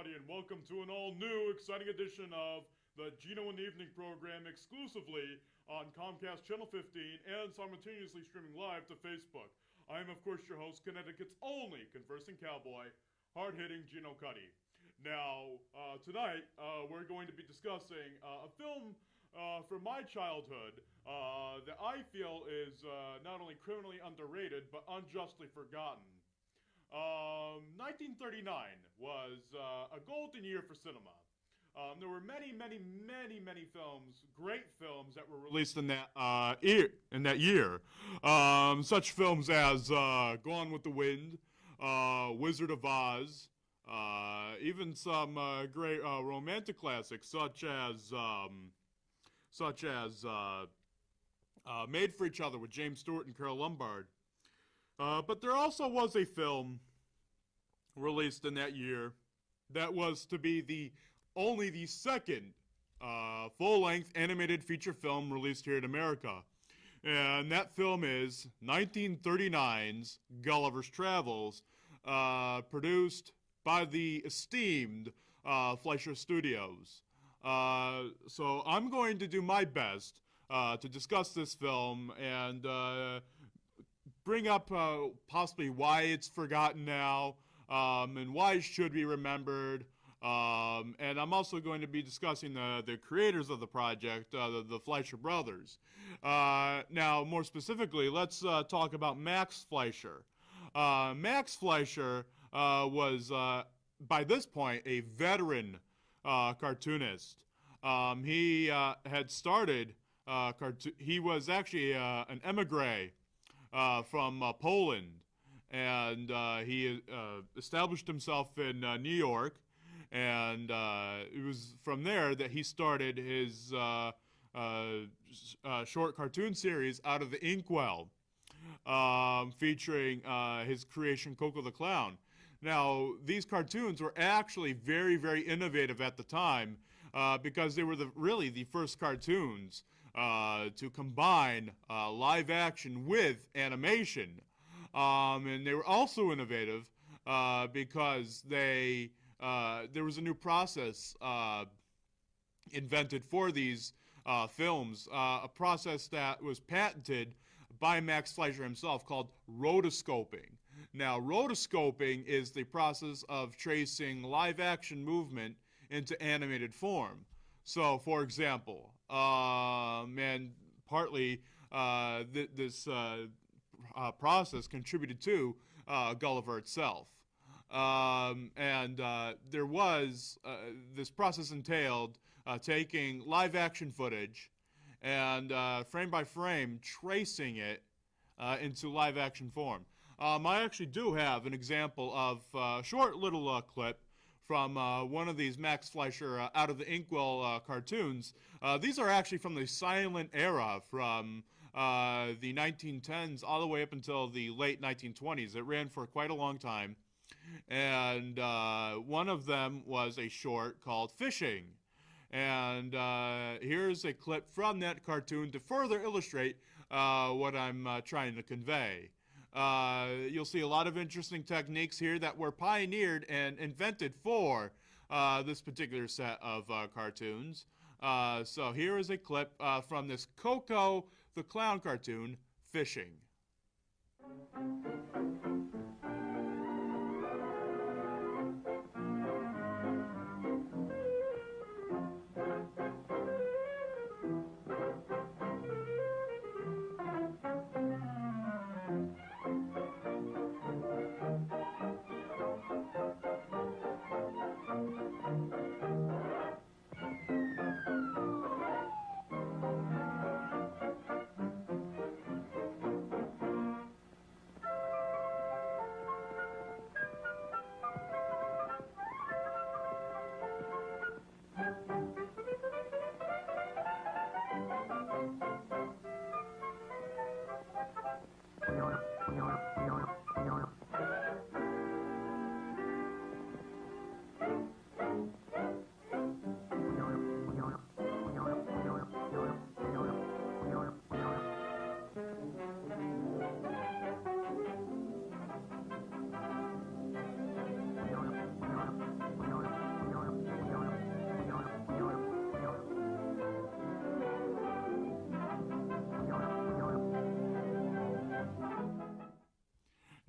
everybody, and welcome to an all-new, exciting edition of the Geno in the Evening program, exclusively on Comcast Channel 15 and simultaneously streaming live to Facebook. I am, of course, your host, Connecticut's only conversing cowboy, hard-hitting Geno Cuddy. Now, tonight, we're going to be discussing a film from my childhood that I feel is not only criminally underrated, but unjustly forgotten. 1939 was a golden year for cinema. There were many films, great films that were released in that year. Such films as Gone with the Wind, Wizard of Oz, even some great romantic classics such as Made for Each Other with James Stewart and Carole Lombard. But there also was a film released in that year that was to be only the second full-length animated feature film released here in America. And that film is 1939's Gulliver's Travels, produced by the esteemed Fleischer Studios. So I'm going to do my best to discuss this film and bring up possibly why it's forgotten now, and why it should be remembered. And I'm also going to be discussing the creators of the project, the Fleischer brothers. Now, more specifically, let's talk about Max Fleischer. Max Fleischer was, by this point, a veteran cartoonist. He had started he was actually an emigre from Poland, and he established himself in New York, and it was from there that he started his short cartoon series Out of the Inkwell, featuring his creation Coco the Clown. Now, these cartoons were actually very innovative at the time, because they were really the first cartoons to combine live action with animation. And they were also innovative because there was a new process invented for these films, a process that was patented by Max Fleischer himself called rotoscoping. Now, rotoscoping is the process of tracing live action movement into animated form. So, for example, and partly this process contributed to Gulliver itself. And there was, this process entailed taking live action footage and frame by frame tracing it into live action form. I actually do have an example of a short little clip from one of these Max Fleischer Out of the Inkwell cartoons. These are actually from the silent era, from the 1910s all the way up until the late 1920s. It ran for quite a long time. And one of them was a short called Fishing. And here's a clip from that cartoon to further illustrate what I'm trying to convey. You'll see a lot of interesting techniques here that were pioneered and invented for this particular set of cartoons. So here is a clip from this Coco the Clown cartoon, Fishing.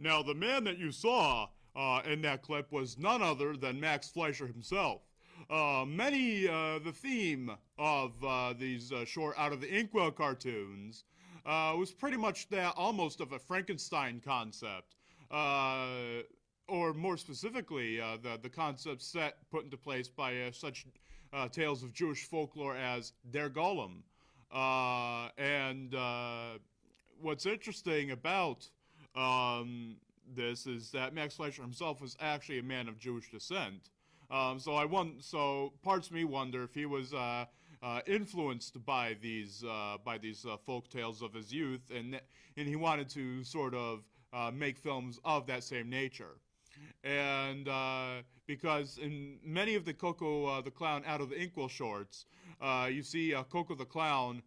Now, the man that you saw in that clip was none other than Max Fleischer himself. The theme of these short Out of the Inkwell cartoons was pretty much that, almost of a Frankenstein concept. Or more specifically, the concept put into place by such tales of Jewish folklore as Der Golem. What's interesting about this is that Max Fleischer himself was actually a man of Jewish descent. So parts of me wonder if he was influenced by these folk tales of his youth, and he wanted to sort of make films of that same nature. And because in many of the Coco the Clown Out of the Inkwell shorts, you see Coco the Clown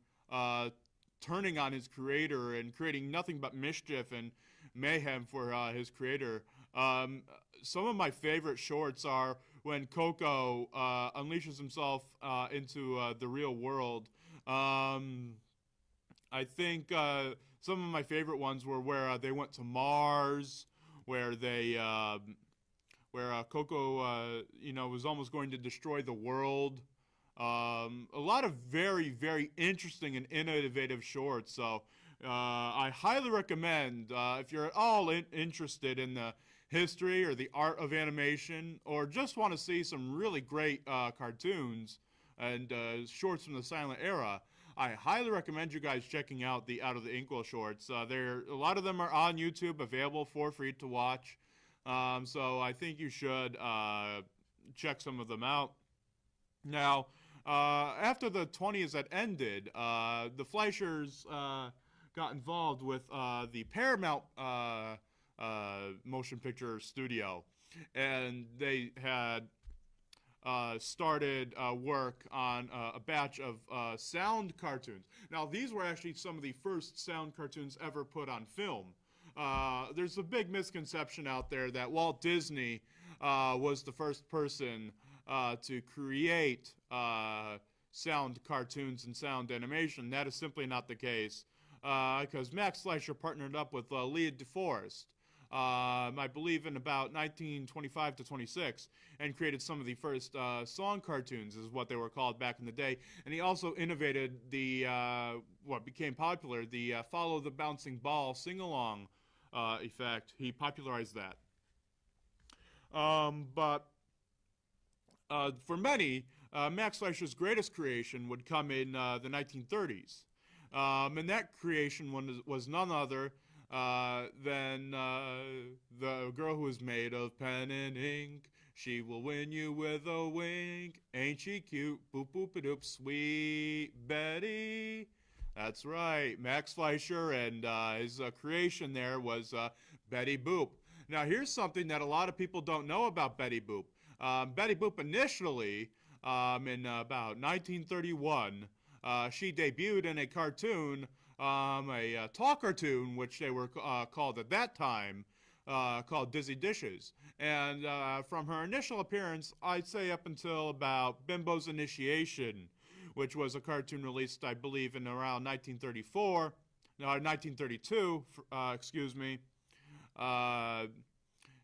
turning on his creator and creating nothing but mischief and mayhem for his creator. Some of my favorite shorts are when Coco unleashes himself into the real world. I think some of my favorite ones were where they went to Mars, where Coco, was almost going to destroy the world. A lot of very, very interesting and innovative shorts. So I highly recommend, if you're at all interested in the history or the art of animation, or just want to see some really great cartoons and shorts from the silent era, I highly recommend you guys checking out the Out of the Inkwell shorts. A lot of them are on YouTube, available for free to watch. So I think you should check some of them out. Now, after the 20s had ended, the Fleischers got involved with the Paramount motion picture studio, and they had started work on a batch of sound cartoons. Now, these were actually some of the first sound cartoons ever put on film. There's a big misconception out there that Walt Disney was the first person to create sound cartoons and sound animation. That is simply not the case, because Max Fleischer partnered up with Leah DeForest, I believe in about 1925 to 26, and created some of the first song cartoons, is what they were called back in the day. And he also innovated the what became popular, the Follow the Bouncing Ball sing-along effect. He popularized that. But for many, Max Fleischer's greatest creation would come in the 1930s. And that creation was none other than the girl who is made of pen and ink. She will win you with a wink. Ain't she cute? Boop, boop, a doop, sweet Betty. That's right, Max Fleischer, and his creation there was Betty Boop. Now, here's something that a lot of people don't know about Betty Boop. Betty Boop initially, in about 1931, she debuted in a cartoon, a talk cartoon, which they were called at that time, called Dizzy Dishes. And from her initial appearance, I'd say up until about Bimbo's Initiation, which was a cartoon released, I believe, in around 1932, excuse me,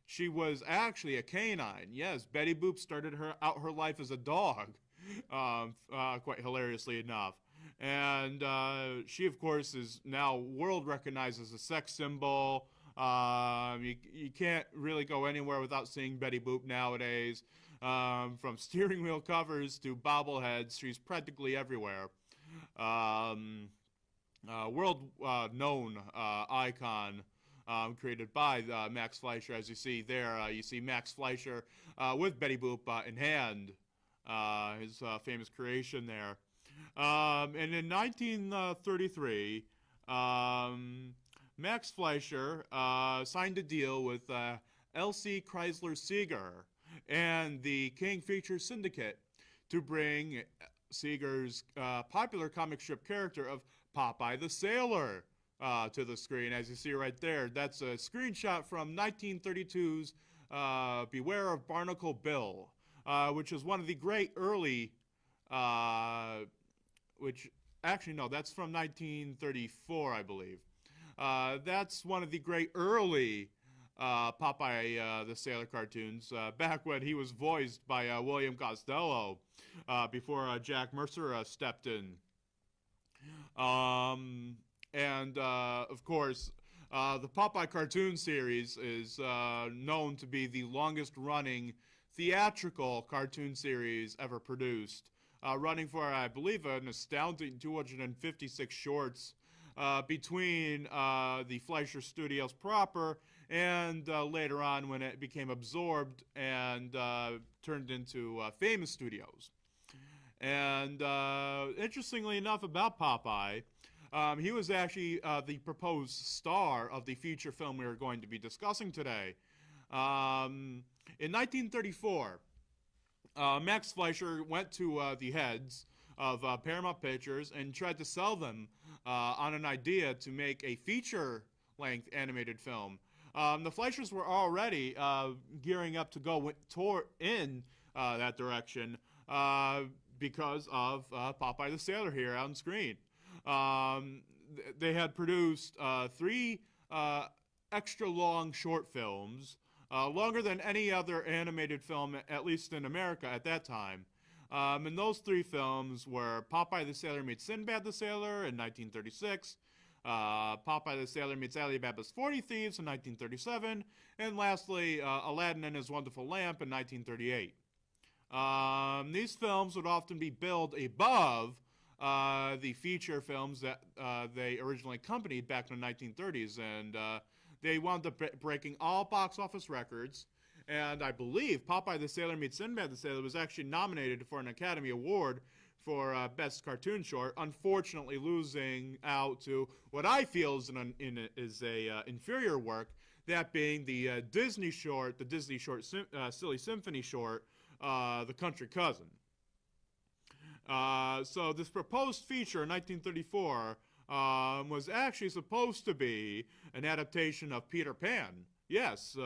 she was actually a canine. Yes, Betty Boop started out her life as a dog, quite hilariously enough. And she, of course, is now world recognized as a sex symbol. You can't really go anywhere without seeing Betty Boop nowadays. From steering wheel covers to bobbleheads, she's practically everywhere. World known icon. Created by Max Fleischer. As you see there, you see Max Fleischer with Betty Boop in hand, his famous creation there. And in 1933, Max Fleischer signed a deal with L.C. Chrysler Seeger and the King Feature Syndicate to bring Seeger's popular comic strip character of Popeye the Sailor to the screen. As you see right there, that's a screenshot from 1932's Beware of Barnacle Bill, which is one of the great early, which actually no, that's from 1934, I believe. That's one of the great early Popeye the Sailor cartoons back when he was voiced by William Costello before Jack Mercer stepped in. And of course, the Popeye cartoon series is known to be the longest running theatrical cartoon series ever produced, running for, I believe, an astounding 256 shorts between the Fleischer Studios proper and later on when it became absorbed and turned into Famous Studios. And interestingly enough about Popeye, he was actually the proposed star of the feature film we are going to be discussing today. In 1934, Max Fleischer went to the heads of Paramount Pictures and tried to sell them on an idea to make a feature-length animated film. The Fleischers were already gearing up to go in that direction because of Popeye the Sailor here on screen. They had produced 3 extra-long short films, longer than any other animated film, at least in America at that time. And those 3 films were Popeye the Sailor Meets Sinbad the Sailor in 1936, Popeye the Sailor Meets Alibaba's 40 Thieves in 1937, and lastly, Aladdin and His Wonderful Lamp in 1938. These films would often be billed above the feature films that they originally accompanied back in the 1930s, and they wound up breaking all box office records. And I believe Popeye the Sailor Meets Sinbad the Sailor was actually nominated for an Academy Award for Best Cartoon Short, unfortunately losing out to what I feel is an inferior work, that being the Disney short Silly Symphony short, The Country Cousin. So this proposed feature in 1934 was actually supposed to be an adaptation of Peter Pan. Yes,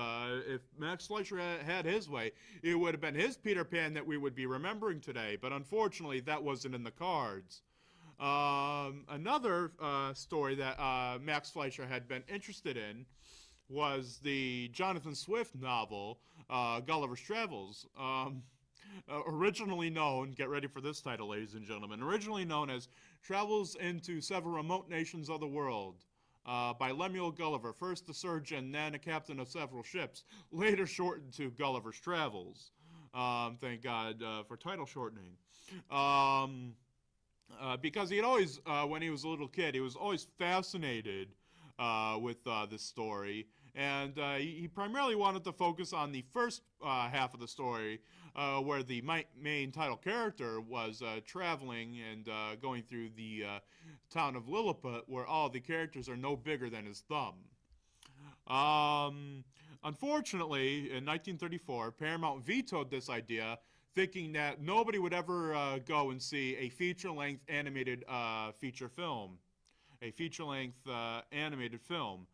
if Max Fleischer had his way, it would have been his Peter Pan that we would be remembering today, but unfortunately that wasn't in the cards. Another story that Max Fleischer had been interested in was the Jonathan Swift novel, Gulliver's Travels. Originally known, get ready for this title, ladies and gentlemen, originally known as Travels into Several Remote Nations of the World, by Lemuel Gulliver, first a surgeon, then a captain of several ships, later shortened to Gulliver's Travels. Thank God for title shortening. Because he had always, when he was a little kid, he was always fascinated with this story, and he primarily wanted to focus on the first half of the story, where the main title character was traveling and going through the town of Lilliput, where all the characters are no bigger than his thumb. Unfortunately, in 1934, Paramount vetoed this idea, thinking that nobody would ever go and see a feature-length animated feature film. A feature-length animated film.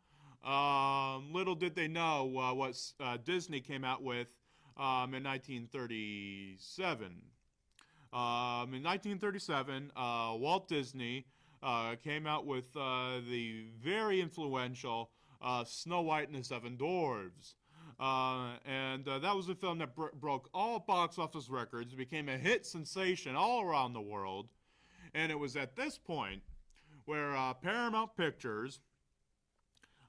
Little did they know what Disney came out with in 1937. In 1937, Walt Disney came out with the very influential Snow White and the Seven Dwarfs. And that was a film that broke all box office records, became a hit sensation all around the world. And it was at this point where Paramount Pictures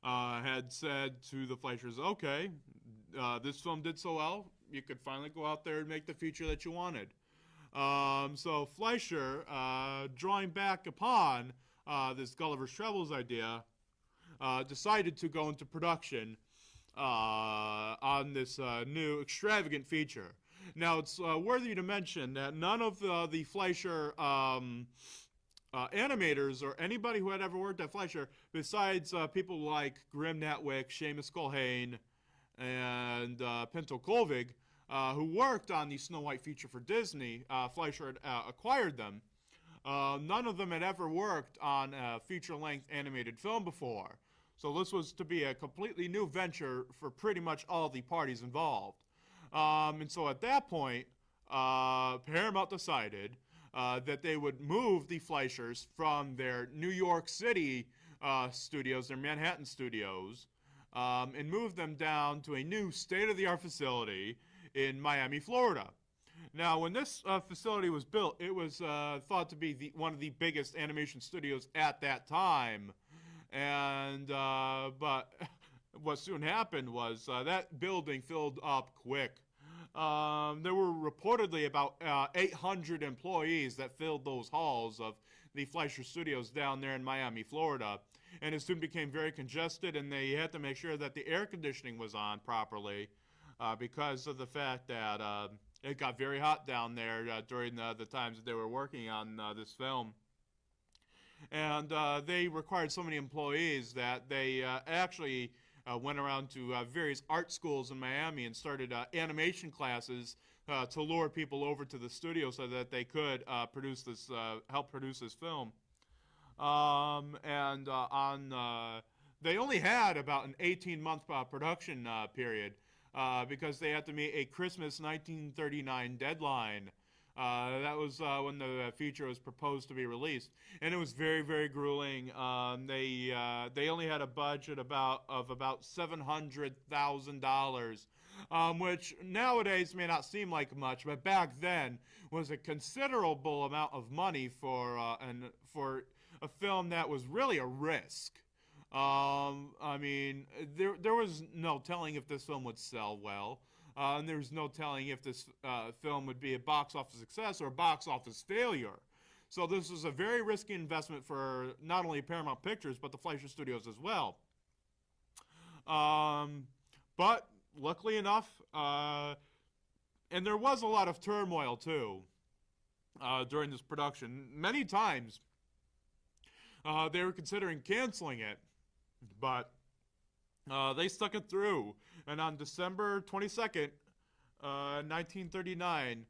had said to the Fleischers, okay, this film did so well, you could finally go out there and make the feature that you wanted. So Fleischer, drawing back upon this Gulliver's Travels idea, decided to go into production on this new extravagant feature. Now, it's worthy to mention that none of the Fleischer animators or anybody who had ever worked at Fleischer, besides people like Grim Natwick, Seamus Culhane, and Pinto Colvig, who worked on the Snow White feature for Disney, Fleischer had acquired them. None of them had ever worked on a feature-length animated film before. So this was to be a completely new venture for pretty much all the parties involved. And so at that point, Paramount decided that they would move the Fleischers from their New York City studios, their Manhattan studios, and moved them down to a new state-of-the-art facility in Miami, Florida. Now, when this facility was built, it was thought to be one of the biggest animation studios at that time. And but what soon happened was that building filled up quick. There were reportedly about 800 employees that filled those halls of the Fleischer Studios down there in Miami, Florida. And it soon became very congested, and they had to make sure that the air conditioning was on properly because of the fact that it got very hot down there during the times that they were working on this film. And they required so many employees that they actually went around to various art schools in Miami and started animation classes to lure people over to the studio so that they could help produce this film. They only had about an 18-month production period because they had to meet a Christmas 1939 deadline. That was when the feature was proposed to be released, and it was very, very grueling. They only had a budget of about $700,000, which nowadays may not seem like much, but back then was a considerable amount of money for a film that was really a risk. I mean, there was no telling if this film would sell well. And there was no telling if this film would be a box office success or a box office failure. So this was a very risky investment for not only Paramount Pictures, but the Fleischer Studios as well. But luckily enough, and there was a lot of turmoil too during this production. Many times they were considering canceling it, but they stuck it through. And on December 22nd, 1939,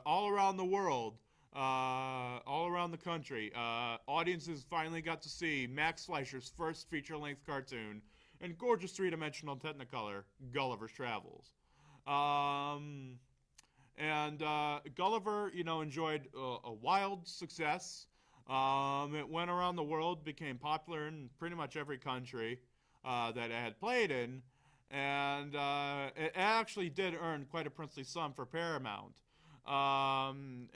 all around the world, all around the country, audiences finally got to see Max Fleischer's first feature-length cartoon in gorgeous three-dimensional Technicolor, Gulliver's Travels. Gulliver, enjoyed a wild success. It went around the world, became popular in pretty much every country that it had played in, and it actually did earn quite a princely sum for Paramount.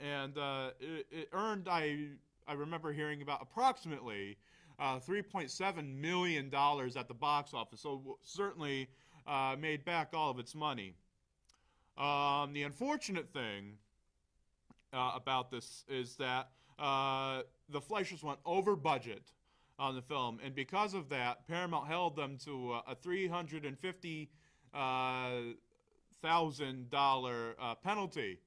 It earned, I remember hearing about approximately $3.7 million at the box office, so certainly made back all of its money. The unfortunate thing about this is that the Fleischers went over budget on the film, and because of that, Paramount held them to a $350,000 penalty.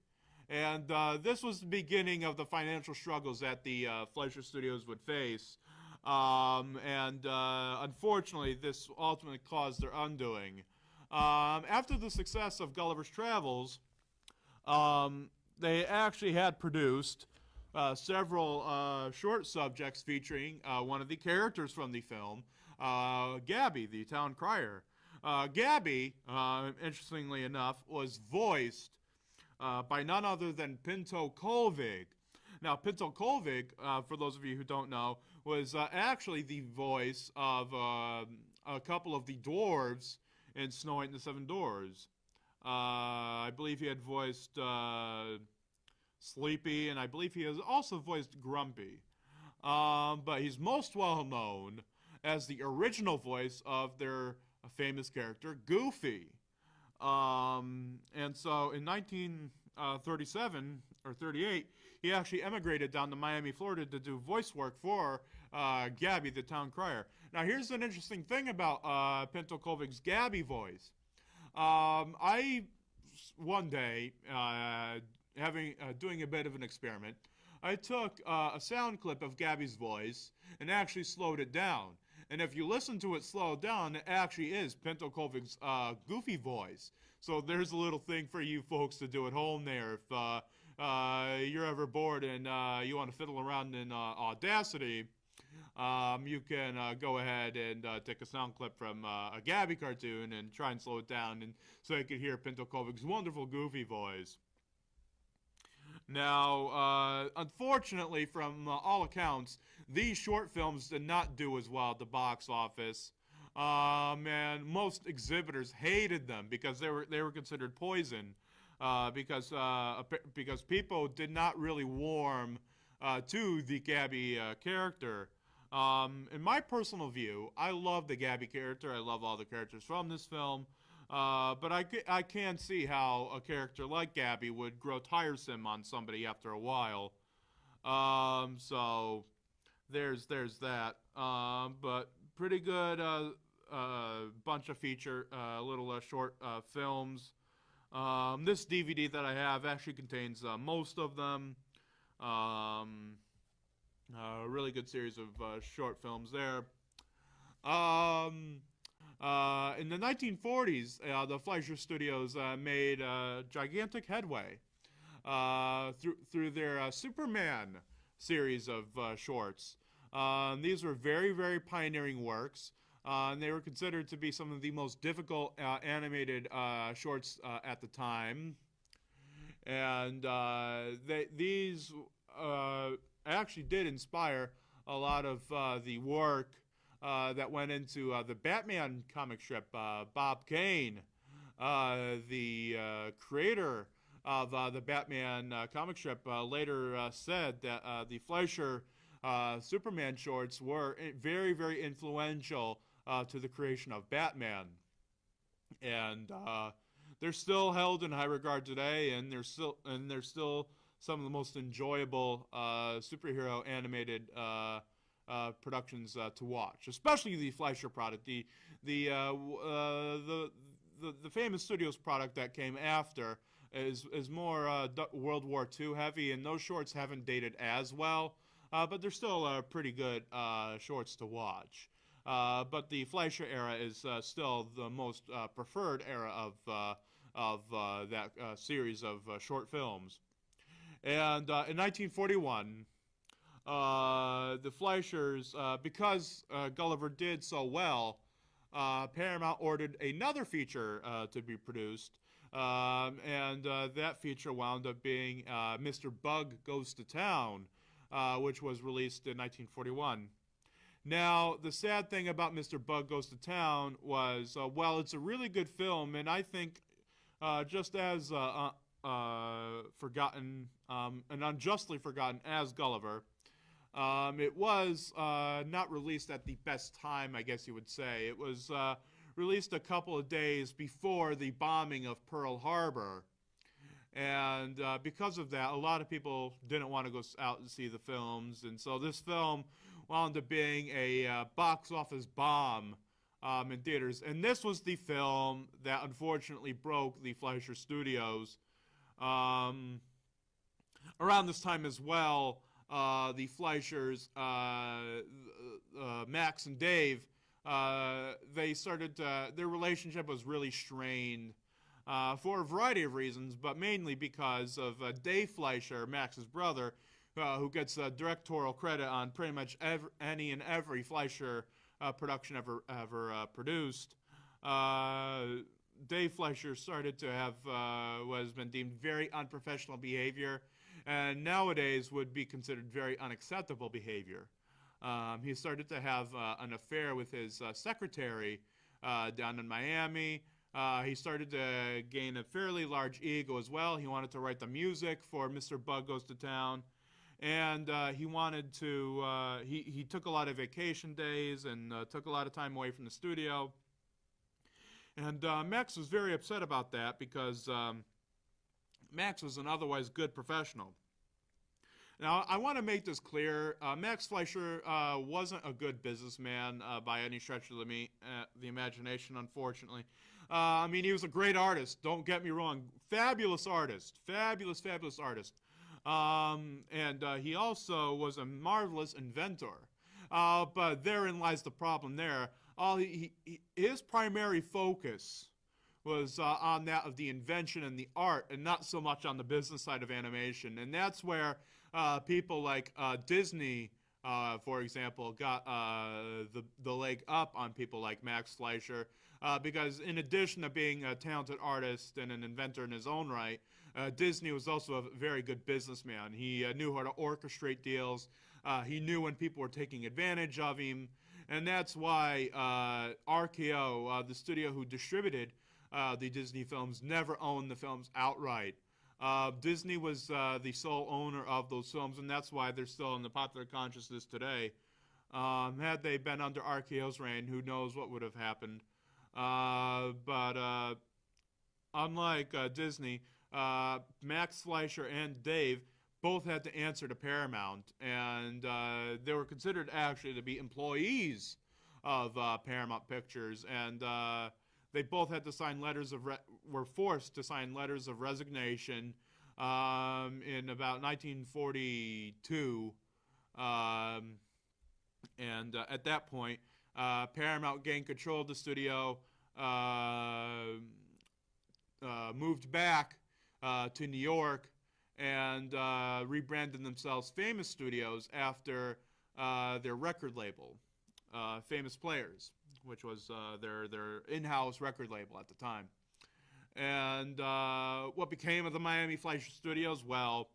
And this was the beginning of the financial struggles that the Fleischer Studios would face. Unfortunately, this ultimately caused their undoing. After the success of Gulliver's Travels, they actually had produced several short subjects featuring one of the characters from the film, Gabby, the town crier. Gabby, interestingly enough, was voiced by none other than Pinto Colvig. Now, Pinto Colvig, for those of you who don't know, was actually the voice of a couple of the dwarves in Snow White and the Seven Dwarfs. I believe he had voiced Sleepy, and I believe he has also voiced Grumpy. But he's most well known as the original voice of their famous character, Goofy. And so in 1937 or 38, he actually emigrated down to Miami, Florida to do voice work for Gabby, the town crier. Now, here's an interesting thing about Pinto Colvig's Gabby voice. One day, doing a bit of an experiment, I took a sound clip of Gabby's voice and actually slowed it down. And if you listen to it slowed down, it actually is Pinto Colvig's Goofy voice. So there's a little thing for you folks to do at home there. If you're ever bored and you want to fiddle around in Audacity, you can go ahead and take a sound clip from a Gabby cartoon and try and slow it down, and so you can hear Pinto Colvig's wonderful Goofy voice. Now, unfortunately, from all accounts, these short films did not do as well at the box office. And most exhibitors hated them because they were considered poison, because people did not really warm to the Gabby character. In my personal view, I love the Gabby character. I love all the characters from this film. But I can see how a character like Gabby would grow tiresome on somebody after a while. So there's that. But pretty good bunch of feature little short films. This DVD that I have actually contains most of them. A really good series of short films there. In the 1940s, the Fleischer Studios made gigantic headway through their Superman series of shorts. These were very, very pioneering works, and they were considered to be some of the most difficult animated shorts at the time. And these actually did inspire a lot of the work that went into the Batman comic strip. Bob Kane, the creator of the Batman comic strip, later said that the Fleischer Superman shorts were very, very influential to the creation of Batman. And they're still held in high regard today, and they're still some of the most enjoyable superhero animated productions to watch, especially the Fleischer product. The famous studios product that came after is more World War II heavy, and those shorts haven't dated as well, but they're still pretty good shorts to watch. But the Fleischer era is still the most preferred era of that series of short films. And in 1941, the Fleischers, because Gulliver did so well, Paramount ordered another feature to be produced, and that feature wound up being Mr. Bug Goes to Town, which was released in 1941. Now, the sad thing about Mr. Bug Goes to Town was, well, it's a really good film, and I think just as forgotten and unjustly forgotten as Gulliver, it was not released at the best time, I guess you would say. It was released a couple of days before the bombing of Pearl Harbor. And because of that, a lot of people didn't want to go out and see the films. And so this film wound up being a box office bomb in theaters. And this was the film that unfortunately broke the Fleischer Studios. Around this time as well, the Fleischers, Max and Dave, they started their relationship was really strained for a variety of reasons, but mainly because of Dave Fleischer, Max's brother, who gets directorial credit on pretty much any and every Fleischer production ever produced. Dave Fleischer started to have what has been deemed very unprofessional behavior, and nowadays would be considered very unacceptable behavior. He started to have an affair with his secretary down in Miami. He started to gain a fairly large ego as well. He wanted to write the music for Mr. Bug Goes to Town. And he wanted to, he took a lot of vacation days and took a lot of time away from the studio. And Max was very upset about that because Max was an otherwise good professional. Now, I want to make this clear. Max Fleischer wasn't a good businessman by any stretch of the imagination, unfortunately. I mean, he was a great artist. Don't get me wrong. Fabulous artist. Fabulous artist. And he also was a marvelous inventor. But therein lies the problem there. His primary focus was on that of the invention and the art, and not so much on the business side of animation. And that's where people like Disney for example, got the leg up on people like Max Fleischer, because in addition to being a talented artist and an inventor in his own right, Disney was also a very good businessman. He knew how to orchestrate deals. He knew when people were taking advantage of him, and that's why RKO, the studio who distributed the Disney films, never owned the films outright. Disney was the sole owner of those films, and that's why they're still in the popular consciousness today. Had they been under RKO's reign, who knows what would have happened. But unlike Disney, Max Fleischer and Dave both had to answer to Paramount, and they were considered actually to be employees of Paramount Pictures, and they both had to sign were forced to sign letters of resignation in about 1942, and at that point, Paramount gained control of the studio, moved back to New York, and rebranded themselves Famous Studios after their record label, Famous Players, which was their in-house record label at the time. And what became of the Miami Fleischer Studios? Well,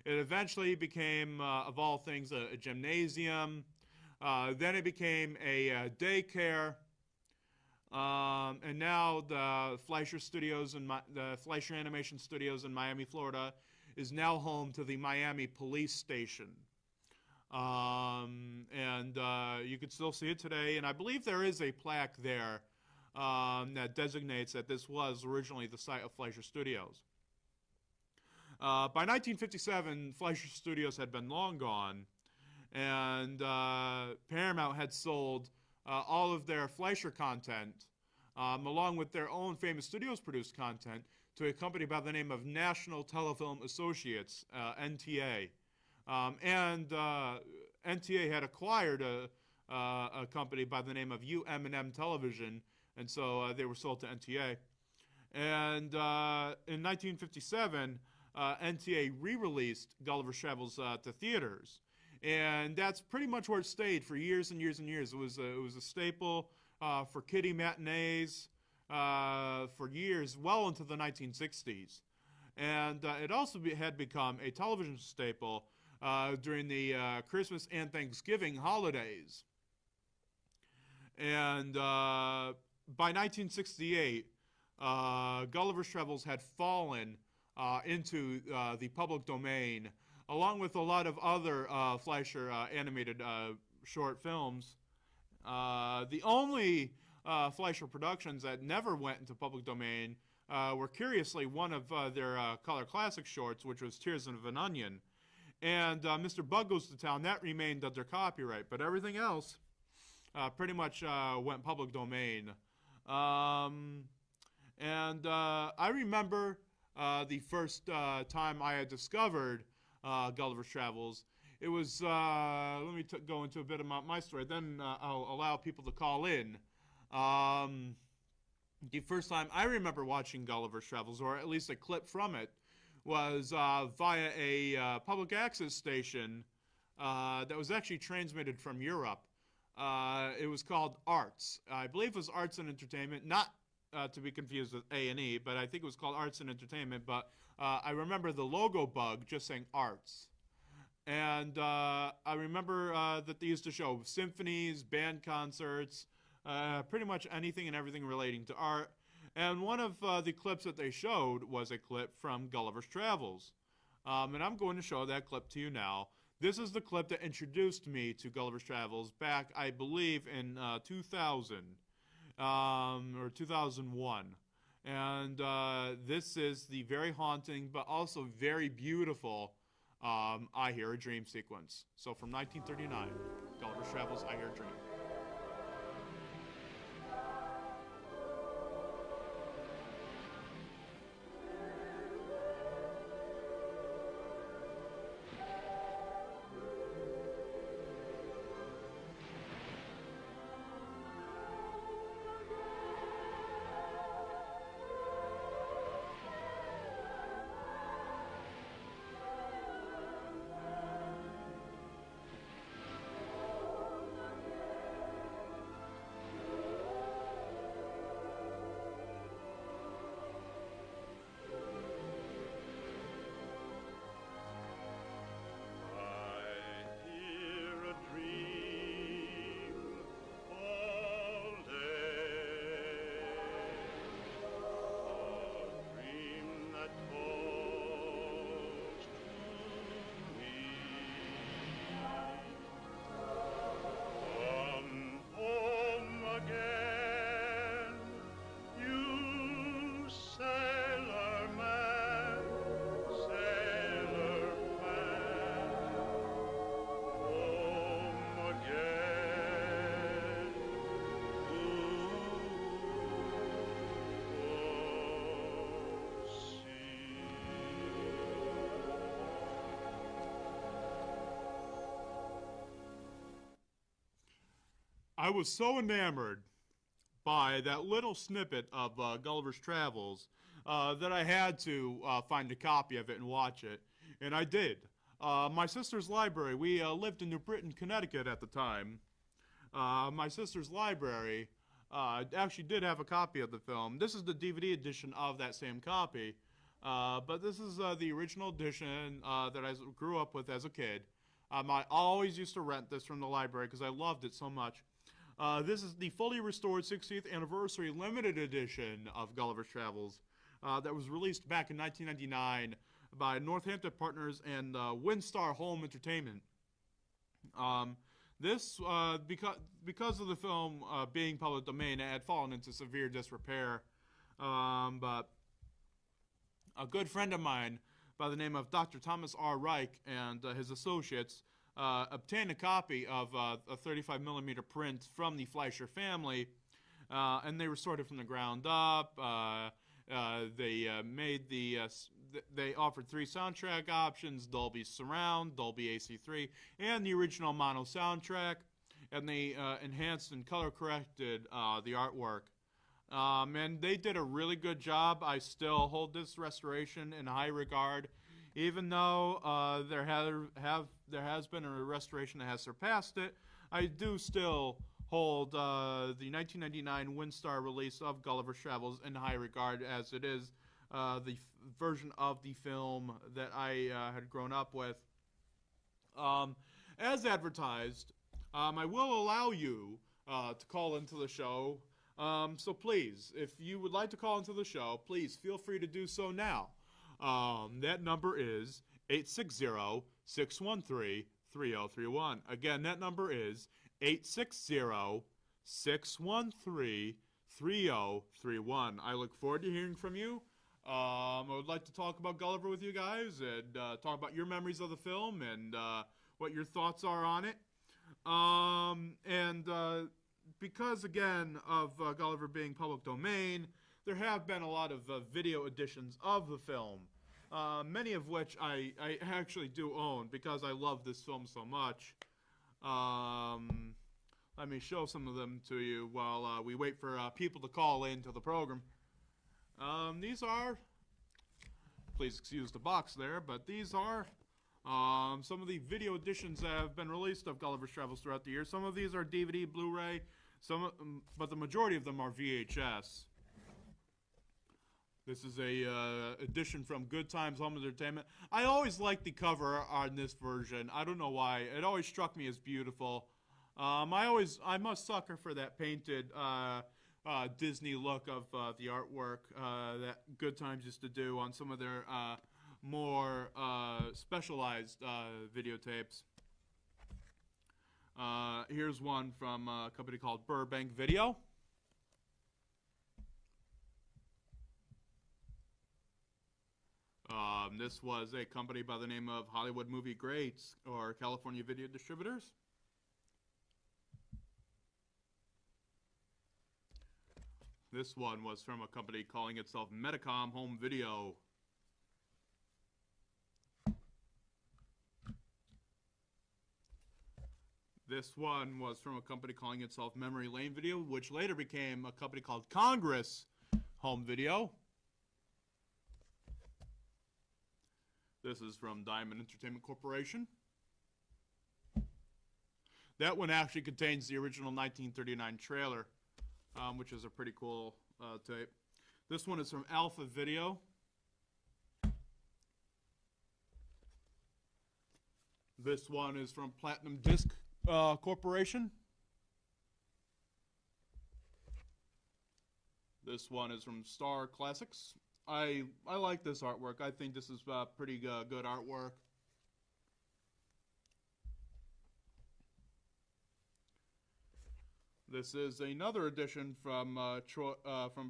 it eventually became, of all things, a gymnasium. Then it became a daycare. And now the Fleischer Studios and the Fleischer Animation Studios in Miami, Florida, is now home to the Miami Police Station. And you can still see it today, and I believe there is a plaque there that designates that this was originally the site of Fleischer Studios. By 1957, Fleischer Studios had been long gone, and Paramount had sold all of their Fleischer content, along with their own Famous Studios produced content, to a company by the name of National Telefilm Associates, NTA. And NTA had acquired a company by the name of UM&M Television, and so they were sold to NTA. And in 1957, NTA re-released Gulliver's Travels to theaters, and that's pretty much where it stayed for years and years and years. It was a staple for kiddie matinees for years, well into the 1960s. And it also had become a television staple during the Christmas and Thanksgiving holidays. And by 1968, Gulliver's Travels had fallen into the public domain, along with a lot of other Fleischer animated short films. The only Fleischer productions that never went into public domain were, curiously, one of their color classic shorts, which was Tears of an Onion, and Mr. Bug Goes to Town. That remained under copyright, but everything else pretty much went public domain. And I remember the first time I had discovered Gulliver's Travels. It was, let me go into a bit about my story, then I'll allow people to call in. The first time I remember watching Gulliver's Travels, or at least a clip from it, was via a public access station that was actually transmitted from Europe. It was called Arts. I believe it was Arts and Entertainment, not to be confused with A&E, but I think it was called Arts and Entertainment, but I remember the logo bug just saying Arts. And I remember that they used to show symphonies, band concerts, pretty much anything and everything relating to art. And one of the clips that they showed was a clip from Gulliver's Travels. And I'm going to show that clip to you now. This is the clip that introduced me to Gulliver's Travels back, I believe, in 2000 or 2001. And this is the very haunting but also very beautiful I Hear a Dream sequence. So from 1939, Gulliver's Travels, I Hear a Dream. I was so enamored by that little snippet of Gulliver's Travels that I had to find a copy of it and watch it, and I did. My sister's library, we lived in New Britain, Connecticut at the time. My sister's library actually did have a copy of the film. This is the DVD edition of that same copy, but this is the original edition that I grew up with as a kid. I always used to rent this from the library because I loved it so much. This is the fully restored 60th anniversary limited edition of Gulliver's Travels that was released back in 1999 by Northampton Partners and Windstar Home Entertainment. This, because of the film being public domain, it had fallen into severe disrepair. But a good friend of mine by the name of Dr. Thomas R. Reich and his associates obtained a copy of a 35 millimeter print from the Fleischer family, and they restored it from the ground up. They offered 3 soundtrack options: Dolby Surround, Dolby AC3, and the original mono soundtrack. And they enhanced and color corrected the artwork. And they did a really good job. I still hold this restoration in high regard, even though there has been a restoration that has surpassed it. I do still hold the 1999 Windstar release of Gulliver's Travels in high regard, as it is the version of the film that I had grown up with. As advertised, I will allow you to call into the show. So please, if you would like to call into the show, please feel free to do so now. That number is 860-613-3031. Again, that number is 860-613-3031. I look forward to hearing from you. I would like to talk about Gulliver with you guys and talk about your memories of the film and what your thoughts are on it. Because, again, of Gulliver being public domain, there have been a lot of video editions of the film, many of which I actually do own because I love this film so much. Let me show some of them to you while we wait for people to call in to the program. These are, please excuse the box there, but these are some of the video editions that have been released of Gulliver's Travels throughout the year. Some of these are DVD, Blu-ray, but the majority of them are VHS. This is a edition from Good Times Home Entertainment. I always liked the cover on this version. I don't know why. It always struck me as beautiful. I'm a sucker for that painted Disney look of the artwork that Good Times used to do on some of their more specialized videotapes. Here's one from a company called Burbank Video. This was a company by the name of Hollywood Movie Greats, or California Video Distributors. This one was from a company calling itself Medicom Home Video. This one was from a company calling itself Memory Lane Video, which later became a company called Congress Home Video. This is from Diamond Entertainment Corporation. That one actually contains the original 1939 trailer, which is a pretty cool tape. This one is from Alpha Video. This one is from Platinum Disc Corporation. This one is from Star Classics. I like this artwork. I think this is pretty good artwork. This is another edition from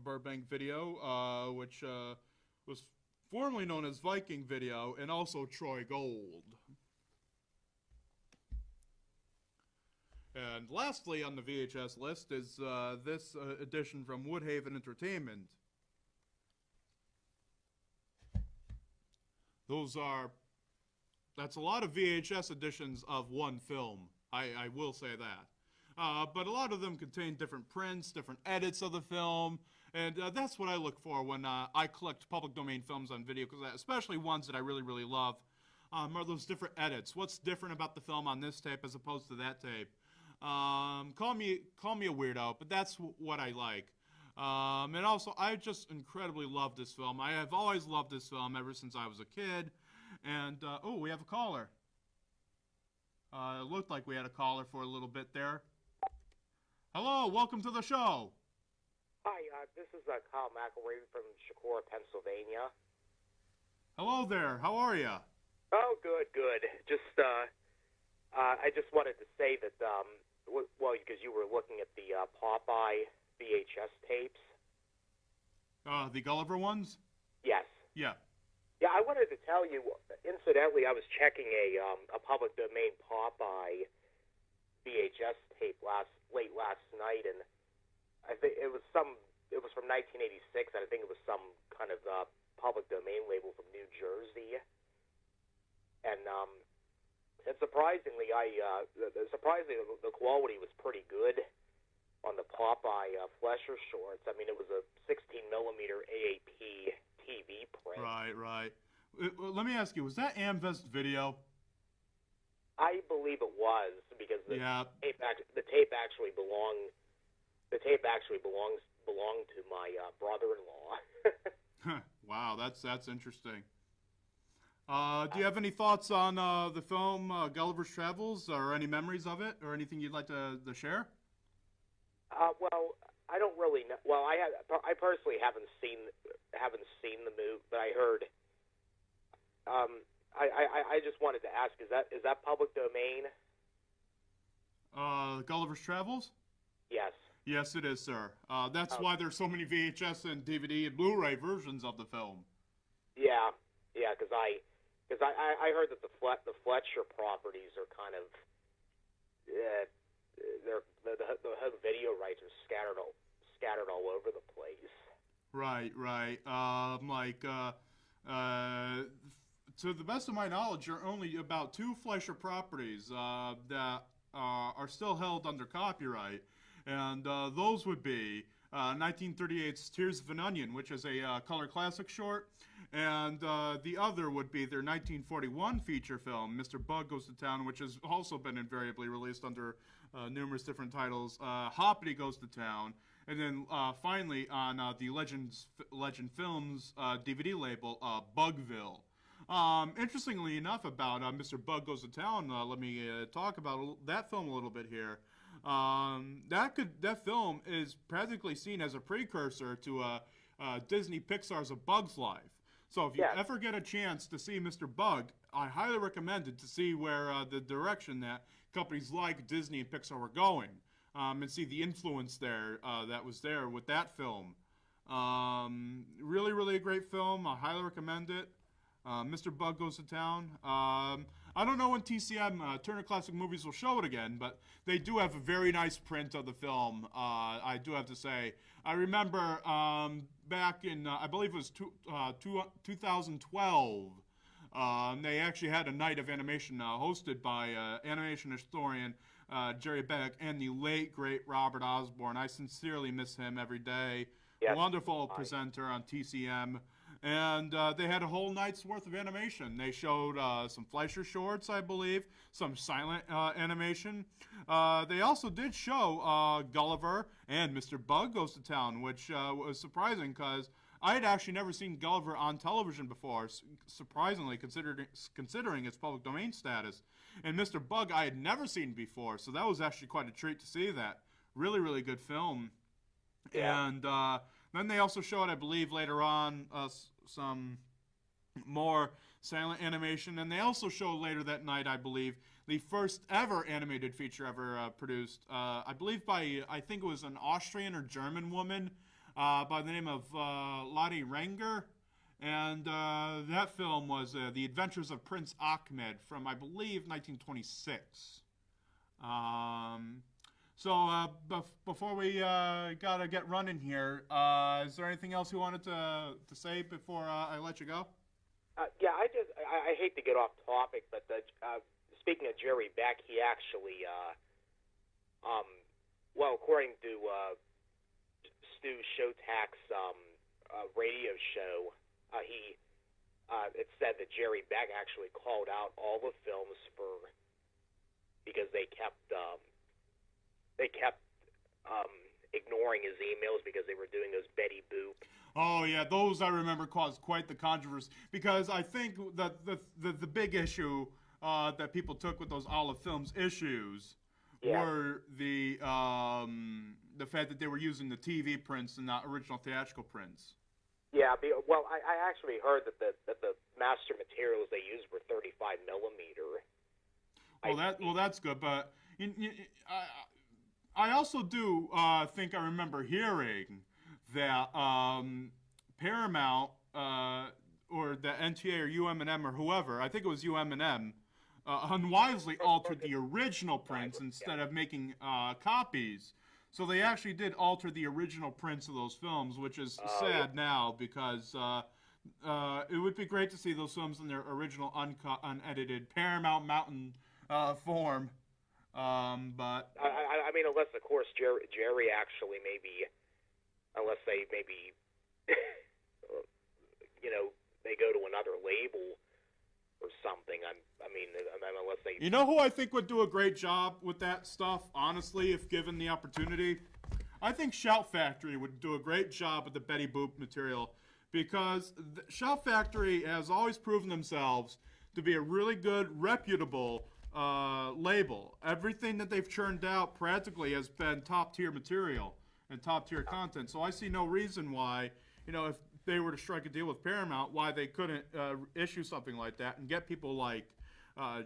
Burbank Video, which was formerly known as Viking Video, and also Troy Gold. And lastly on the VHS list is this edition from Woodhaven Entertainment. That's a lot of VHS editions of one film. I will say that. but a lot of them contain different prints, different edits of the film, and that's what I look for when I collect public domain films on video, because especially ones that I really, really love, are those different edits. What's different about the film on this tape as opposed to that tape? Call me a weirdo, but that's what I like. And also, I just incredibly love this film. I have always loved this film ever since I was a kid. And, oh, we have a caller. It looked like we had a caller for a little bit there. Hello, welcome to the show. Hi, this is Kyle McElravy from Shakur, Pennsylvania. Hello there, how are you? Oh, good. Just, I just wanted to say that, well, because you were looking at the Popeye VHS tapes. The Gulliver ones? Yes. Yeah. Yeah, I wanted to tell you, incidentally, I was checking a public domain Popeye VHS tape late last night, and I think it was from 1986, and I think it was some kind of public domain label from New Jersey. And surprisingly, the quality was pretty good on the Popeye Flesher shorts. I mean, it was a 16 millimeter AAP TV print. Right. Let me ask you, was that Amvest video? I believe it was, because the tape actually belonged to my brother-in-law. Wow, that's interesting. Do you have any thoughts on the film Gulliver's Travels, or any memories of it, or anything you'd like to share? Well, I don't really know. Well, I personally haven't seen the movie, but I heard. I just wanted to ask: is that public domain? Gulliver's Travels? Yes. Yes, it is, sir. That's why there's so many VHS and DVD and Blu-ray versions of the film. Yeah, because I heard that the Fletcher properties are kind of the video rights are scattered all over the place. Right. To the best of my knowledge, there are only about 2 Fleischer properties that are still held under copyright, and those would be 1938's Tears of an Onion, which is a color classic short, and the other would be their 1941 feature film, Mr. Bug Goes to Town, which has also been invariably released under numerous different titles, Hoppity Goes to Town, and then finally on the Legend Films DVD label, Bugville. Interestingly enough about Mr. Bug Goes to Town, let me talk about that film a little bit here. That film is practically seen as a precursor to Disney Pixar's A Bug's Life. So if you ever get a chance to see Mr. Bug, I highly recommend it to see where the direction that companies like Disney and Pixar were going, and see the influence there that was there with that film. Really, really a great film. I highly recommend it. Mr. Bug Goes to Town. I don't know when TCM, Turner Classic Movies, will show it again, but they do have a very nice print of the film, I do have to say. I remember back in, I believe it was 2012, they actually had a night of animation hosted by animation historian Jerry Beck and the late, great Robert Osborne. I sincerely miss him every day. Yes. Wonderful presenter on TCM. And they had a whole night's worth of animation. They showed some Fleischer shorts, I believe, some silent animation. They also did show Gulliver and Mr. Bug Goes to Town, which was surprising because I had actually never seen Gulliver on television before, surprisingly, considering its public domain status. And Mr. Bug I had never seen before, so that was actually quite a treat to see that. Really, really good film. Yeah. And then they also showed, I believe, later on some more silent animation. And they also showed later that night, I believe, the first ever animated feature ever produced. I believe by, I think it was an Austrian or German woman by the name of Lottie Renger. And that film was The Adventures of Prince Ahmed from, I believe, 1926. So before we gotta get running here, is there anything else you wanted to say before I let you go? Yeah, I hate to get off topic, but speaking of Jerry Beck, he actually Well, according to Stu Showtack's radio show, it said that Jerry Beck actually called out all the films because they kept ignoring his emails because they were doing those Betty Boop. Oh yeah, those I remember caused quite the controversy because I think that the big issue that people took with those Olive Films issues were the fact that they were using the TV prints and not original theatrical prints. Yeah, well, I actually heard that the master materials they used were 35 millimeter. Well, that's good, but I also do think I remember hearing that Paramount or the NTA or UM&M or whoever, I think it was UM&M, unwisely altered the original prints instead of making copies. So they actually did alter the original prints of those films, which is sad now because it would be great to see those films in their original uncut, unedited Paramount Mountain form. But I mean, unless of course Jerry actually unless they they go to another label or something. Unless they. You know who I think would do a great job with that stuff, honestly, if given the opportunity? I think Shout Factory would do a great job with the Betty Boop material because Shout Factory has always proven themselves to be a really good, reputable label. Everything that they've churned out practically has been top-tier material and top-tier content. So I see no reason why, if they were to strike a deal with Paramount, why they couldn't issue something like that and get people like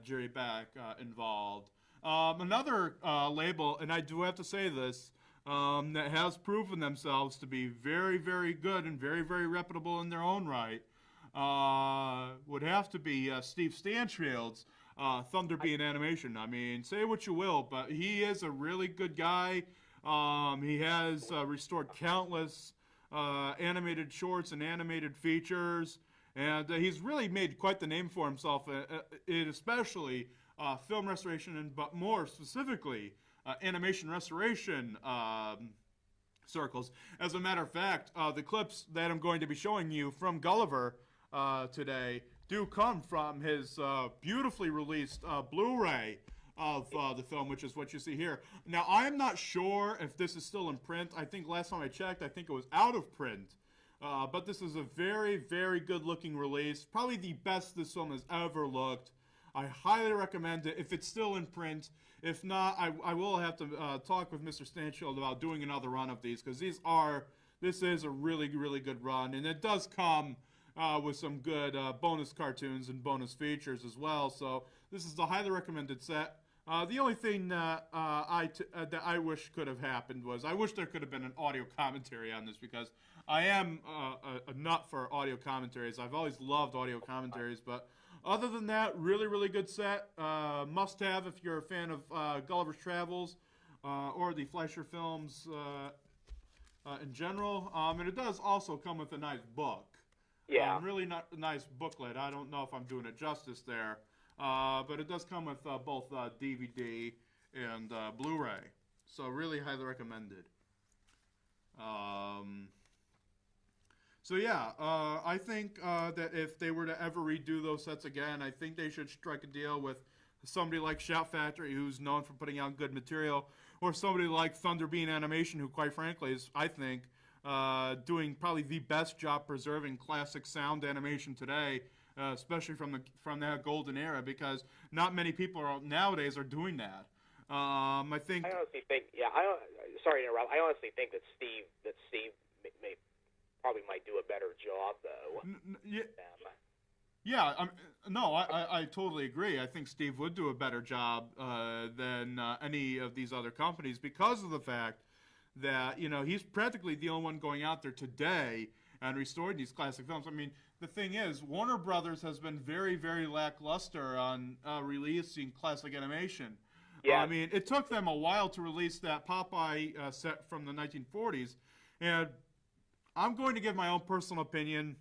Jerry Beck involved. Another label, and I do have to say this, that has proven themselves to be very, very good and very, very reputable in their own right, would have to be Steve Stanfield's Thunderbeat Animation. I mean, say what you will, but he is a really good guy. He has restored countless animated shorts and animated features, and he's really made quite the name for himself, especially film restoration, but more specifically, animation restoration circles. As a matter of fact, the clips that I'm going to be showing you from Gulliver today do come from his beautifully released Blu-ray of the film, which is what you see here. Now, I'm not sure if this is still in print. I think last time I checked, I think it was out of print. But this is a very, very good-looking release. Probably the best this film has ever looked. I highly recommend it if it's still in print. If not, I will have to talk with Mr. Stanfield about doing another run of these, because this is a really, really good run. And it does come with some good bonus cartoons and bonus features as well. So this is the highly recommended set. The only thing that I wish could have happened was I wish there could have been an audio commentary on this, because I am a nut for audio commentaries. I've always loved audio commentaries, but other than that, really, really good set. Must have if you're a fan of Gulliver's Travels or the Fleischer films in general. And it does also come with a nice book. Yeah. Really nice booklet. I don't know if I'm doing it justice there. But it does come with both DVD and Blu-ray. So really highly recommended. So yeah, I think that if they were to ever redo those sets again, I think they should strike a deal with somebody like Shout Factory, who's known for putting out good material, or somebody like Thunderbeat Animation, who quite frankly is, I think, doing probably the best job preserving classic sound animation today. Especially from that golden era, because not many people nowadays are doing that. I think. I honestly think, sorry to interrupt. I honestly think that Steve probably might do a better job, though. I totally agree. I think Steve would do a better job than any of these other companies, because of the fact that he's practically the only one going out there today and restoring these classic films. I mean, the thing is, Warner Brothers has been very, very lackluster on releasing classic animation. Yeah. I mean, it took them a while to release that Popeye set from the 1940s. And I'm going to give my own personal opinion.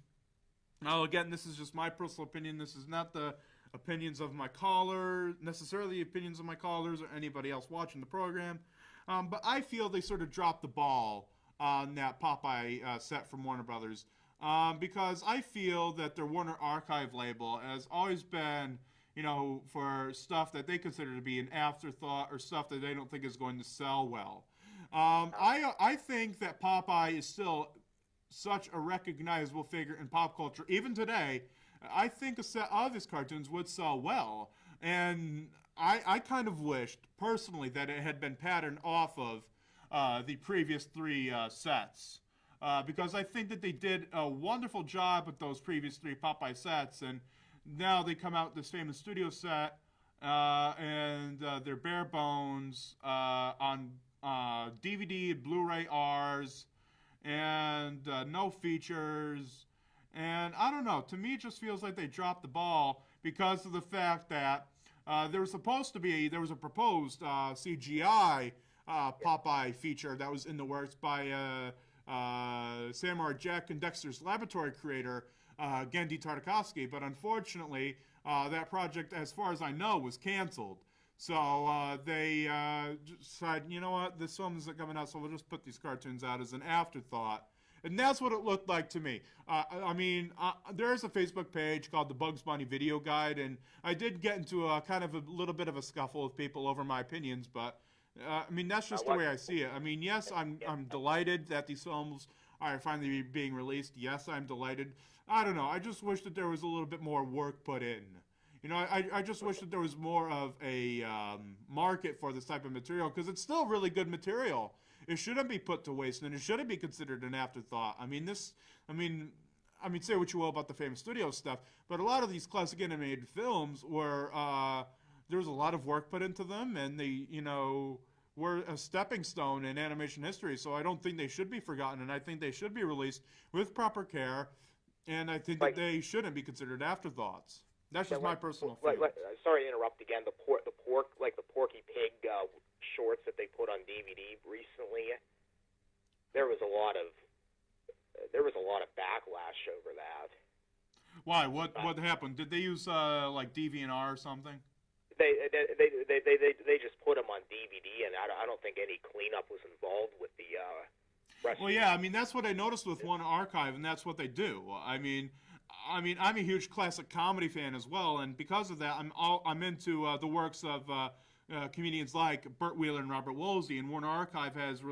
Now, again, this is just my personal opinion. This is not the opinions of my caller, necessarily the opinions of my callers or anybody else watching the program. But I feel they sort of dropped the ball on that Popeye set from Warner Brothers, because I feel that their Warner Archive label has always been, for stuff that they consider to be an afterthought or stuff that they don't think is going to sell well. I think that Popeye is still such a recognizable figure in pop culture, even today. I think a set of his cartoons would sell well, and I kind of wished, personally, that it had been patterned off of the previous three sets. Because I think that they did a wonderful job with those previous three Popeye sets, and now they come out with this famous studio set, and they're bare bones on DVD and Blu-ray Rs, and no features. And I don't know, to me it just feels like they dropped the ball because of the fact that there was a proposed CGI Popeye feature that was in the works by Samurai Jack and Dexter's Laboratory creator, Genndy Tartakovsky, but unfortunately, that project, as far as I know, was canceled. So they decided, you know what, this film isn't coming out, so we'll just put these cartoons out as an afterthought. And that's what it looked like to me. There's a Facebook page called the Bugs Bunny Video Guide, and I did get into a kind of a little bit of a scuffle with people over my opinions, but that's just the way I see it. Yes, I'm delighted that these films are finally being released. Yes, I'm delighted. I don't know. I just wish that there was a little bit more work put in. I just wish that there was more of a market for this type of material, because it's still really good material. It shouldn't be put to waste, and it shouldn't be considered an afterthought. Say what you will about the famous studio stuff, but a lot of these classic animated films were, there was a lot of work put into them, and they, were a stepping stone in animation history, so I don't think they should be forgotten, and I think they should be released with proper care, and I think that they shouldn't be considered afterthoughts. That's just my personal feeling. Sorry to interrupt again. The Porky Pig shorts that they put on DVD recently. There was a lot of backlash over that. Why? What happened? Did they use DVR or something? They just put them on DVD, and I don't think any cleanup was involved with the rest. Well, yeah, that's what I noticed with One Archive, and that's what they do. I'm a huge classic comedy fan as well, and because of that, I'm into the works of comedians like Burt Wheeler and Robert Woolsey, and Warner Archive have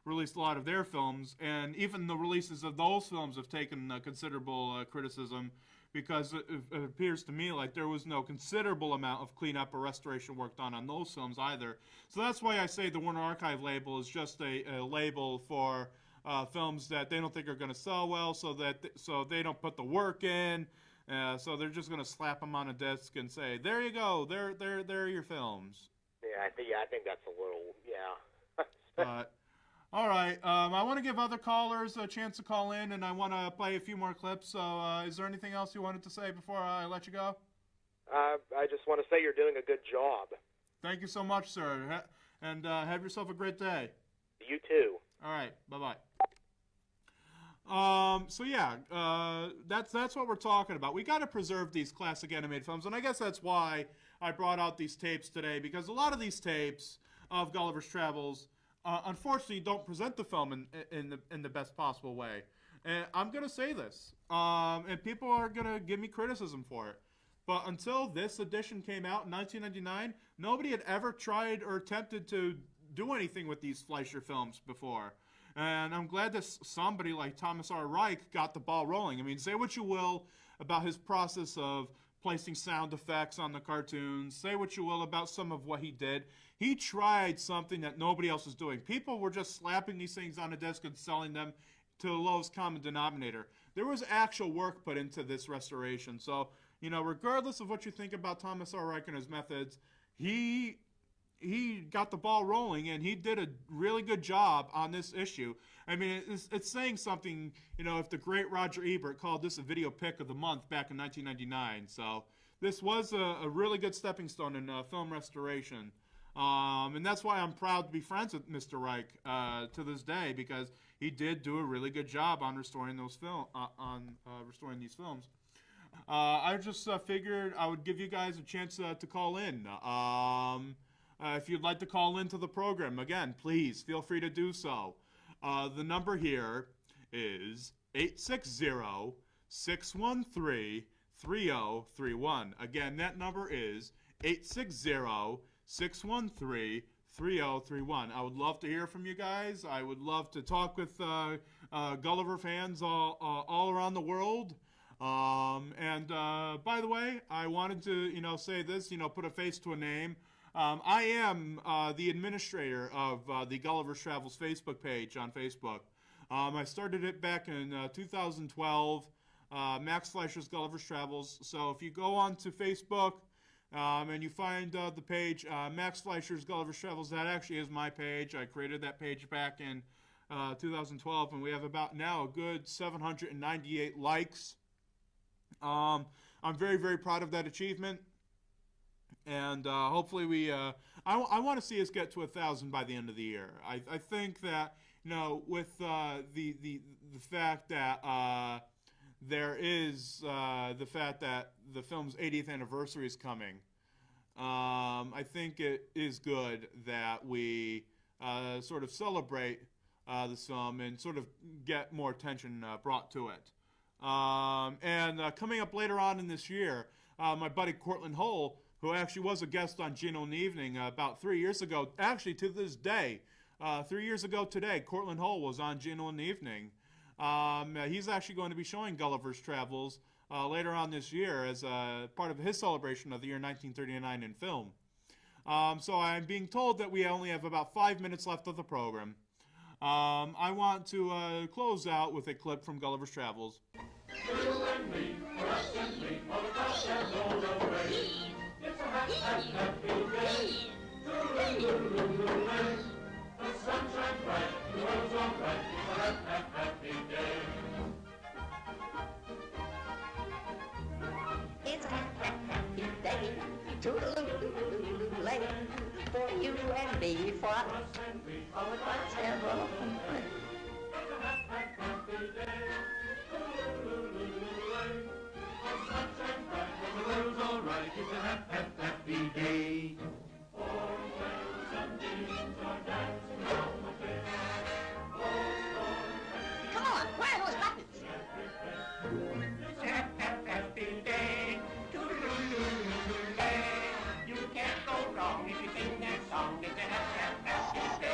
released a lot of their films, and even the releases of those films have taken considerable criticism, because it appears to me like there was no considerable amount of cleanup or restoration work done on those films either. So that's why I say the Warner Archive label is just a label for films that they don't think are going to sell well, so they don't put the work in. So they're just going to slap them on a disc and say, "There you go, there are your films." Yeah, I think that's a little, yeah. But all right, I want to give other callers a chance to call in, and I want to play a few more clips. So, is there anything else you wanted to say before I let you go? I just want to say you're doing a good job. Thank you so much, sir, and have yourself a great day. You too. All right, bye-bye. That's what we're talking about. We got to preserve these classic animated films, and I guess that's why I brought out these tapes today, because a lot of these tapes of Gulliver's Travels, unfortunately, don't present the film in the best possible way. And I'm gonna say this, and people are gonna give me criticism for it, but until this edition came out in 1999, nobody had ever tried or attempted to do anything with these Fleischer films before. And I'm glad that somebody like Thomas R. Reich got the ball rolling. Say what you will about his process of placing sound effects on the cartoons. Say what you will about some of what he did. He tried something that nobody else was doing. People were just slapping these things on a disc and selling them to the lowest common denominator. There was actual work put into this restoration. So, regardless of what you think about Thomas R. Reich and his methods, he got the ball rolling, and he did a really good job on this issue. It's saying something, if the great Roger Ebert called this a video pick of the month back in 1999. So this was a really good stepping stone in film restoration. And that's why I'm proud to be friends with Mr. Reich to this day, because he did do a really good job on restoring these films. I just figured I would give you guys a chance to call in. if you'd like to call into the program, again, please feel free to do so. The number here is 860-613-3031. Again, that number is 860-613-3031. I would love to hear from you guys. I would love to talk with Gulliver fans all around the world. By the way, I wanted to, say this, put a face to a name. I am the administrator of the Gulliver's Travels Facebook page on Facebook. I started it back in 2012, Max Fleischer's Gulliver's Travels. So if you go on to Facebook and you find the page, Max Fleischer's Gulliver's Travels, that actually is my page. I created that page back in 2012, and we have about now a good 798 likes. I'm very, very proud of that achievement. And hopefully I want to see us get to 1,000 by the end of the year. I think that, with the fact that there is the fact that the film's 80th anniversary is coming, I think it is good that we sort of celebrate this film and sort of get more attention brought to it. Coming up later on in this year, my buddy Cortland Hull, who actually was a guest on Geno in the Evening about 3 years ago, actually to this day, 3 years ago today, Cortland Hull was on Geno in the Evening. He's actually going to be showing Gulliver's Travels later on this year as part of his celebration of the year 1939 in film. So I'm being told that we only have about 5 minutes left of the program. I want to close out with a clip from Gulliver's Travels. You and me, us and me, all across that road away. It's a happy day. Toodaloo-loo-loo-lay. The sun shines bright, the world's all right. It's a happy day. It's a happy day. Toodaloo-loo-lay. For you and me, for us And we all across that road. It's a happy day. Toodaloo-loo-lay. The sun shines bright, the world's all right. It's a happy day. For when sunbeams are dancing on the face, Come on, where are those buttons? it's a happy day. Toodaloo-loo-lay. You can't go wrong if you sing that song. It's a happy day.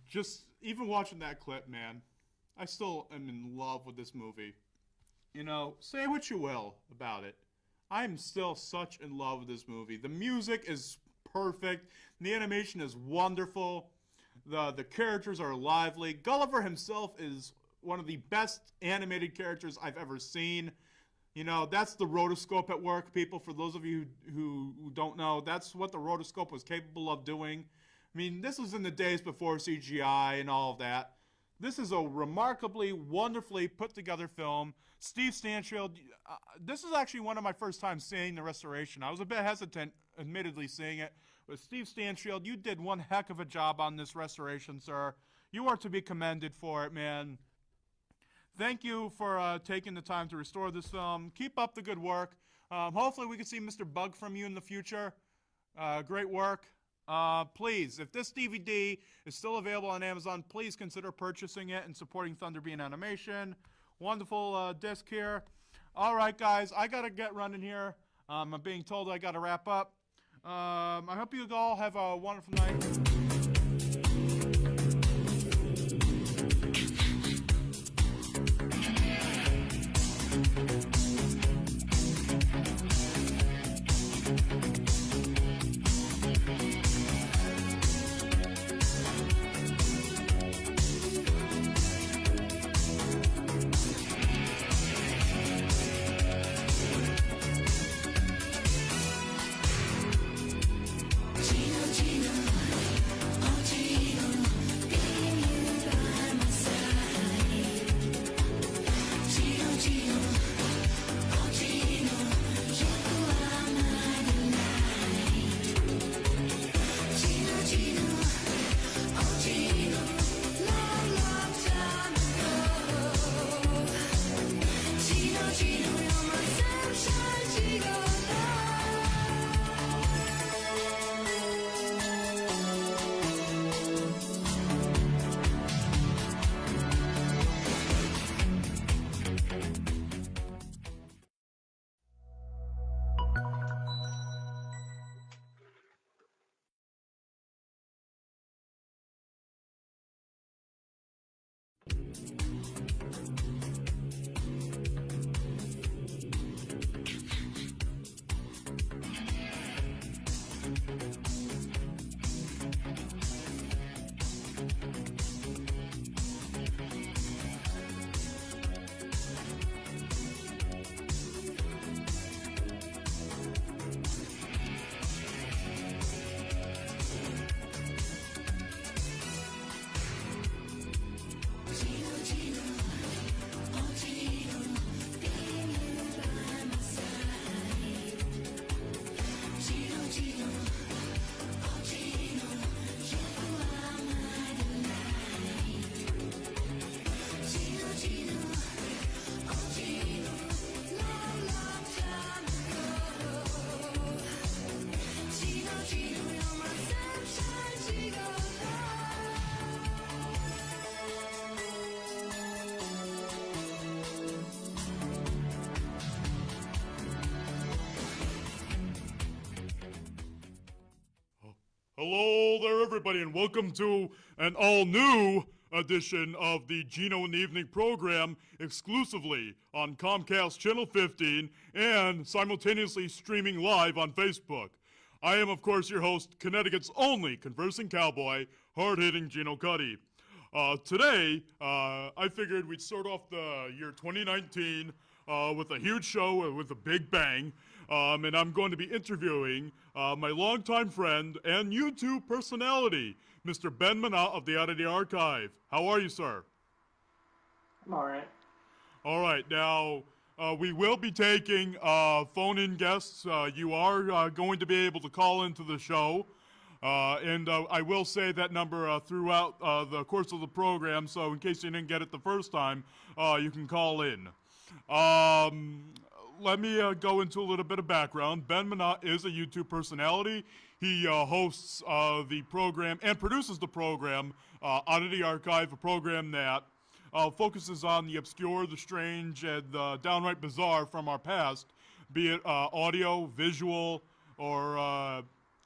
just even watching that clip, man, I still am in love with this movie. You know, say what you will about it. I'm still such in love with this movie. The music is perfect. The animation is wonderful. The characters are lively. Gulliver himself is one of the best animated characters I've ever seen. You know, that's the rotoscope at work, people. For those of you who don't know, that's what the rotoscope was capable of doing. I mean, this was in the days before CGI and all of that. This is a remarkably, wonderfully put together film. Steve Stanfield, this is actually one of my first times seeing the restoration. I was a bit hesitant, admittedly, seeing it. But Steve Stanfield, you did one heck of a job on this restoration, sir. You are to be commended for it, man. Thank you for taking the time to restore this film. Keep up the good work. Hopefully we can see Mr. Bug from you in the future. Great work. Please, if this DVD is still available on Amazon, please consider purchasing it and supporting Thunderbean Animation. Wonderful disc here. All right, guys, I got to get running here. I'm being told I got to wrap up. I hope you all have a wonderful night. Hello there, everybody, and welcome to an all-new edition of the Geno in the Evening program, exclusively on Comcast Channel 15 and simultaneously streaming live on Facebook. I am, of course, your host, Connecticut's only conversing cowboy, hard-hitting Geno Cuddy. Today, I figured we'd start off the year 2019 with a huge show with a big bang. And I'm going to be interviewing my longtime friend and YouTube personality, Mr. Ben Minnotte of the Oddity Archive. How are you, sir? I'm all right. All right. Now, we will be taking phone-in guests. You are going to be able to call into the show. And I will say that number throughout the course of the program, so in case you didn't get it the first time, you can call in. Let me go into a little bit of background. Ben Minnotte is a YouTube personality. He hosts the program and produces the program, Oddity Archive, a program that focuses on the obscure, the strange, and the downright bizarre from our past, be it audio, visual, or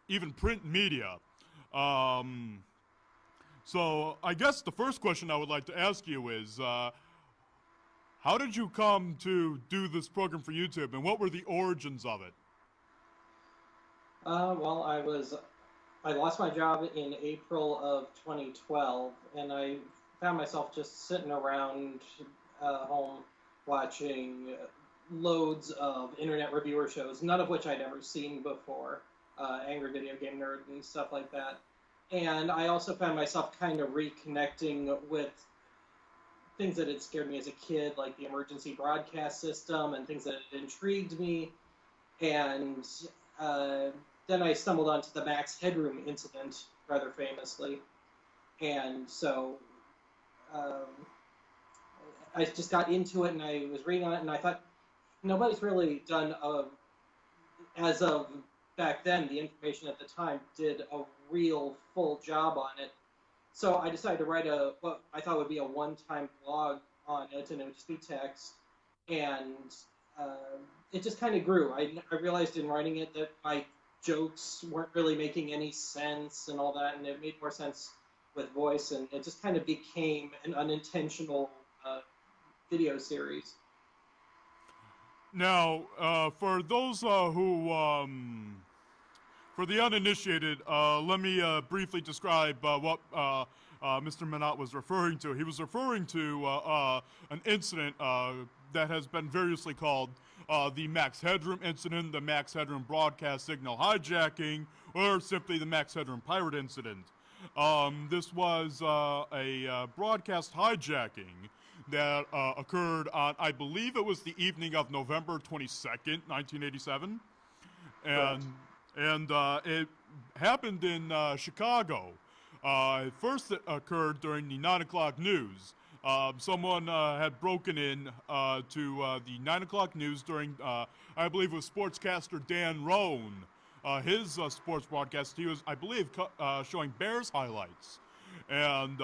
even print media. So I guess the first question I would like to ask you is, how did you come to do this program for YouTube, and what were the origins of it? Well, I lost my job in April of 2012, and I found myself just sitting around home watching loads of internet reviewer shows, none of which I'd ever seen before, Angry Video Game Nerd and stuff like that. And I also found myself kind of reconnecting with things that had scared me as a kid, like the emergency broadcast system and things that had intrigued me. And then I stumbled onto the Max Headroom incident, rather famously. And so I just got into it, and I was reading on it, and I thought, nobody's really done, as of back then, the information at the time did a real full job on it. So I decided to write what I thought would be a one-time blog on it, and it would just be text. And it just kind of grew. I realized in writing it that my jokes weren't really making any sense and all that, and it made more sense with voice, and it just kind of became an unintentional video series. Now, for those for the uninitiated, let me briefly describe what Mr. Minnotte was referring to. He was referring to an incident that has been variously called the Max Headroom incident, the Max Headroom broadcast signal hijacking, or simply the Max Headroom pirate incident. This was a broadcast hijacking that occurred on, I believe it was the evening of November 22nd, 1987. And it happened in Chicago. First it occurred during the 9 o'clock news. Someone had broken in to the 9 o'clock news during, I believe it was sportscaster Dan Roan. His sports broadcast, he was, I believe, showing Bears highlights. And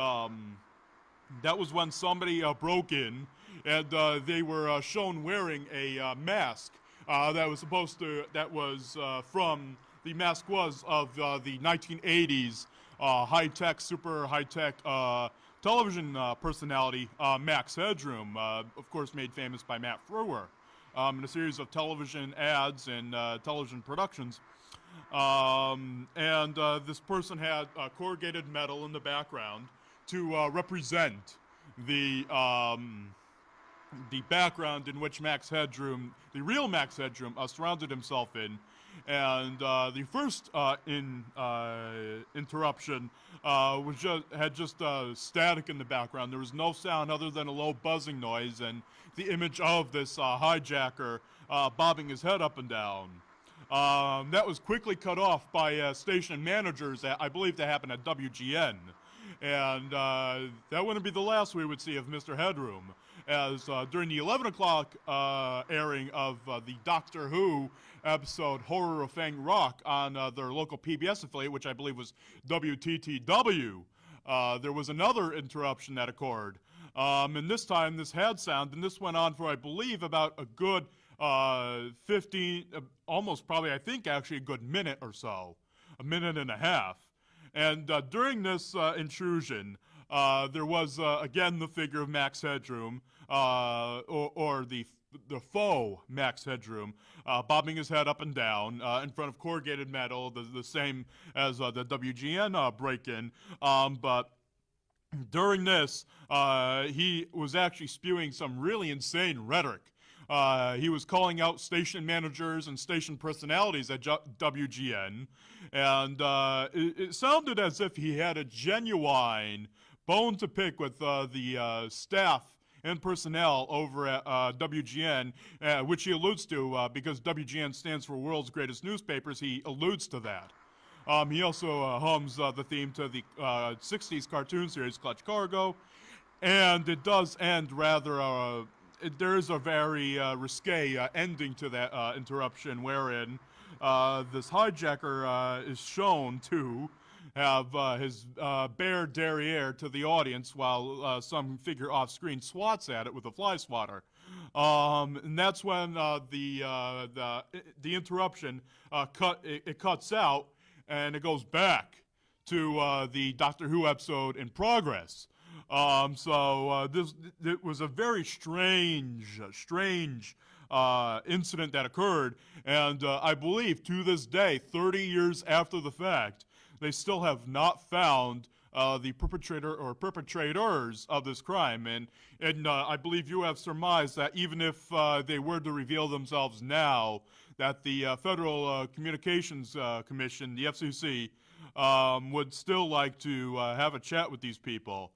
that was when somebody broke in, and they were shown wearing a mask that was from, the mask was of the 1980s high-tech, super high-tech television personality, Max Headroom, of course made famous by Matt Frewer in a series of television ads and television productions. And this person had corrugated metal in the background to represent the background in which Max Headroom, the real Max Headroom, surrounded himself in. And the first interruption had just static in the background. There was no sound other than a low buzzing noise and the image of this hijacker bobbing his head up and down. That was quickly cut off by station managers. I believe that happened at WGN. And that wouldn't be the last we would see of Mr. Headroom, as during the 11 o'clock airing of the Doctor Who episode Horror of Fang Rock on their local PBS affiliate, which I believe was WTTW, there was another interruption that occurred. And this time this had sound, and this went on for, I believe, about a good 15, almost probably, I think actually a good minute or so, a minute and a half. And during this intrusion, there was, again, the figure of Max Headroom, or the faux Max Headroom, bobbing his head up and down in front of corrugated metal, the same as the WGN break-in. But during this, he was actually spewing some really insane rhetoric. He was calling out station managers and station personalities at WGN, and it sounded as if he had a genuine bone to pick with the staff and personnel over at WGN, which he alludes to because WGN stands for World's Greatest Newspapers. He alludes to that. He also hums the theme to the 60s cartoon series Clutch Cargo, and it does end rather... there is a very risque ending to that interruption, wherein this hijacker is shown to have his bare derriere to the audience while some figure off-screen swats at it with a fly swatter. And that's when the interruption cuts out, and it goes back to the Doctor Who episode in progress. This it was a very strange incident that occurred, and I believe to this day, 30 years after the fact, they still have not found the perpetrator or perpetrators of this crime. And I believe you have surmised that even if they were to reveal themselves now, that the Federal Communications Commission, the FCC, would still like to have a chat with these people.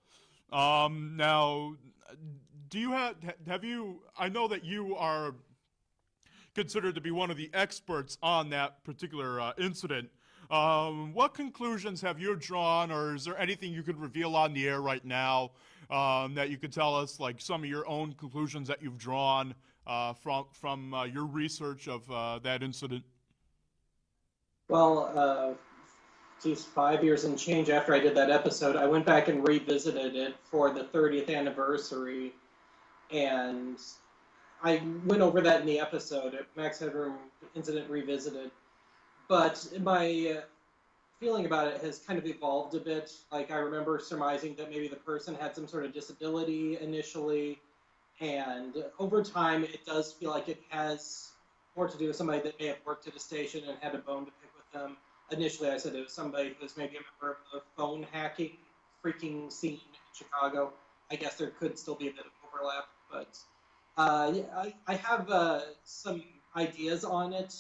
Now, do you have you, I know that you are considered to be one of the experts on that particular incident. What conclusions have you drawn, or is there anything you could reveal on the air right now that you could tell us, like some of your own conclusions that you've drawn from your research of that incident? Well, geez, 5 years and change after I did that episode, I went back and revisited it for the 30th anniversary, and I went over that in the episode at Max Headroom Incident Revisited. But my feeling about it has kind of evolved a bit. Like, I remember surmising that maybe the person had some sort of disability initially, and over time it does feel like it has more to do with somebody that may have worked at a station and had a bone to pick with them. Initially, I said it was somebody who's maybe a member of the phone hacking freaking scene in Chicago. I guess there could still be a bit of overlap, but I have some ideas on it,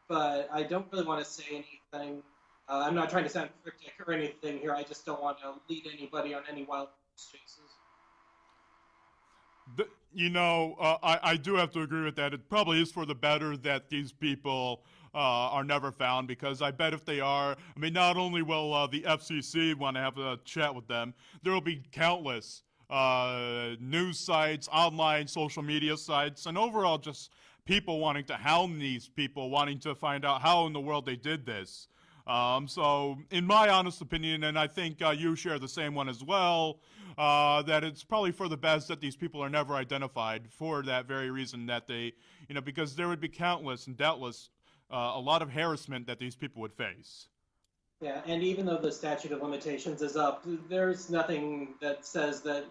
but I don't really want to say anything. I'm not trying to sound cryptic or anything here. I just don't want to lead anybody on any wild chases. I do have to agree with that. It probably is for the better that these people are never found, because I bet if they are, I mean, not only will the FCC want to have a chat with them, there will be countless news sites, online social media sites, and overall just people wanting to hound these people, wanting to find out how in the world they did this. So in my honest opinion, and I think you share the same one as well, that it's probably for the best that these people are never identified, for that very reason, that they, because there would be countless and doubtless a lot of harassment that these people would face. Yeah, and even though the statute of limitations is up, there's nothing that says that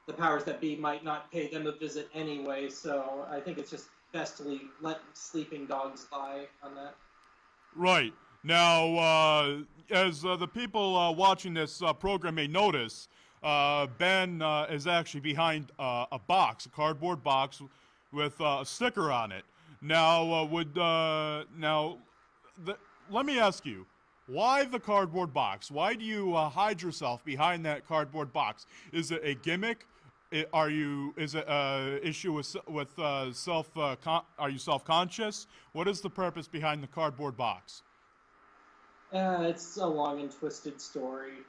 the powers that be might not pay them a visit anyway, so I think it's just best to let sleeping dogs lie on that. Right. Now, as the people watching this program may notice, Ben is actually behind a box, a cardboard box with a sticker on it. Now, let me ask you, why the cardboard box? Why do you hide yourself behind that cardboard box? Is it a gimmick? Is it an issue with are you self-conscious? What is the purpose behind the cardboard box? It's a long and twisted story.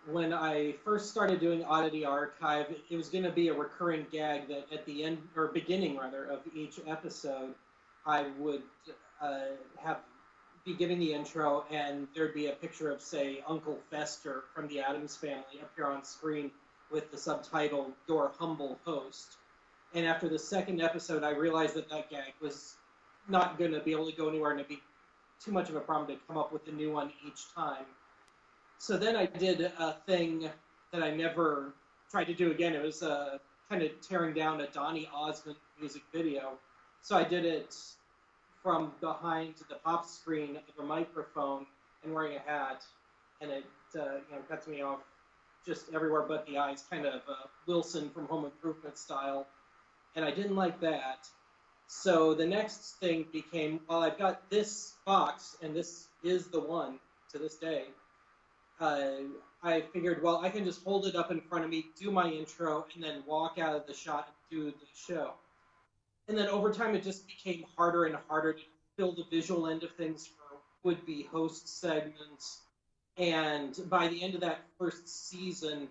When I first started doing Oddity Archive, it was going to be a recurring gag that at the end, or beginning rather, of each episode, I would be giving the intro, and there'd be a picture of, say, Uncle Fester from the Addams Family up here on screen with the subtitle, "Your Humble Host." And after the second episode, I realized that that gag was not going to be able to go anywhere, and it'd be too much of a problem to come up with a new one each time. So then I did a thing that I never tried to do again. It was kind of tearing down a Donnie Osmond music video. So I did it from behind the pop screen of a microphone and wearing a hat, and it cuts me off just everywhere but the eyes, kind of Wilson from Home Improvement style. And I didn't like that. So the next thing became, well, I've got this box, and this is the one to this day. I figured, well, I can just hold it up in front of me, do my intro, and then walk out of the shot and do the show. And then over time, it just became harder and harder to fill the visual end of things for would-be host segments. And by the end of that first season,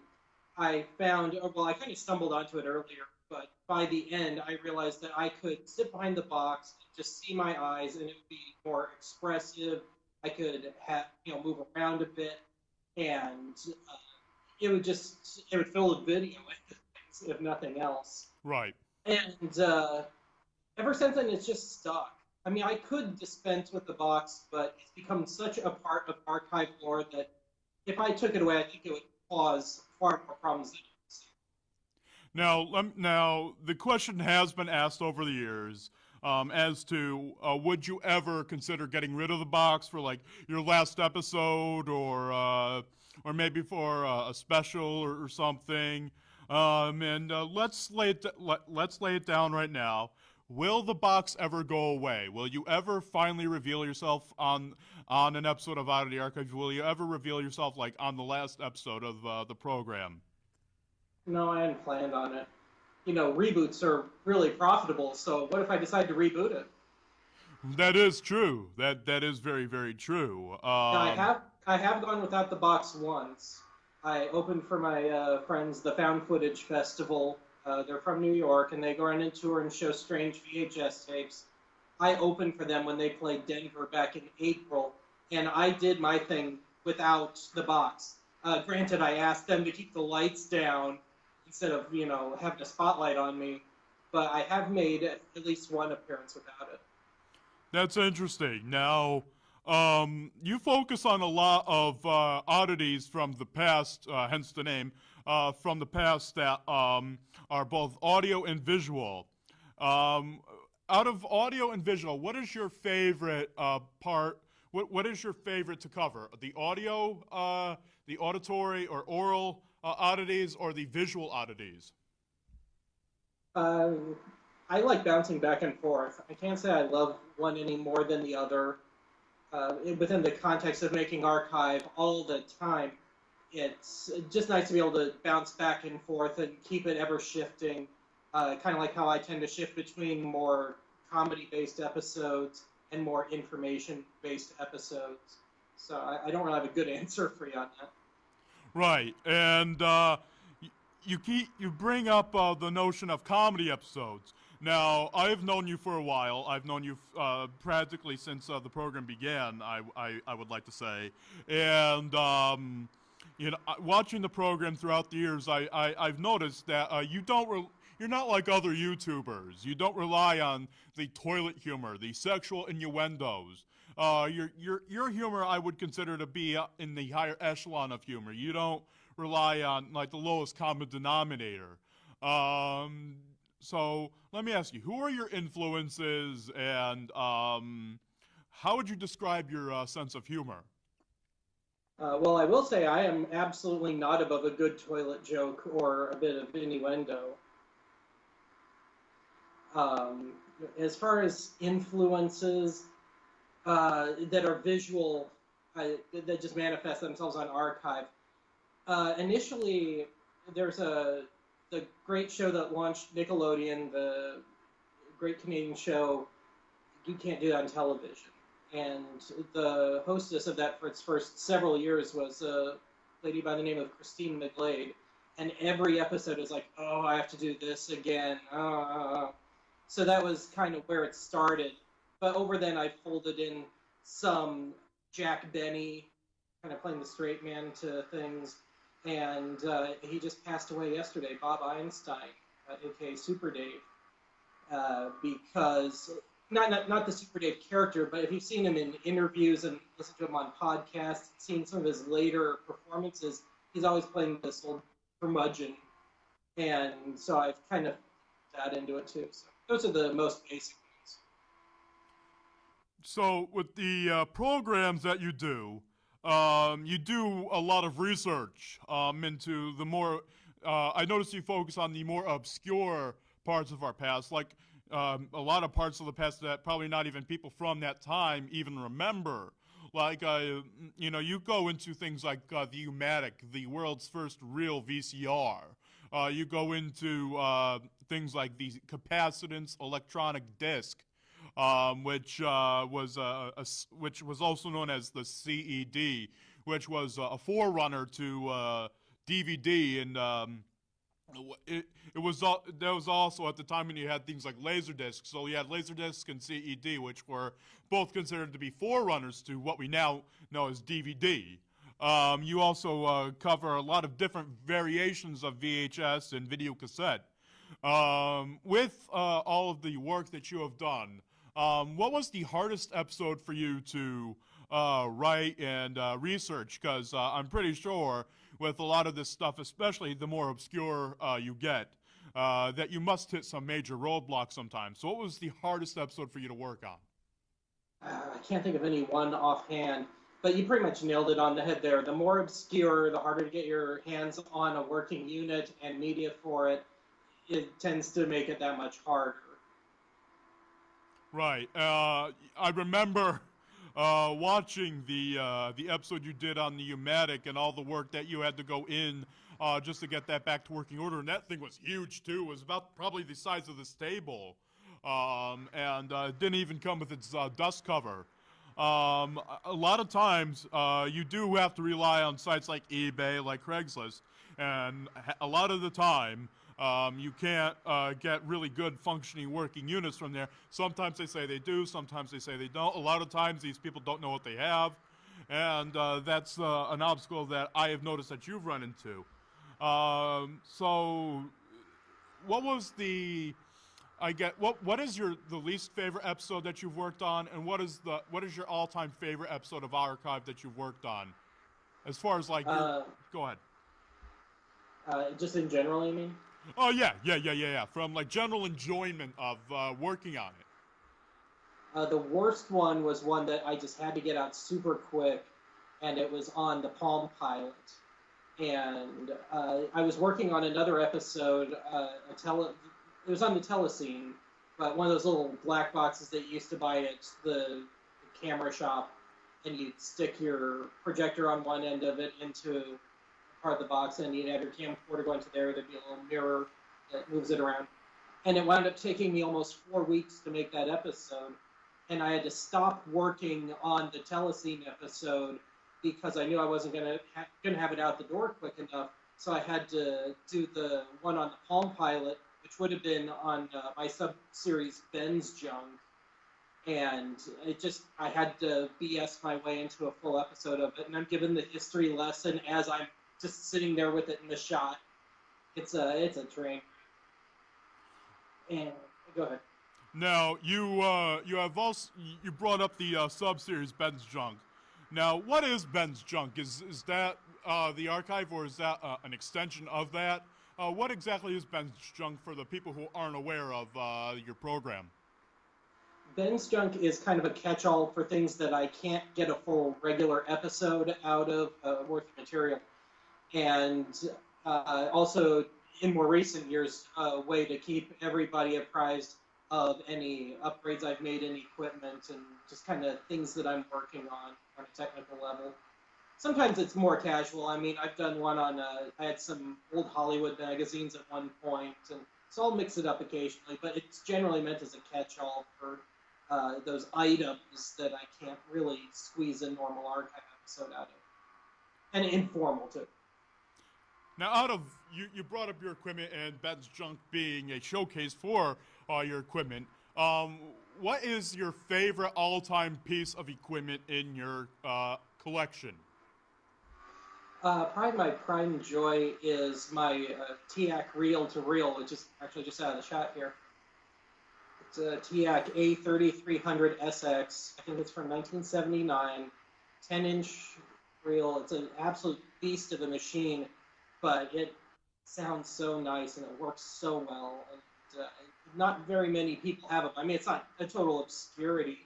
I found, well, I kind of stumbled onto it earlier, but by the end, I realized that I could sit behind the box, just see my eyes, and it would be more expressive. I could move around a bit, and it would fill the video, if nothing else. Right. And ever since then, it's just stuck. I mean, I could dispense with the box, but it's become such a part of archive lore that if I took it away, I think it would cause far more problems than it would. Now, the question has been asked over the years as to would you ever consider getting rid of the box for like your last episode or maybe for a special or something. And let's lay it down right now. Will the box ever go away? Will you ever finally reveal yourself on an episode of Out of the Archives? Will you ever reveal yourself like on the last episode of the program? No, I hadn't planned on it. You know, reboots are really profitable, so what if I decide to reboot it? That is true. That is very, very true. Now, I have gone without the box once. I opened for my friends the Found Footage Festival. They're from New York, and they go around and tour and show strange VHS tapes. I opened for them when they played Denver back in April, and I did my thing without the box. Granted, I asked them to keep the lights down instead of, you know, having a spotlight on me, but I have made at least one appearance without it. That's interesting. Now, you focus on a lot of oddities from the past, hence the name, from the past that are both audio and visual. Out of audio and visual, what is your favorite part? What is your favorite to cover? The audio, the auditory or oral oddities, or the visual oddities? I like bouncing back and forth. I can't say I love one any more than the other. Within the context of making archive all the time, it's just nice to be able to bounce back and forth and keep it ever shifting. Kind of like how I tend to shift between more comedy-based episodes and more information-based episodes. So I don't really have a good answer for you on that. Right, and you bring up the notion of comedy episodes. Now, I've known you for a while. I've known you practically since the program began, I would like to say. And, you know, watching the program throughout the years, I've noticed that you're not like other YouTubers. You don't rely on the toilet humor, the sexual innuendos. Your humor I would consider to be in the higher echelon of humor. You don't rely on like the lowest common denominator. So let me ask you, who are your influences, and how would you describe your sense of humor? Well, I will say I am absolutely not above a good toilet joke or a bit of innuendo. As far as influences that are visual, that just manifest themselves on archive, initially there's the great show that launched Nickelodeon, the great Canadian show, You Can't Do That on Television. And the hostess of that for its first several years was a lady by the name of Christine McGlade. And every episode is like, oh, I have to do this again. So that was kind of where it started. But over then, I folded in some Jack Benny, kind of playing the straight man to things. And he just passed away yesterday, Bob Einstein, a.k.a. Super Dave, because not the Super Dave character, but if you've seen him in interviews and listened to him on podcasts, seen some of his later performances, he's always playing this old curmudgeon, and so I've kind of that into it too. So those are the most basic ones. So with the programs that you do a lot of research into the more. I noticed you focus on the more obscure parts of our past, like a lot of parts of the past that probably not even people from that time even remember. Like, you know, you go into things like the U-matic, the world's first real VCR. You go into things like the capacitance electronic disc, which was also known as the CED, which was a forerunner to DVD, and that was also at the time when you had things like Laserdisc. So you had Laserdisc and CED, which were both considered to be forerunners to what we now know as DVD. You also cover a lot of different variations of VHS and video cassette. With all of the work that you have done, what was the hardest episode for you to write and research, because I'm pretty sure with a lot of this stuff, especially the more obscure you get, that you must hit some major roadblocks sometimes. So what was the hardest episode for you to work on? I can't think of any one offhand, but you pretty much nailed it on the head there. The more obscure, the harder to get your hands on a working unit and media for it. It tends to make it that much harder. Right. I remember watching the episode you did on the pneumatic and all the work that you had to go in just to get that back to working order. And that thing was huge too. It was about probably the size of this table, and didn't even come with its dust cover. A lot of times you do have to rely on sites like eBay, like Craigslist, and a lot of the time you can't get really good functioning working units from there. Sometimes they say they do, sometimes they say they don't. A lot of times these people don't know what they have, and that's an obstacle that I have noticed that you've run into. So what was the what is the least favorite episode that you've worked on, and what is your all-time favorite episode of Archive that you've worked on? As far as like go ahead. Just in general, you mean? Oh yeah. From like general enjoyment of working on it. The worst one was one that I just had to get out super quick, and it was on the Palm Pilot. And I was working on another episode. It was on the Telescene, but one of those little black boxes that you used to buy at the camera shop, and you'd stick your projector on one end of it into part of the box, and you'd have your camcorder go into there. There'd be a little mirror that moves it around. And it wound up taking me almost 4 weeks to make that episode. And I had to stop working on the Telescene episode because I knew I wasn't gonna have it out the door quick enough. So I had to do the one on the Palm Pilot, which would have been on my sub-series Ben's Junk. And I had to BS my way into a full episode of it. And I'm given the history lesson as I'm just sitting there with it in the shot. It's a train. And go ahead. Now you brought up the sub-series Ben's Junk. Now, what is Ben's Junk? Is that the archive, or is that an extension of that? What exactly is Ben's Junk for the people who aren't aware of your program? Ben's Junk is kind of a catch-all for things that I can't get a full regular episode out of working material. And also, in more recent years, a way to keep everybody apprised of any upgrades I've made in equipment and just kind of things that I'm working on a technical level. Sometimes it's more casual. I mean, I've done one on, I had some old Hollywood magazines at one point, and so I'll mix it up occasionally, but it's generally meant as a catch-all for those items that I can't really squeeze a normal archive episode out of. And informal, too. Now, you brought up your equipment and Ben's Junk being a showcase for your equipment. What is your favorite all-time piece of equipment in your collection? Probably my prime joy is my TIAC reel-to-reel, which is actually just out of the shot here. It's a TIAC A3300SX. I think it's from 1979. 10-inch reel. It's an absolute beast of a machine, but it sounds so nice and it works so well. And not very many people have it. I mean, it's not a total obscurity,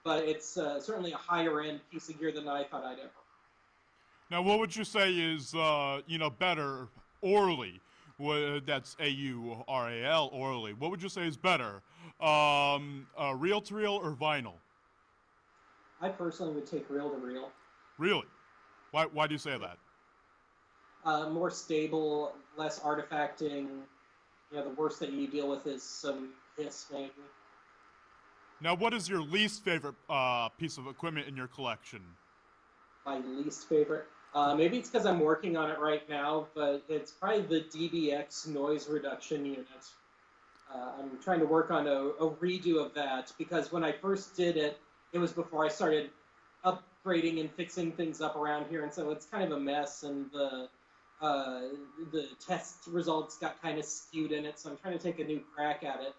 but it's certainly a higher-end piece of gear than I thought I'd ever. Now, what would you say is, better orally? That's A-U-R-A-L, orally. What would you say is better, reel-to-reel or vinyl? I personally would take reel-to-reel. Really? Why do you say that? More stable, less artifacting. The worst that you deal with is some hiss, maybe. Now, what is your least favorite piece of equipment in your collection? My least favorite? Maybe it's because I'm working on it right now, but it's probably the DBX noise reduction unit. I'm trying to work on a redo of that, because when I first did it, it was before I started upgrading and fixing things up around here, and so it's kind of a mess, and the test results got kind of skewed in it, so I'm trying to take a new crack at it.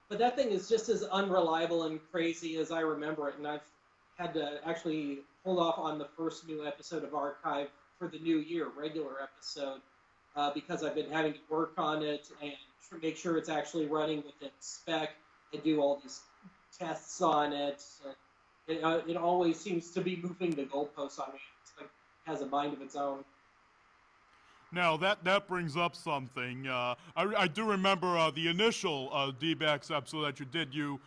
But that thing is just as unreliable and crazy as I remember it, and I've had to actually hold off on the first new episode of Archive for the new year, regular episode, because I've been having to work on it and make sure it's actually running within spec and do all these tests on it. It always seems to be moving the goalposts on me. It's like it has a mind of its own. Now, that brings up something. I do remember the initial D-Backs episode that you did. You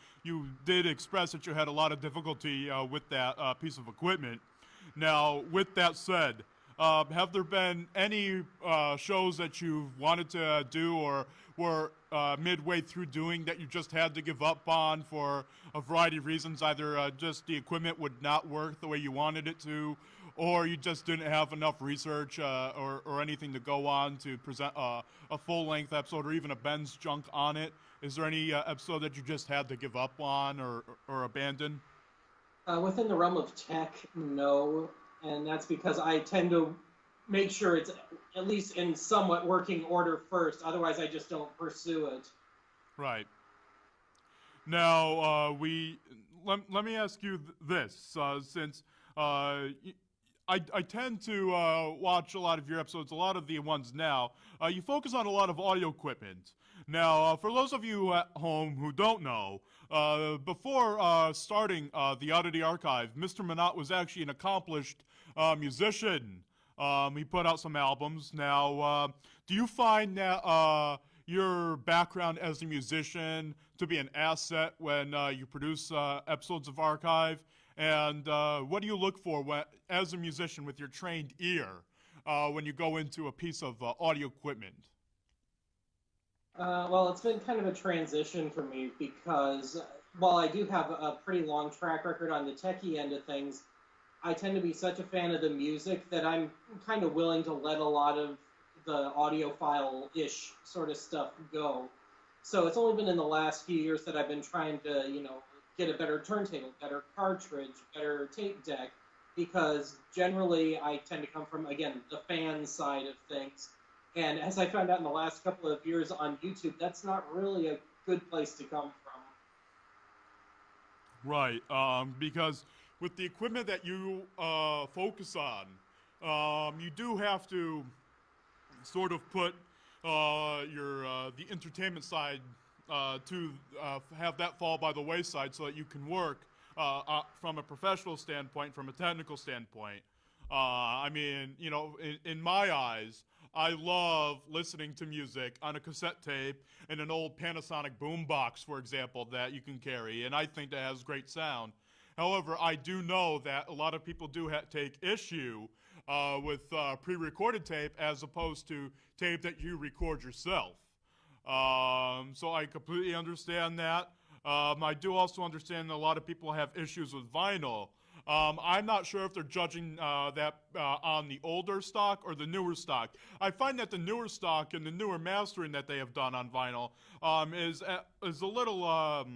did express that you had a lot of difficulty with that piece of equipment. Now, with that said, have there been any shows that you've wanted to do or were midway through doing that you just had to give up on for a variety of reasons? Either just the equipment would not work the way you wanted it to, or you just didn't have enough research or anything to go on to present a full-length episode or even a Ben's junk on it? Is there any episode that you just had to give up on or abandon? Within the realm of tech, no. And that's because I tend to make sure it's at least in somewhat working order first. Otherwise, I just don't pursue it. Right. Now, let me ask you this, since I tend to watch a lot of your episodes, a lot of the ones now. You focus on a lot of audio equipment. Now, for those of you at home who don't know, before starting the Oddity Archive, Mr. Minnotte was actually an accomplished musician. He put out some albums. Now, do you find that your background as a musician to be an asset when you produce episodes of Archive? And what do you look for as a musician with your trained ear when you go into a piece of audio equipment? Well, it's been kind of a transition for me because while I do have a pretty long track record on the techie end of things, I tend to be such a fan of the music that I'm kind of willing to let a lot of the audiophile-ish sort of stuff go. So it's only been in the last few years that I've been trying to, get a better turntable, better cartridge, better tape deck, because generally I tend to come from, again, the fan side of things. And as I found out in the last couple of years on YouTube, that's not really a good place to come from. Right, because with the equipment that you focus on, you do have to sort of put the entertainment side to have that fall by the wayside so that you can work from a professional standpoint, from a technical standpoint. I mean, in my eyes, I love listening to music on a cassette tape and an old Panasonic boombox, for example, that you can carry, and I think that has great sound. However, I do know that a lot of people do take issue with pre-recorded tape as opposed to tape that you record yourself. So I completely understand that. I do also understand that a lot of people have issues with vinyl. I'm not sure if they're judging that on the older stock or the newer stock. I find that the newer stock and the newer mastering that they have done on vinyl is a little,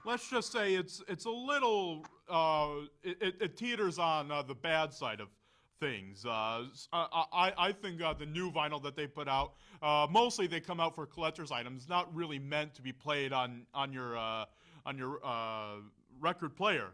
let's just say it's a little, it teeters on the bad side of things. I think the new vinyl that they put out, mostly they come out for collector's items, not really meant to be played on your record player.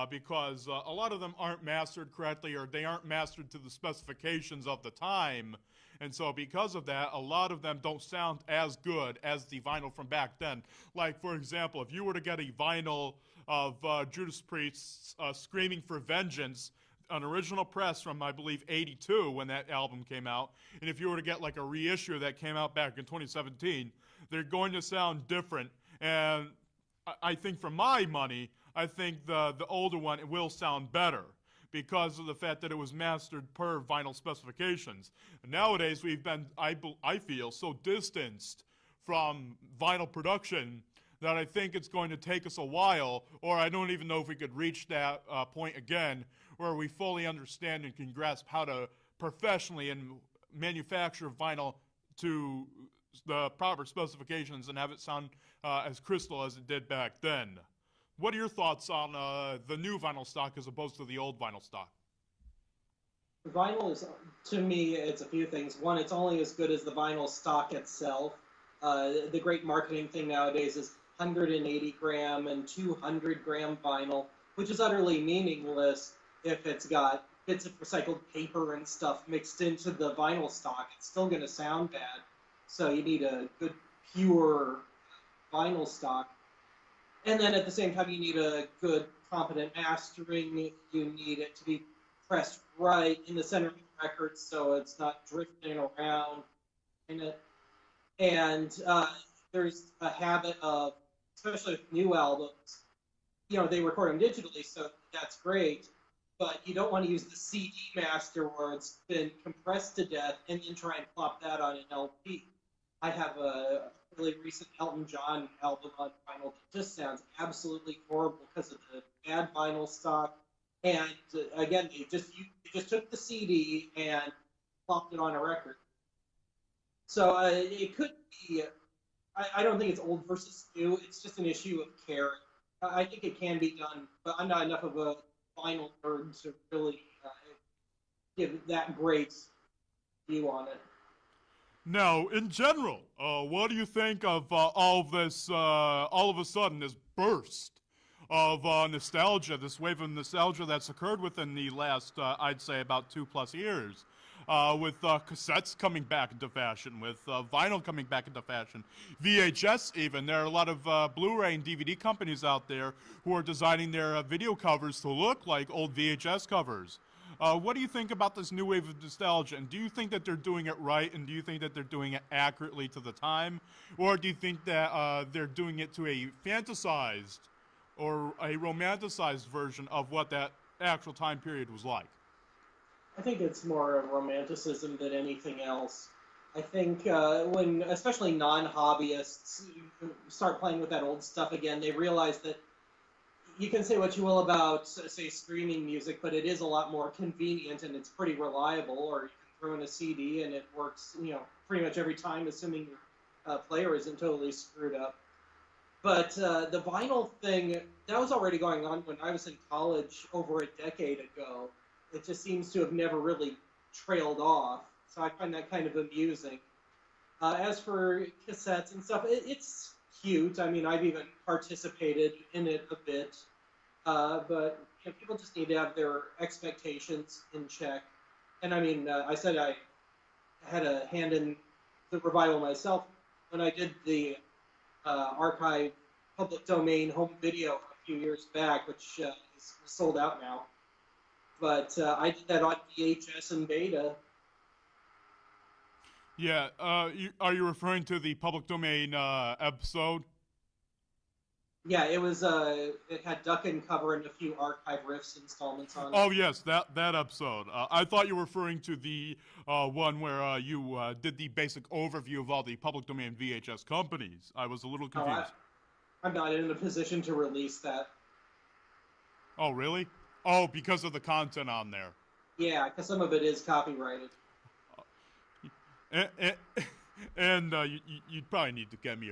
Because a lot of them aren't mastered correctly, or they aren't mastered to the specifications of the time. And so because of that, a lot of them don't sound as good as the vinyl from back then. Like, for example, if you were to get a vinyl of Judas Priest's Screaming for Vengeance, an original press from, I believe, 82 when that album came out, and if you were to get like a reissue that came out back in 2017, they're going to sound different. And I think for my money, I think the older one will sound better because of the fact that it was mastered per vinyl specifications. And nowadays, we've been, I feel, so distanced from vinyl production that I think it's going to take us a while, or I don't even know if we could reach that point again, where we fully understand and can grasp how to professionally and manufacture vinyl to the proper specifications and have it sound as crystal as it did back then. What are your thoughts on the new vinyl stock as opposed to the old vinyl stock? Vinyl is, to me, it's a few things. One, it's only as good as the vinyl stock itself. The great marketing thing nowadays is 180 gram and 200 gram vinyl. which is utterly meaningless if it's got bits of recycled paper and stuff mixed into the vinyl stock. It's still going to sound bad. So you need a good, pure vinyl stock. And then at the same time, you need a good, competent mastering. You need it to be pressed right in the center of the record so it's not drifting around in it. And there's a habit of, especially with new albums, they record them digitally, so that's great. But you don't want to use the CD master where it's been compressed to death and then try and plop that on an LP. I have a really recent Elton John album on vinyl that just sounds absolutely horrible because of the bad vinyl stock. And again, they just took the CD and plopped it on a record. So it could be. I don't think it's old versus new. It's just an issue of care. I think it can be done, but I'm not enough of a vinyl nerd to really give that great view on it. Now, in general, what do you think of all of this, all of a sudden, this burst of nostalgia, this wave of nostalgia that's occurred within the last, I'd say, about 2+ years, with cassettes coming back into fashion, with vinyl coming back into fashion, VHS even. There are a lot of Blu-ray and DVD companies out there who are designing their video covers to look like old VHS covers. What do you think about this new wave of nostalgia? And do you think that they're doing it right? And do you think that they're doing it accurately to the time? Or do you think that they're doing it to a fantasized or a romanticized version of what that actual time period was like? I think it's more of romanticism than anything else. I think when especially non-hobbyists start playing with that old stuff again, they realize that you can say what you will about, say, streaming music, but it is a lot more convenient and it's pretty reliable. Or you can throw in a CD and it works, pretty much every time, assuming your player isn't totally screwed up. But the vinyl thing, that was already going on when I was in college over a decade ago. It just seems to have never really trailed off. So I find that kind of amusing. As for cassettes and stuff, it's cute. I mean, I've even participated in it a bit. But people just need to have their expectations in check. And I mean, I said I had a hand in the revival myself when I did the archive public domain home video a few years back, which is sold out now. But I did that on VHS and beta. Yeah, are you referring to the public domain episode? Yeah, it was. It had Duck and Cover and a few archive riffs installments on it. Oh yes, that episode. I thought you were referring to the one where you did the basic overview of all the public domain VHS companies. I was a little confused. I'm not in a position to release that. Oh really? Oh, because of the content on there. Yeah, because some of it is copyrighted. And you'd probably need to get me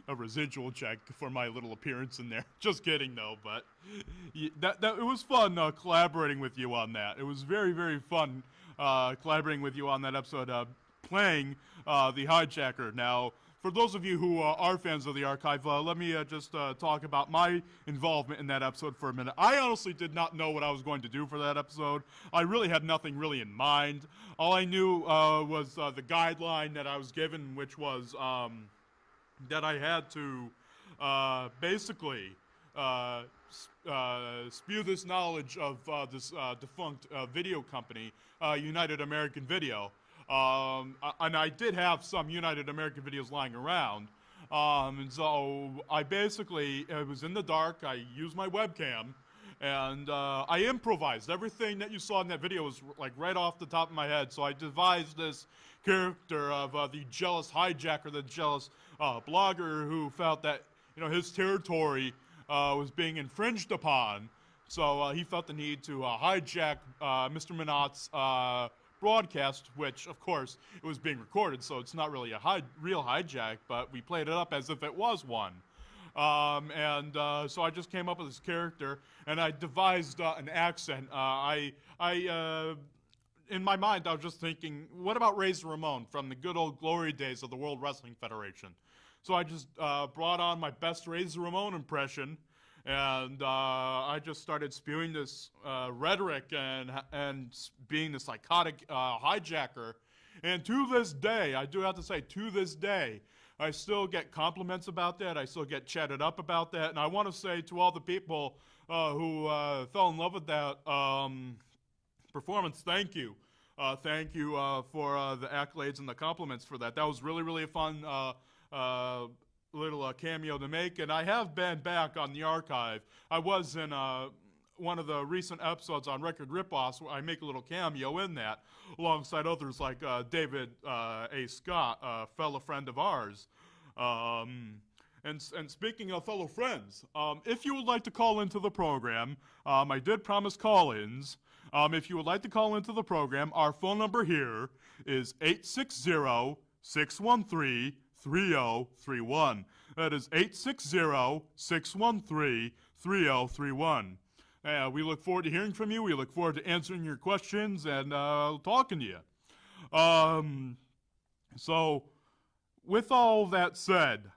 a residual check for my little appearance in there. Just kidding, though. But that it was fun collaborating with you on that. It was very, very fun collaborating with you on that episode, playing the hijacker. Now, for those of you who are fans of the archive, let me just talk about my involvement in that episode for a minute. I honestly did not know what I was going to do for that episode. I really had nothing really in mind. All I knew was the guideline that I was given, which was that I had to basically spew this knowledge of this defunct video company, United American Video. And I did have some United American videos lying around. And so I basically, it was in the dark, I used my webcam, and I improvised. Everything that you saw in that video was like right off the top of my head. So I devised this character of the jealous hijacker, the jealous blogger who felt that, his territory was being infringed upon. So he felt the need to hijack Mr. Minnotte's broadcast, which of course it was being recorded, so it's not really a real hijack, but we played it up as if it was one. So I just came up with this character, and I devised an accent. In my mind, I was just thinking, what about Razor Ramon from the good old glory days of the World Wrestling Federation? So I just brought on my best Razor Ramon impression, And I just started spewing this rhetoric and being the psychotic hijacker. And to this day, I do have to say, to this day, I still get compliments about that. I still get chatted up about that. And I want to say to all the people who fell in love with that performance, thank you. Thank you for the accolades and the compliments for that. That was really, really a fun little cameo to make. And I have been back on the archive. I was in one of the recent episodes on Record Ripoffs where I make a little cameo in that, alongside others like David A. Scott, a fellow friend of ours. And speaking of fellow friends, if you would like to call into the program, I did promise call-ins. If you would like to call into the program, our phone number here is 860-613-3031. That is 860-613-3031. We look forward to hearing from you. We look forward to answering your questions and talking to you. So, with all that said,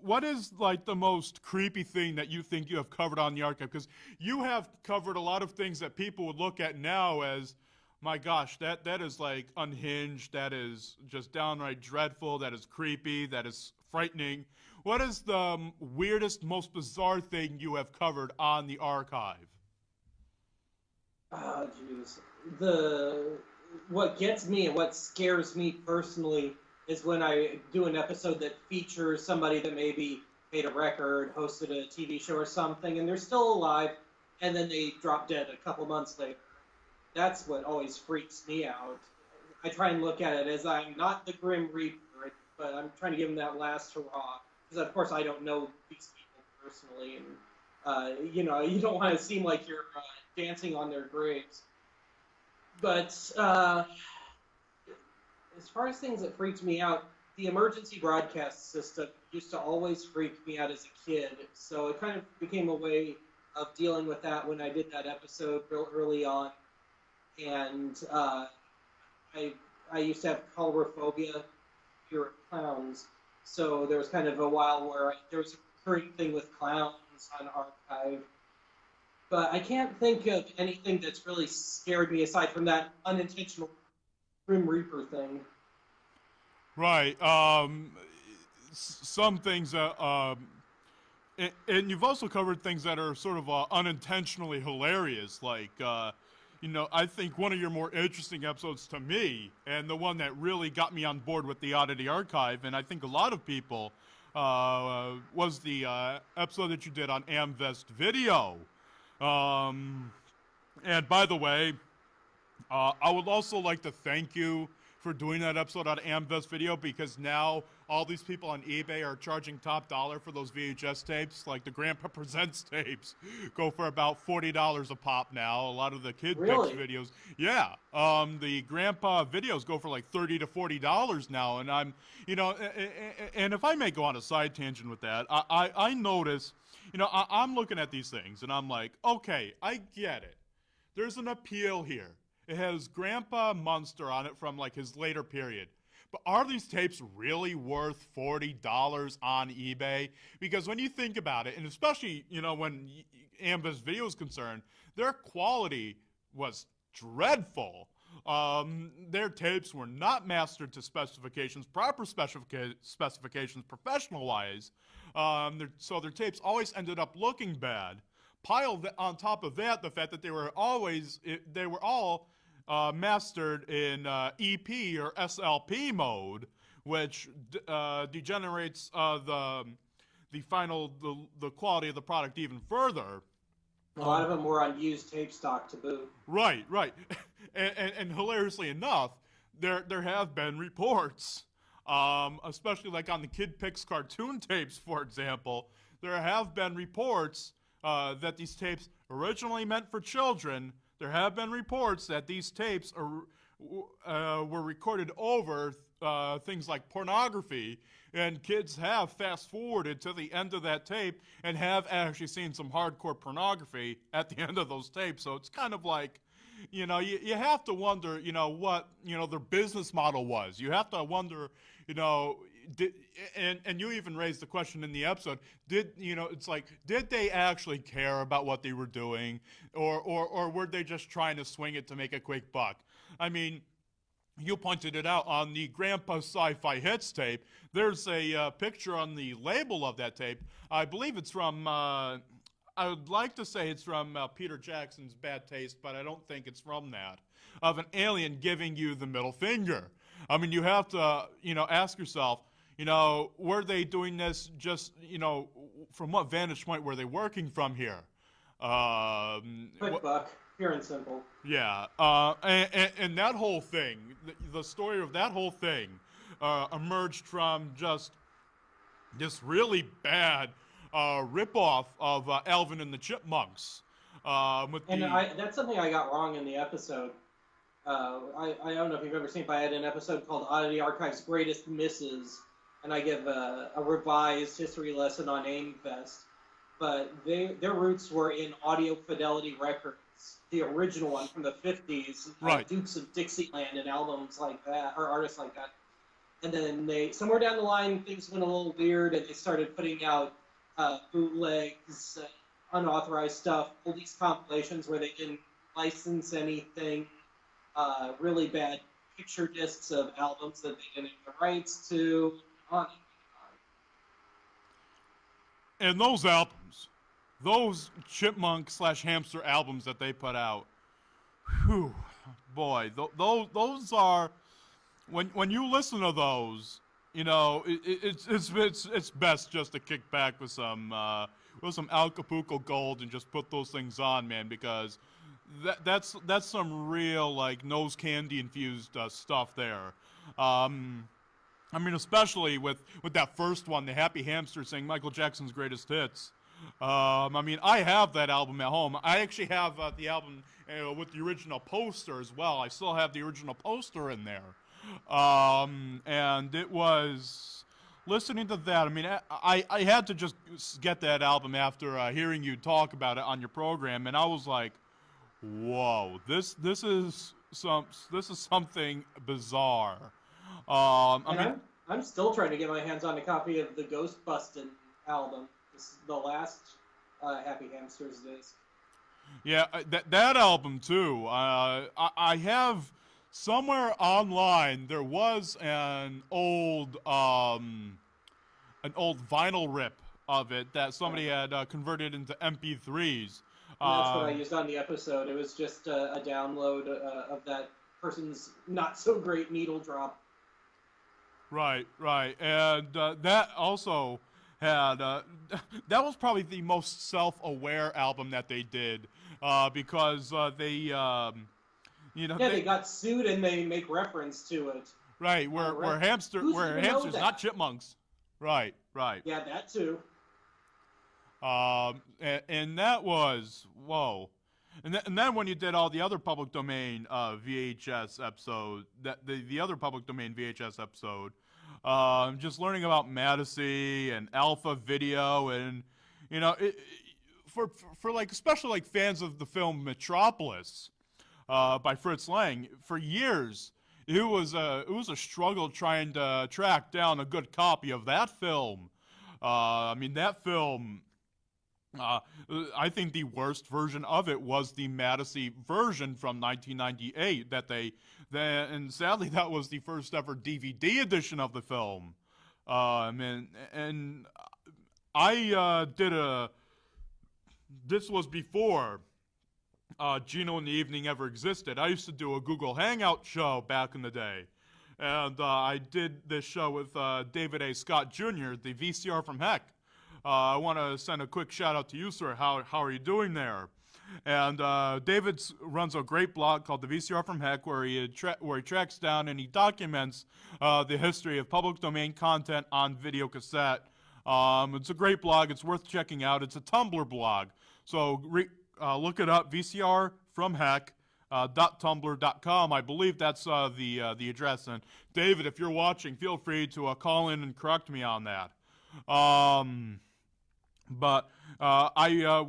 what is like the most creepy thing that you think you have covered on the archive? Because you have covered a lot of things that people would look at now as, my gosh, that is like unhinged, that is just downright dreadful, that is creepy, that is frightening. What is the weirdest, most bizarre thing you have covered on the archive? Oh, jeez. What gets me and what scares me personally is when I do an episode that features somebody that maybe made a record, hosted a TV show or something, and they're still alive, and then they drop dead a couple months later. That's what always freaks me out. I try and look at it as I'm not the Grim Reaper, but I'm trying to give them that last hurrah. Because, of course, I don't know these people personally, and, you don't want to seem like you're dancing on their graves. But as far as things that freaked me out, the emergency broadcast system used to always freak me out as a kid. So it kind of became a way of dealing with that when I did that episode real early on. And I used to have colorophobia, fear of clowns. So there was kind of a while where there was a recurring thing with clowns on archive. But I can't think of anything that's really scared me aside from that unintentional Grim Reaper thing. Right. Some things and you've also covered things that are sort of unintentionally hilarious. Like, I think one of your more interesting episodes to me, and the one that really got me on board with the Oddity Archive, and I think a lot of people, was the episode that you did on Amvest Video. And by the way, I would also like to thank you for doing that episode on Amvest Video, because now all these people on eBay are charging top dollar for those VHS tapes. Like the Grandpa Presents tapes go for about $40 a pop now. A lot of the Kid Picks videos. Yeah. The Grandpa videos go for like $30 to $40 now. And I'm, and if I may go on a side tangent with that, I notice, I'm looking at these things and I'm like, okay, I get it. There's an appeal here. It has Grandpa Munster on it from like his later period. But are these tapes really worth $40 on eBay? Because when you think about it, and especially, when Amvest Video is concerned, their quality was dreadful. Their tapes were not mastered to specifications, proper specifications professional-wise. So their tapes always ended up looking bad. Piled on top of that, the fact that they were all mastered in EP or SLP mode, which degenerates the quality of the product even further. A lot of them were on used tape stock to boot. Right. And hilariously enough, there have been reports, especially like on the Kid Picks cartoon tapes, for example, there have been reports that these tapes originally meant for children. There have been reports that these tapes were recorded over things like pornography, and kids have fast-forwarded to the end of that tape and have actually seen some hardcore pornography at the end of those tapes. So it's kind of like, you have to wonder, what, their business model was. You have to wonder, and you even raised the question in the episode, it's like, did they actually care about what they were doing, or were they just trying to swing it to make a quick buck? I mean, you pointed it out on the Grandpa Sci-Fi Hits tape. There's a picture on the label of that tape. I believe it's from, I would like to say it's from Peter Jackson's Bad Taste, but I don't think it's from that, of an alien giving you the middle finger. I mean, you have to, ask yourself, were they doing this just, from what vantage point were they working from here? Quick buck, pure and simple. Yeah, and that whole thing, the story of that whole thing emerged from just this really bad ripoff of Alvin and the Chipmunks. That's something I got wrong in the episode. I don't know if you've ever seen it, but I had an episode called Oddity Archive's Greatest Misses, and I give a revised history lesson on AimFest. But their roots were in Audio Fidelity Records, the original one from the 50s, right. Dukes of Dixieland and albums like that, or artists like that. And then somewhere down the line, things went a little weird, and they started putting out bootlegs, unauthorized stuff, oldies compilations where they didn't license anything, really bad picture discs of albums that they didn't have the rights to, on. And those albums, those chipmunk/hamster albums that they put out, whew, boy, those are, when you listen to those, it's best just to kick back with some Acapulco Gold and just put those things on, man, because that's some real, like, nose candy infused stuff there. I mean, especially with that first one, the Happy Hamster saying Michael Jackson's greatest hits. I mean, I have that album at home. I actually have the album with the original poster as well. I still have the original poster in there. And it was, listening to that, I mean, I had to just get that album after hearing you talk about it on your program, and I was like, whoa, this is something bizarre. I'm still trying to get my hands on a copy of the Ghost Bustin' album. This is the last Happy Hamsters disc. Yeah, that album too. I have somewhere online. There was an old vinyl rip of it that somebody had converted into MP3s. And that's what I used on the episode. It was just a download of that person's not so great needle drop. Right, and that also had that was probably the most self-aware album that they did, because they they got sued and they make reference to it. Right, we're hamsters, not chipmunks. Right. Yeah, that too. And that was, whoa. And then when you did all the other public domain VHS episode, the other public domain VHS episode, just learning about Madison and Alpha Video, and for like, especially like fans of the film Metropolis by Fritz Lang, for years it was a struggle trying to track down a good copy of that film. I mean, that film. I think the worst version of it was the Madison version from 1998 and sadly that was the first ever DVD edition of the film. And I this was before Geno in the Evening ever existed. I used to do a Google Hangout show back in the day. And I did this show with David A. Scott Jr., the VCR from Heck. I want to send a quick shout out to you, sir. How are you doing there? And David runs a great blog called The VCR from Heck, where he tracks down and he documents the history of public domain content on video cassette. It's a great blog. It's worth checking out. It's a Tumblr blog. So look it up, VCR from Heck. .tumblr.com. I believe that's the address. And David, if you're watching, feel free to call in and correct me on that. But I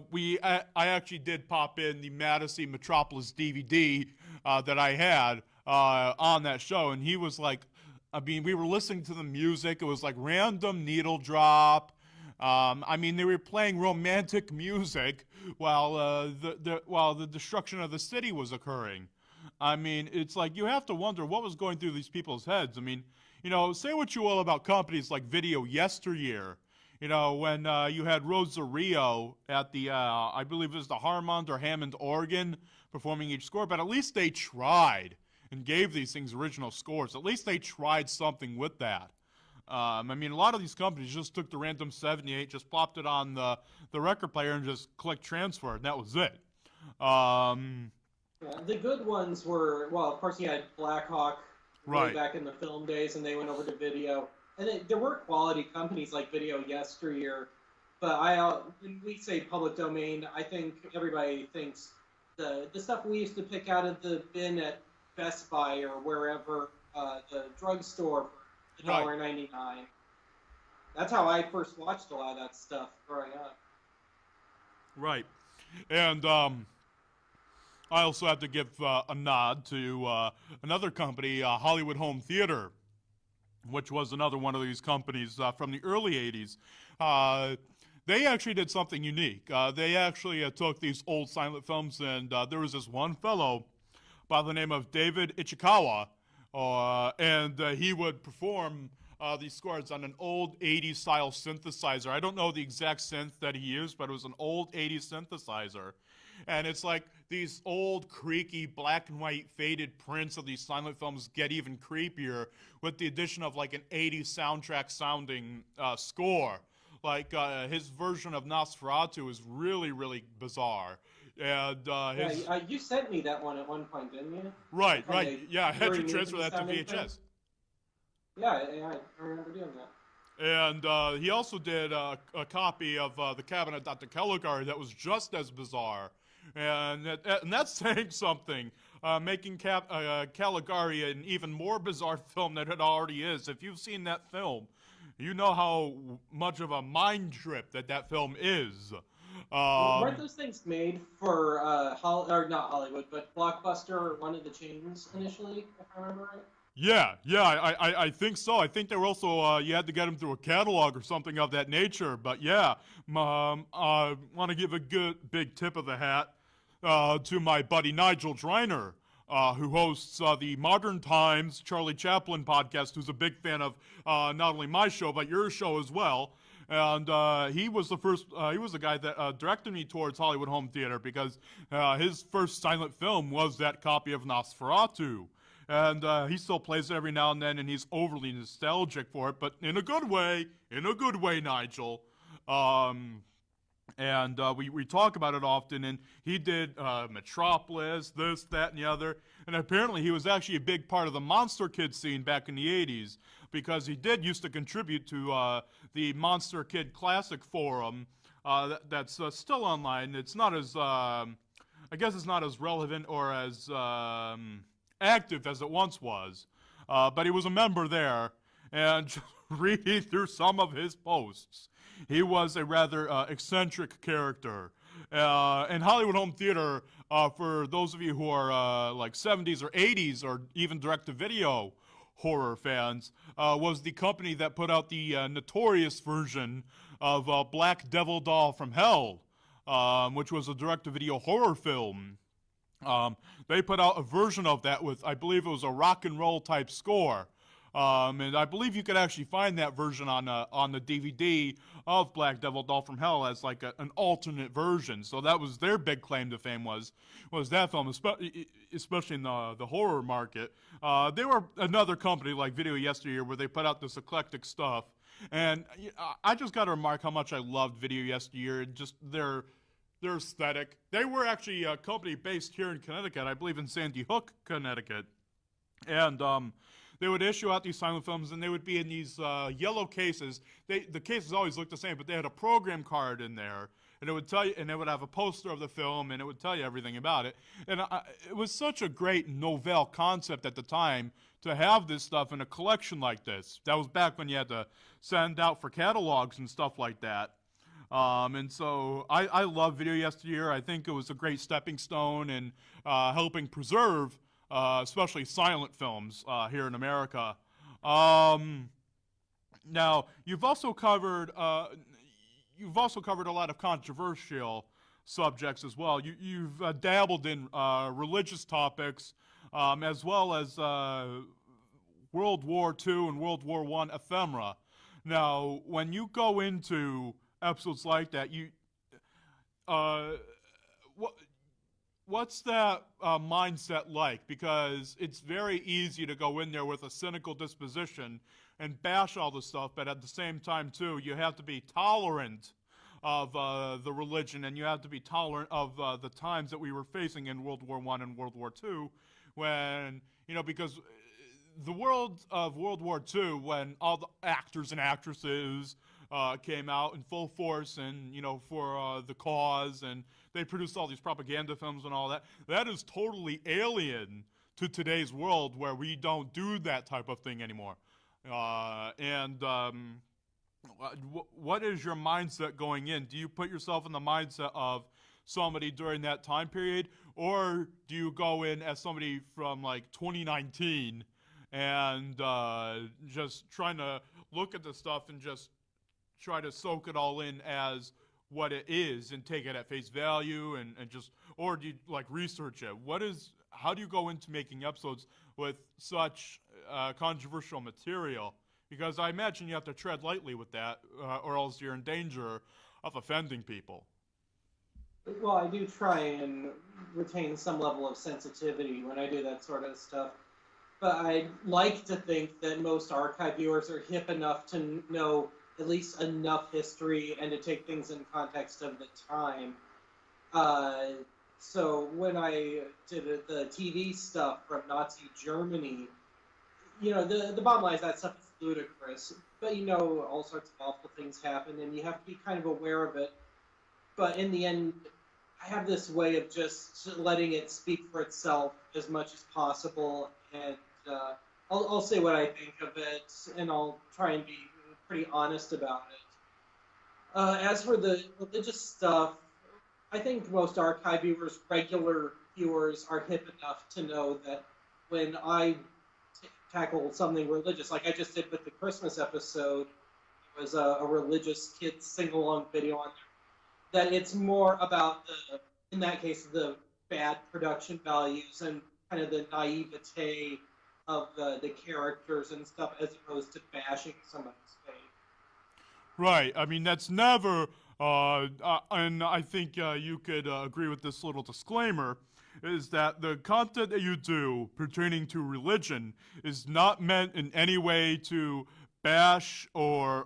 actually did pop in the Madison Metropolis DVD that I had on that show, and he was like, I mean, we were listening to the music. It was like random needle drop. I mean, they were playing romantic music while the destruction of the city was occurring. I mean, it's like you have to wonder what was going through these people's heads. I mean, you know, say what you will about companies like Video Yesteryear. You know, when you had Rosario at the, I believe it was the Harmond or Hammond organ performing each score, but at least they tried and gave these things original scores. At least they tried something with that. I mean, a lot of these companies just took the random 78, just plopped it on the record player and just clicked transfer, and that was it. Yeah, the good ones were, well, of course you had Blackhawk way Right. back in the film days, and they went over to video. And there were quality companies like Video Yesteryear, but when we say public domain, I think everybody thinks the stuff we used to pick out of the bin at Best Buy or wherever, the drugstore for $1.99. That's how I first watched a lot of that stuff growing up. Right. And I also have to give a nod to another company, Hollywood Home Theater, which was another one of these companies from the early 80s. They actually did something unique. They actually took these old silent films, and there was this one fellow by the name of David Ichikawa, and he would perform these scores on an old 80s style synthesizer. I don't know the exact synth that he used, but it was an old 80s synthesizer. And it's like these old, creaky, black and white faded prints of these silent films get even creepier with the addition of like an 80s soundtrack sounding score. Like his version of Nosferatu is really, really bizarre. And you sent me that one at one point, didn't you? Right. Yeah, I had to very transfer that to sounding VHS. thing? Yeah, I remember doing that. And he also did a copy of The Cabinet of Dr. Caligari that was just as bizarre. And that's saying something, making Caligari an even more bizarre film than it already is. If you've seen that film, you know how much of a mind trip that film is. Weren't those things made for or not Hollywood, but Blockbuster or one of the chains initially, if I remember right? Yeah, I think so. I think they were also, you had to get them through a catalog or something of that nature. But yeah, I want to give a good big tip of the hat to my buddy Nigel Driner, who hosts the Modern Times Charlie Chaplin podcast, who's a big fan of not only my show, but your show as well. And he was the guy that directed me towards Hollywood Home Theater because his first silent film was that copy of Nosferatu. And he still plays it every now and then, and he's overly nostalgic for it, but in a good way, Nigel. And we talk about it often, and he did Metropolis, this, that, and the other, and apparently he was actually a big part of the Monster Kid scene back in the 80s, because he did used to contribute to the Monster Kid Classic Forum that's still online. It's not as, I guess it's not as relevant or as active as it once was, but he was a member there, and just reading through some of his posts, he was a rather eccentric character. And Hollywood Home Theater, for those of you who are like 70s or 80s or even direct-to-video horror fans, was the company that put out the notorious version of Black Devil Doll from Hell, which was a direct-to-video horror film. They put out a version of that with, I believe it was a rock and roll type score. And I believe you could actually find that version on the DVD of Black Devil Doll from Hell as like an alternate version. So that was their big claim to fame was that film, especially in the horror market. They were another company like Video Yesteryear where they put out this eclectic stuff. And I just got to remark how much I loved Video Yesteryear and just their aesthetic. They were actually a company based here in Connecticut, I believe in Sandy Hook, Connecticut. And they would issue out these silent films, and they would be in these yellow cases. The cases always looked the same, but they had a program card in there, and it would tell you, and it would have a poster of the film, and it would tell you everything about it. And it was such a great novel concept at the time to have this stuff in a collection like this. That was back when you had to send out for catalogs and stuff like that. And so I love Video Yesteryear. I think it was a great stepping stone in helping preserve especially silent films here in America. Now, you've also covered a lot of controversial subjects as well. You've dabbled in religious topics, as well as World War II and World War I ephemera. Now, when you go into episodes like that, what's that mindset like? Because it's very easy to go in there with a cynical disposition and bash all this stuff, but at the same time, too, you have to be tolerant of the religion, and you have to be tolerant of the times that we were facing in World War I and World War II, when, because the world of World War II, when all the actors and actresses came out in full force and, for the cause, and they produced all these propaganda films and all that, that is totally alien to today's world, where we don't do that type of thing anymore. What is your mindset going in? Do you put yourself in the mindset of somebody during that time period, or do you go in as somebody from like 2019 and just trying to look at the stuff and just try to soak it all in as what it is and take it at face value, and just, or do you like research it? How do you go into making episodes with such controversial material? Because I imagine you have to tread lightly with that, or else you're in danger of offending people. Well, I do try and retain some level of sensitivity when I do that sort of stuff. But I like to think that most archive viewers are hip enough to know at least enough history and to take things in context of the time. So when I did the TV stuff from Nazi Germany, the bottom line is that stuff is ludicrous. But all sorts of awful things happen, and you have to be kind of aware of it. But in the end, I have this way of just letting it speak for itself as much as possible, and I'll say what I think of it, and I'll try and be pretty honest about it. As for the religious stuff, I think most archive viewers, regular viewers, are hip enough to know that when I tackle something religious, like I just did with the Christmas episode, it was a religious kids sing-along video on there, that it's more about in that case, the bad production values and kind of the naivete of the characters and stuff, as opposed to bashing somebody's faith. Right. I mean, that's never, and I think you could agree with this little disclaimer, is that the content that you do pertaining to religion is not meant in any way to bash or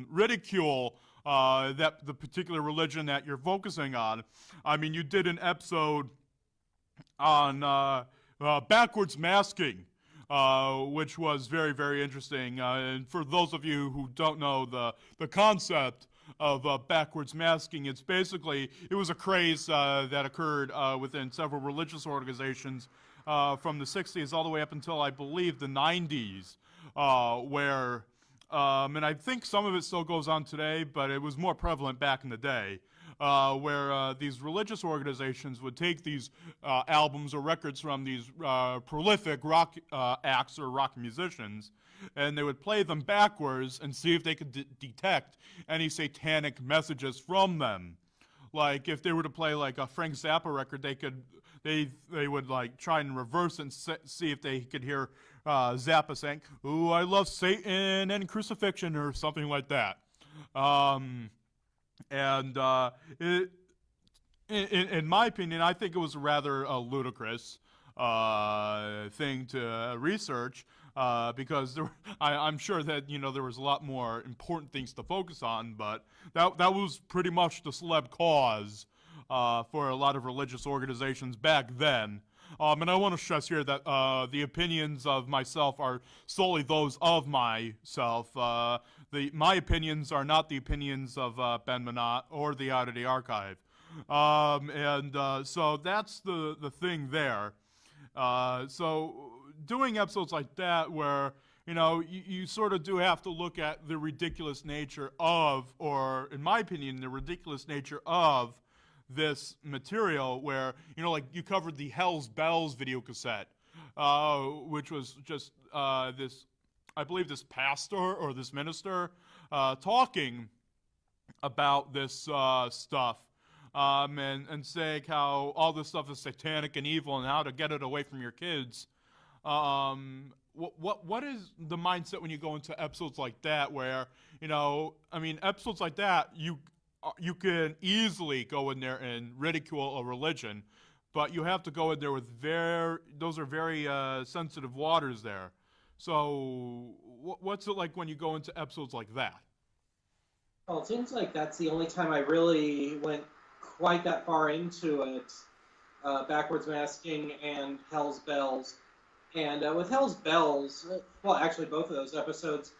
ridicule the particular religion that you're focusing on. I mean, you did an episode on backwards masking, which was very, very interesting. And for those of you who don't know the concept of backwards masking, it was a craze that occurred within several religious organizations from the 60s all the way up until, I believe, the 90s, where, and I think some of it still goes on today, but it was more prevalent back in the day, where these religious organizations would take these albums or records from these prolific rock acts or rock musicians, and they would play them backwards and see if they could detect any satanic messages from them. Like, if they were to play like a Frank Zappa record, they would like try and reverse and see if they could hear Zappa saying, "Ooh, I love Satan and crucifixion," or something like that. In my opinion, I think it was rather a ludicrous thing to research, because I'm sure that there was a lot more important things to focus on, but that was pretty much the celeb cause for a lot of religious organizations back then. And I want to stress here that the opinions of myself are solely those of myself. My opinions are not the opinions of Ben Minnotte or the Oddity Archive. So that's the thing there. So doing episodes like that where, you sort of do have to look at the ridiculous nature of, or in my opinion, the ridiculous nature of this material, where, like you covered the Hell's Bells video cassette, which was just this I believe this pastor or this minister talking about this stuff, and saying how all this stuff is satanic and evil and how to get it away from your kids. What is the mindset when you go into episodes like that, where, you know, I mean, episodes like that, you can easily go in there and ridicule a religion, but you have to go in there with those are very sensitive waters there. So what's it like when you go into episodes like that? Well, it seems like that's the only time I really went quite that far into it. Backwards Masking and Hell's Bells. And with Hell's Bells, well, actually both of those episodes,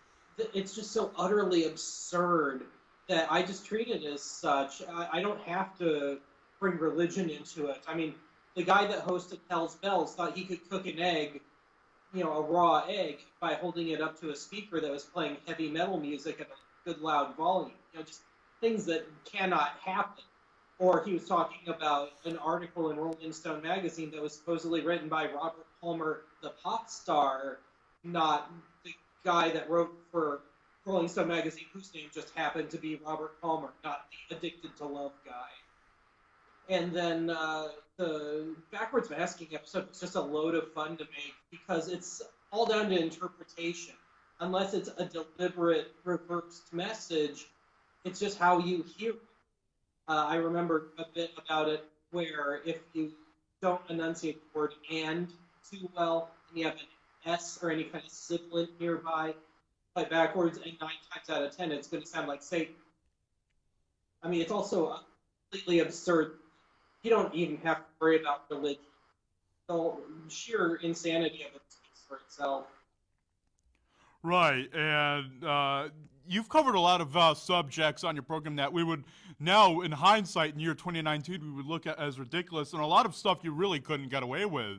it's just so utterly absurd that I just treat it as such. I don't have to bring religion into it. I mean, the guy that hosted Hell's Bells thought he could cook an egg, you know, a raw egg, by holding it up to a speaker that was playing heavy metal music at a good loud volume. You know, just things that cannot happen. Or he was talking about an article in Rolling Stone magazine that was supposedly written by Robert Palmer, the pop star, not the guy that wrote for Rolling Stone magazine, whose name just happened to be Robert Palmer, not the Addicted to Love guy. And then the Backwards Masking episode was just a load of fun to make because it's all down to interpretation. Unless it's a deliberate reversed message, it's just how you hear it. I remember a bit about it where if you don't enunciate the word "and" too well, and you have an S or any kind of sibilant nearby, play backwards, and 9 times out of 10 it's going to sound like Satan. I mean, it's also completely absurd. You don't even have to worry about religion. The sheer insanity of it speaks for itself. Right, and you've covered a lot of subjects on your program that we would now, in hindsight, in year 2019, we would look at as ridiculous, and a lot of stuff you really couldn't get away with.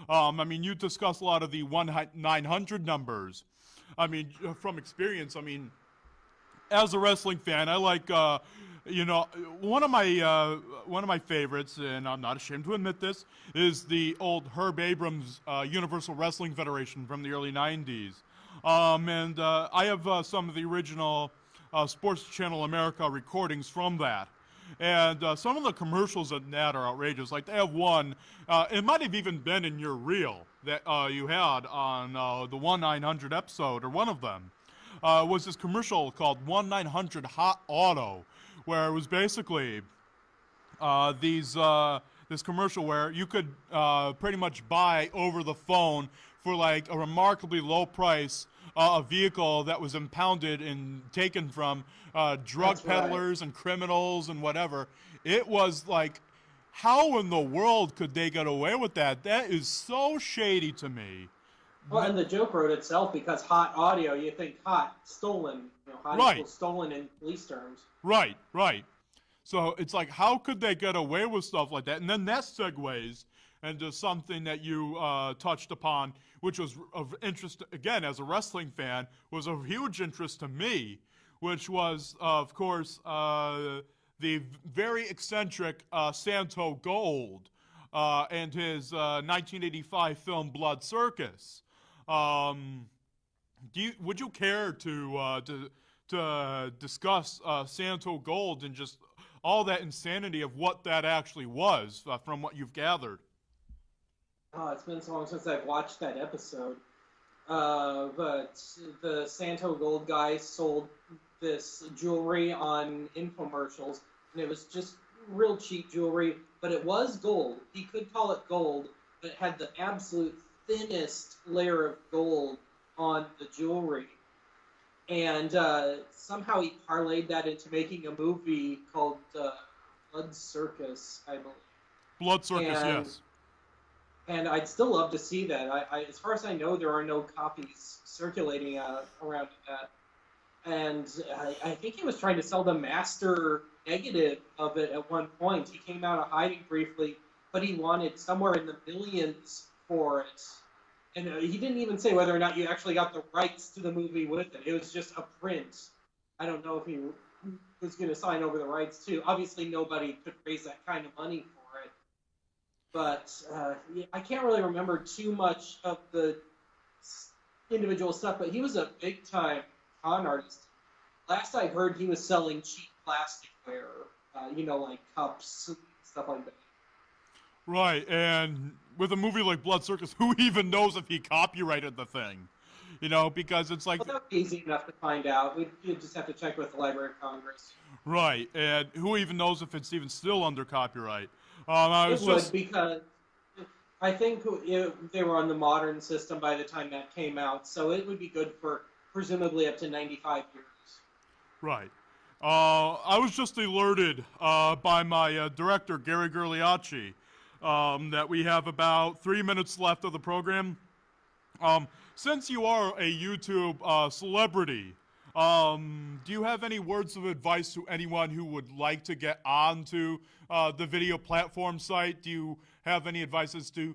I mean, you discussed a lot of the 1-900 numbers. I mean, from experience, I mean, as a wrestling fan, I like, you know, one of my favorites, and I'm not ashamed to admit this, is the old Herb Abrams Universal Wrestling Federation from the early 90s. And I have some of the original Sports Channel America recordings from that. And some of the commercials in that are outrageous. Like, they have one, it might have even been in your reel that you had on the 1-900 episode, or one of them, was this commercial called 1-900 Hot Auto, where it was basically this commercial where you could pretty much buy over the phone for like a remarkably low price a vehicle that was impounded and taken from drug peddlers and criminals and whatever. It was like, how in the world could they get away with that? That is so shady to me. Well, and the joke wrote itself, because hot audio, you think hot, stolen. You know, hot equals stolen in police terms. Right, right. So it's like, how could they get away with stuff like that? And then that segues into something that you touched upon, which was of interest, again, as a wrestling fan, was of huge interest to me, which was, of course, the very eccentric Santo Gold and his 1985 film Blood Circus. Would you care to discuss Santo Gold and just all that insanity of what that actually was, from what you've gathered? Oh, it's been so long since I've watched that episode. But the Santo Gold guy sold this jewelry on infomercials, and it was just real cheap jewelry, but it was gold. He could call it gold, but it had the absolute thinnest layer of gold on the jewelry. And somehow he parlayed that into making a movie called Blood Circus, I believe. Blood Circus, yes. And I'd still love to see that. As far as I know, there are no copies circulating around that. And I think he was trying to sell the master negative of it at one point. He came out of hiding briefly, but he wanted somewhere in the millions for it. And he didn't even say whether or not you actually got the rights to the movie with it. It was just a print. I don't know if he was going to sign over the rights to. Obviously, nobody could raise that kind of money for it. But I can't really remember too much of the individual stuff, but he was a big-time con artist. Last I heard, he was selling cheap plasticware, like cups, stuff like that. Right, and with a movie like Blood Circus, who even knows if he copyrighted the thing? Because it's like... Well, that would be easy enough to find out. You'd just have to check with the Library of Congress. Right, and who even knows if it's even still under copyright? Because I think they were on the modern system by the time that came out, so it would be good for presumably up to 95 years. Right. I was just alerted by my director, Gary Gerliacci, that we have about 3 minutes left of the program. Since you are a YouTube celebrity, do you have any words of advice to anyone who would like to get onto the video platform site? Do you have any advices to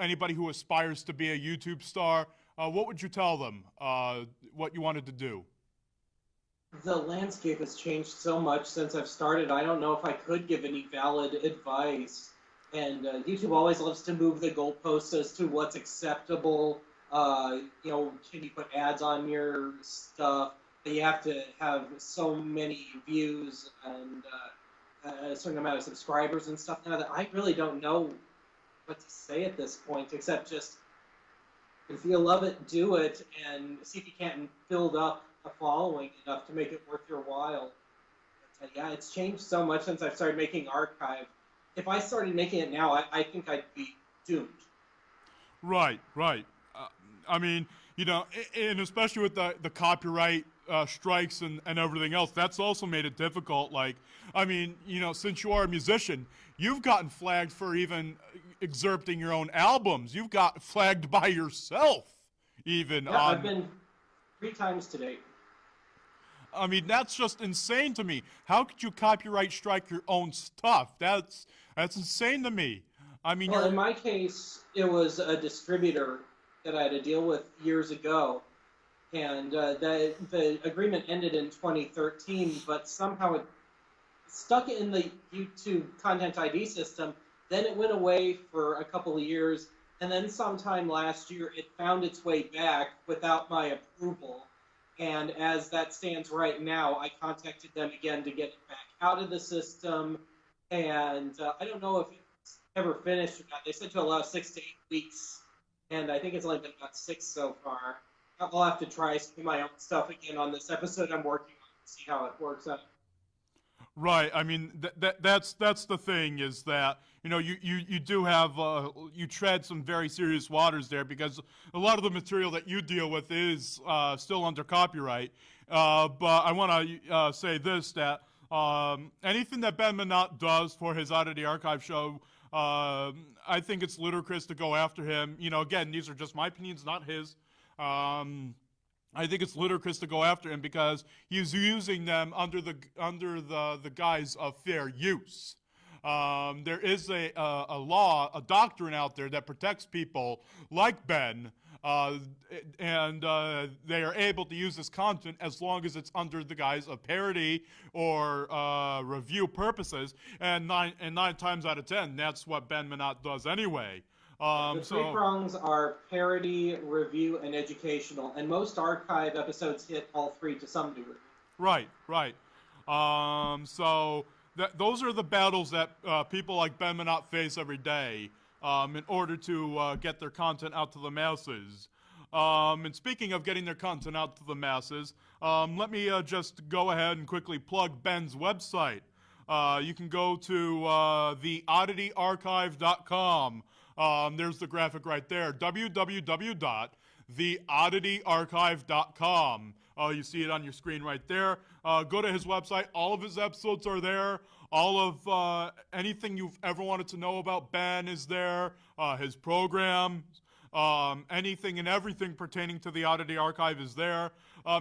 anybody who aspires to be a YouTube star? What would you tell them? What you wanted to do? The landscape has changed so much since I've started. I don't know if I could give any valid advice. And YouTube always loves to move the goalposts as to what's acceptable. Can you put ads on your stuff? You have to have so many views and a certain amount of subscribers and stuff now that I really don't know what to say at this point, except just if you love it, do it, and see if you can't build up a following enough to make it worth your while. But, yeah, it's changed so much since I've started making archive. If I started making it now, I think I'd be doomed. Right. And especially with the copyright strikes and everything else, that's also made it difficult. Since you are a musician, you've gotten flagged for even excerpting your own albums. You've got flagged by yourself, even. Yeah, I've been 3 times to date. That's just insane to me. How could you copyright strike your own stuff? That's insane to me. Well, in my case, it was a distributor that I had to deal with years ago, and the agreement ended in 2013, but somehow it stuck in the YouTube Content ID system. Then it went away for a couple of years, and then sometime last year it found its way back without my approval. And as that stands right now, I contacted them again to get it back out of the system. And I don't know if it's ever finished or not. They said to allow 6 to 8 weeks. And I think it's only been about 6 so far. I'll have to try some of my own stuff again on this episode I'm working on to see how it works out. Right. That's the thing is that, you do have, you tread some very serious waters there because a lot of the material that you deal with is still under copyright. But I want to say this, that anything that Ben Minnotte does for his Out of the Archive show, I think it's ludicrous to go after him. Again, these are just my opinions, not his. I think it's ludicrous to go after him because he's using them under the guise of fair use. There is a law, a doctrine out there that protects people like Ben, and they are able to use this content as long as it's under the guise of parody or review purposes. And nine times out of 10, that's what Ben Minnotte does anyway. The 3 prongs are parody, review, and educational, and most archive episodes hit all 3 to some degree. Right. Those are the battles that people like Ben Minnotte face every day in order to get their content out to the masses. And speaking of getting their content out to the masses, let me just go ahead and quickly plug Ben's website. You can go to theoddityarchive.com. There's the graphic right there, www.theoddityarchive.com. You see it on your screen right there. Go to his website. All of his episodes are there. All of anything you've ever wanted to know about Ben is there. His program, anything and everything pertaining to the Oddity Archive is there.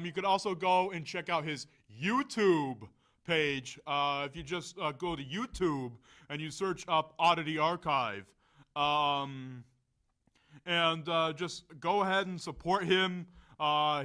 You could also go and check out his YouTube page. If you just go to YouTube and you search up Oddity Archive. Just go ahead and support him.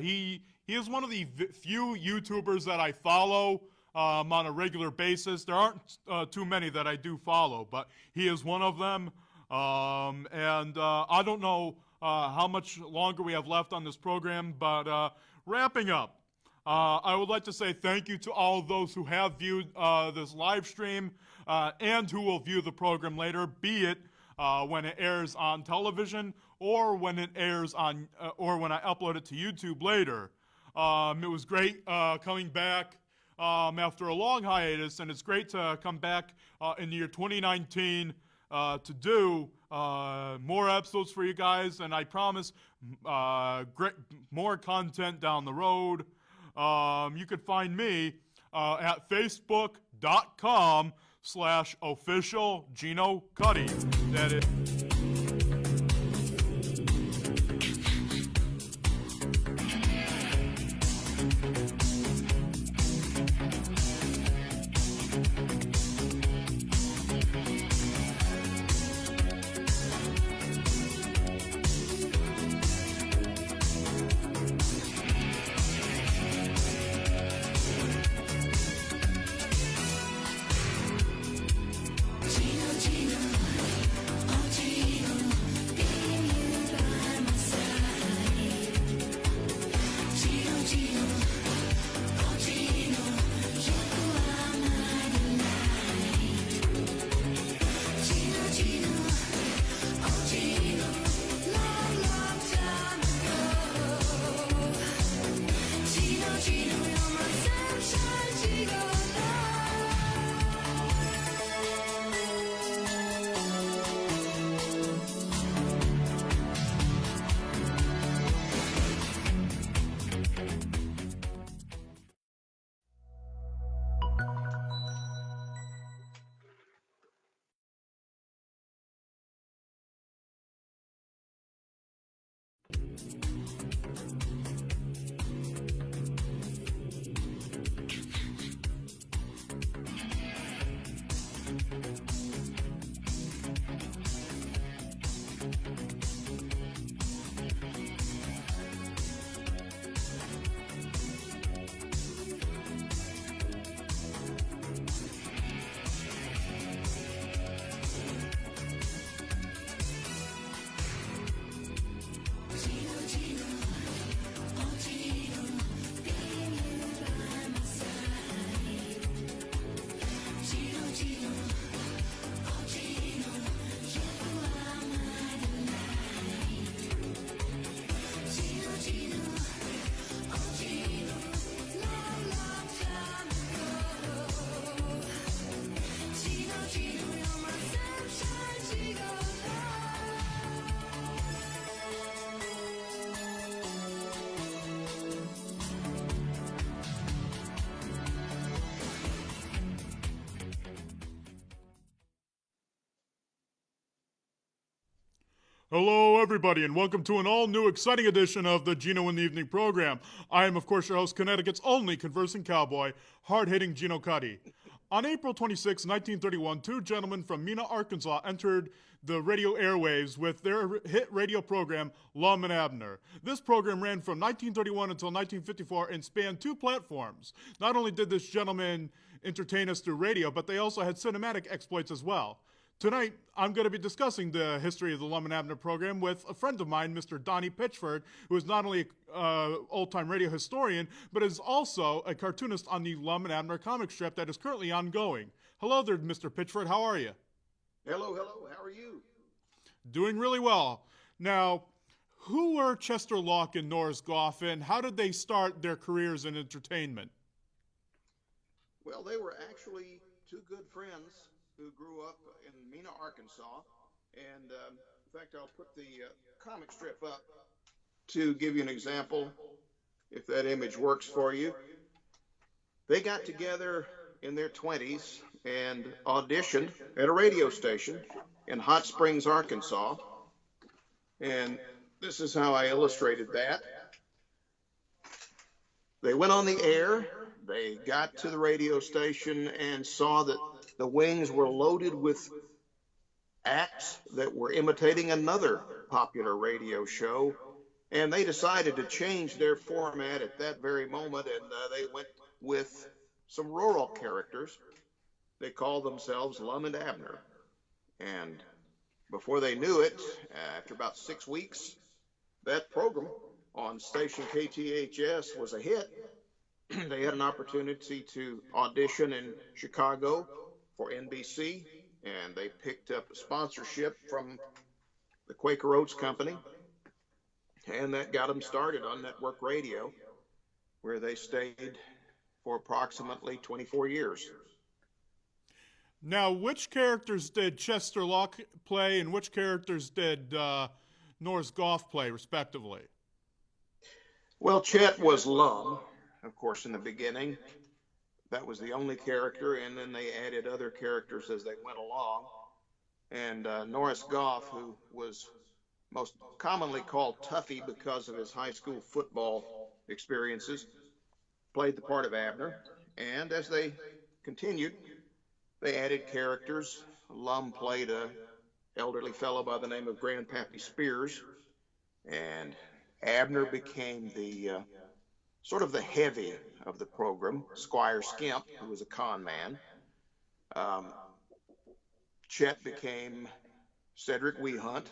He is one of the few YouTubers that I follow on a regular basis. There aren't too many that I do follow, but he is one of them. I don't know how much longer we have left on this program, but wrapping up. I would like to say thank you to all of those who have viewed this live stream and who will view the program later, be it when it airs on television or when it airs on or when I upload it to YouTube later. It was great coming back after a long hiatus, and it's great to come back in the year 2019 to do more episodes for you guys, and I promise more content down the road. You could find me at facebook.com/official Geno Cuddy. That is. Hello, everybody, and welcome to an all-new, exciting edition of the Geno in the Evening program. I am, of course, your host, Connecticut's only conversing cowboy, hard-hitting Geno Cuddy. On April 26, 1931, two gentlemen from Minnotte, Arkansas entered the radio airwaves with their hit radio program, Lum and Abner. This program ran from 1931 until 1954 and spanned two platforms. Not only did this gentleman entertain us through radio, but they also had cinematic exploits as well. Tonight, I'm going to be discussing the history of the Lum and Abner program with a friend of mine, Mr. Donnie Pitchford, who is not only an old-time radio historian, but is also a cartoonist on the Lum and Abner comic strip that is currently ongoing. Hello there, Mr. Pitchford. How are you? Hello. How are you? Doing really well. Now, who were Chester Locke and Norris Goff, and how did they start their careers in entertainment? Well, they were actually two good friends who grew up in Minnotte, Arkansas. And in fact, I'll put the comic strip up to give you an example, if that image works for you. They got together in their 20s and auditioned at a radio station in Hot Springs, Arkansas. And this is how I illustrated that. They went on the air. They got to the radio station and saw that the wings were loaded with acts that were imitating another popular radio show, and they decided to change their format at that very moment, and they went with some rural characters. They called themselves Lum and Abner, and before they knew it, after about 6 weeks, that program on station KTHS was a hit, they had an opportunity to audition in Chicago for NBC, and they picked up a sponsorship from the Quaker Oats Company, and that got them started on network radio, where they stayed for approximately 24 years. Now, which characters did Chester Locke play, and which characters did Norris Goff play, respectively? Well, Chet was Lum, of course, in the beginning. That was the only character, and then they added other characters as they went along. And Norris Goff, who was most commonly called Tuffy because of his high school football experiences, played the part of Abner. And as they continued, they added characters. Lum played a elderly fellow by the name of Grandpappy Spears, and Abner became the sort of the heavy of the program, Squire Skimp, who was a con man. Chet became Cedric Weehunt.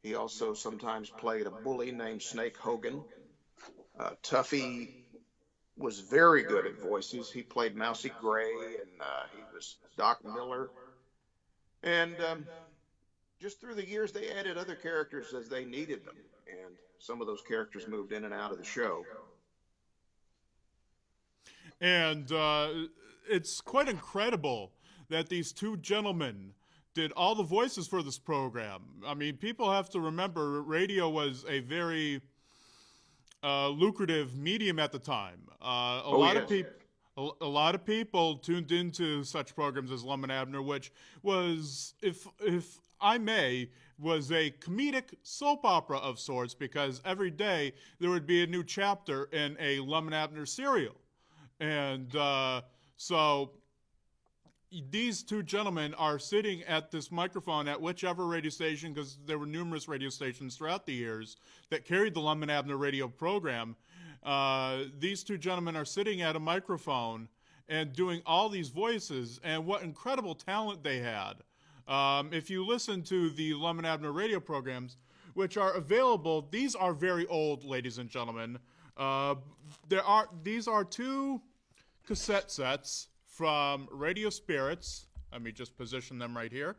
He also sometimes played a bully named Snake Hogan. Tuffy was very good at voices. He played Mousy Gray, and he was Doc Miller. And just through the years, they added other characters as they needed them. And some of those characters moved in and out of the show. And it's quite incredible that these two gentlemen did all the voices for this program. I mean, people have to remember radio was a very lucrative medium at the time. A lot of people tuned into such programs as Lum and Abner, which was, if I may, was a comedic soap opera of sorts, because every day there would be a new chapter in a Lum and Abner serial. And so these two gentlemen are sitting at this microphone at whichever radio station, because there were numerous radio stations throughout the years that carried the Lum and Abner radio program. These two gentlemen are sitting at a microphone and doing all these voices, and what incredible talent they had. If you listen to the Lum and Abner radio programs, which are available, these are very old, ladies and gentlemen. These are two cassette sets from Radio Spirits. Let me just position them right here.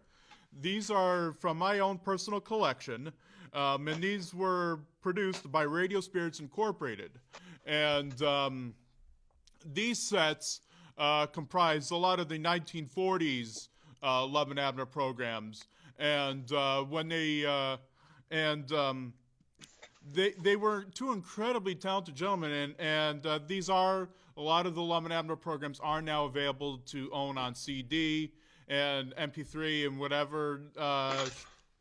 These are from my own personal collection, and these were produced by Radio Spirits Incorporated. And these sets comprise a lot of the 1940s Lum and Abner programs. And when they were two incredibly talented gentlemen, and these are, a lot of the Lum and Abner programs are now available to own on CD and MP3 and whatever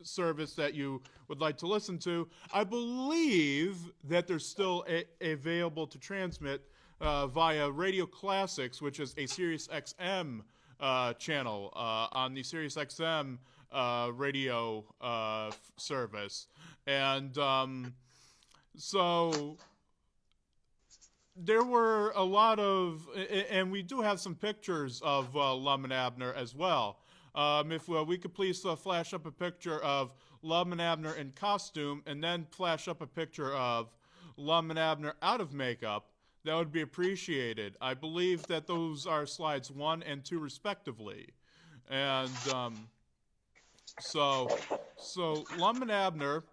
service that you would like to listen to. I believe that they're still available to transmit via Radio Classics, which is a Sirius XM channel on the Sirius XM radio service. And so there were a lot of, and we do have some pictures of Lum and Abner as well. If we could please flash up a picture of Lum and Abner in costume, and then flash up a picture of Lum and Abner out of makeup, that would be appreciated. I believe that those are slides 1 and 2 respectively. And so Lum and Abner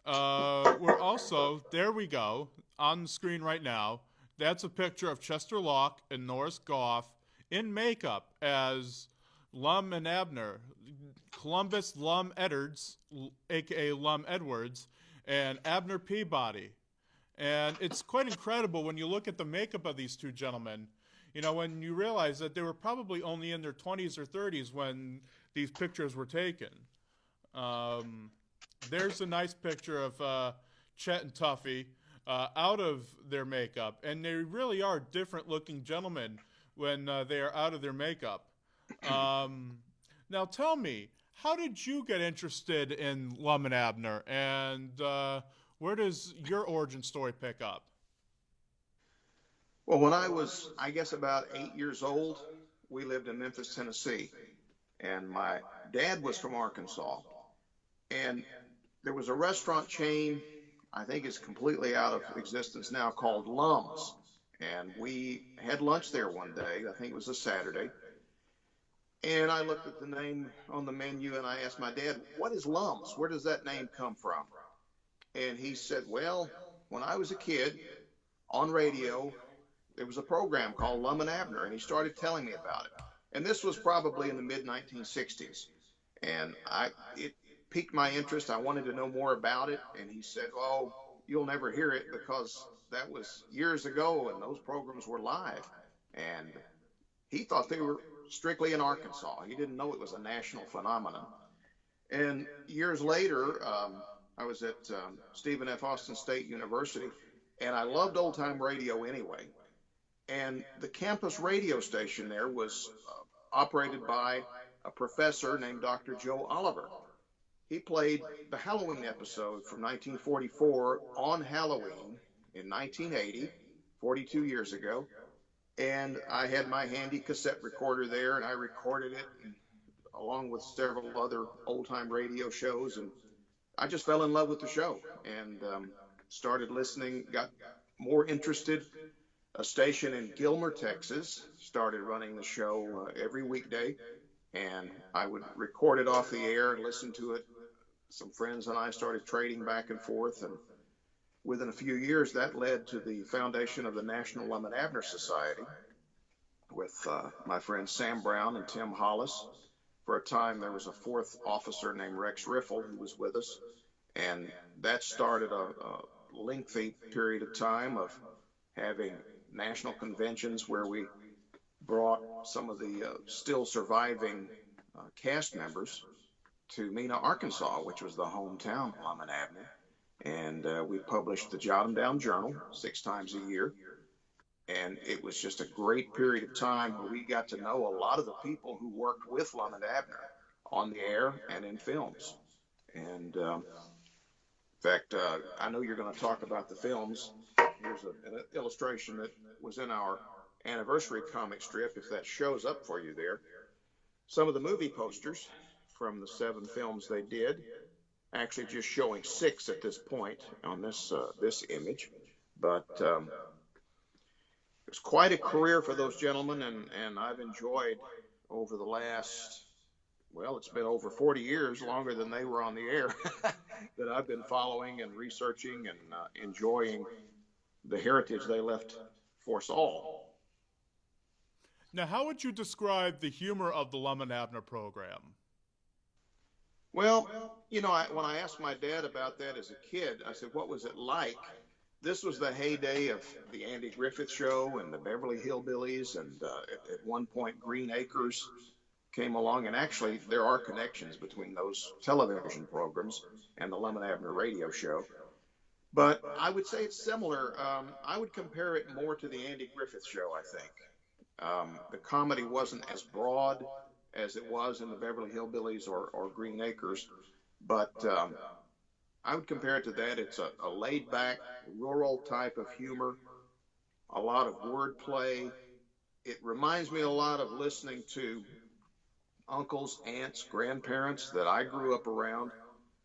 were also, there we go, on the screen right now. That's a picture of Chester Locke and Norris Goff in makeup as Lum and Abner. Columbus Lum Edwards, a.k.a. Lum Edwards, and Abner Peabody. And it's quite incredible when you look at the makeup of these two gentlemen, you know, when you realize that they were probably only in their 20s or 30s when these pictures were taken. There's a nice picture of Chet and Tuffy out of their makeup, and they really are different looking gentlemen when they are out of their makeup. Now tell me, how did you get interested in Lum and Abner, and where does your origin story pick up? Well, when I was, I guess, about 8 years old, we lived in Memphis, Tennessee, and my dad was from Arkansas. And there was a restaurant chain I think it's completely out of existence now, called Lums. And we had lunch there one day. I think it was a Saturday. And I looked at the name on the menu and I asked my dad, what is Lums? Where does that name come from? And he said, well, when I was a kid on radio, there was a program called Lum and Abner, and he started telling me about it. And this was probably in the mid 1960s. And it piqued my interest. I wanted to know more about it. And he said, oh, you'll never hear it because that was years ago and those programs were live. And he thought they were strictly in Arkansas. He didn't know it was a national phenomenon. And years later, I was at Stephen F. Austin State University, and I loved old time radio anyway. And the campus radio station there was operated by a professor named Dr. Joe Oliver. He played the Halloween episode from 1944 on Halloween in 1980, 42 years ago. And I had my handy cassette recorder there, and I recorded it along with several other old-time radio shows. And I just fell in love with the show and started listening, got more interested. A station in Gilmer, Texas, started running the show every weekday, and I would record it off the air and listen to it. Some friends and I started trading back and forth, and within a few years, that led to the foundation of the National Lum and Abner Society with my friends Sam Brown and Tim Hollis. For a time, there was a fourth officer named Rex Riffle who was with us, and that started a lengthy period of time of having national conventions where we brought some of the still surviving cast members to Minnotte, Arkansas, which was the hometown of Lum and Abner. And we published the Jot 'em Down Journal 6 times a year. And it was just a great period of time where we got to know a lot of the people who worked with Lum and Abner on the air and in films. And in fact, I know you're going to talk about the films. Here's an illustration that was in our anniversary comic strip, if that shows up for you there. Some of the movie posters from the 7 films they did, actually just showing 6 at this point on this image. But it was quite a career for those gentlemen, and I've enjoyed over the last, well, it's been over 40 years, longer than they were on the air, that I've been following and researching and enjoying the heritage they left for us all. Now, how would you describe the humor of the Lum and Abner program? Well, you know, when I asked my dad about that as a kid, I said, what was it like? This was the heyday of the Andy Griffith Show and the Beverly Hillbillies, and at one point Green Acres came along, and actually there are connections between those television programs and the Lum and Abner radio show. But I would say it's similar. I would compare it more to the Andy Griffith Show, I think. The comedy wasn't as broad as it was in the Beverly Hillbillies or Green Acres, but I would compare it to that. It's a laid-back, rural type of humor, a lot of wordplay. It reminds me a lot of listening to uncles, aunts, grandparents that I grew up around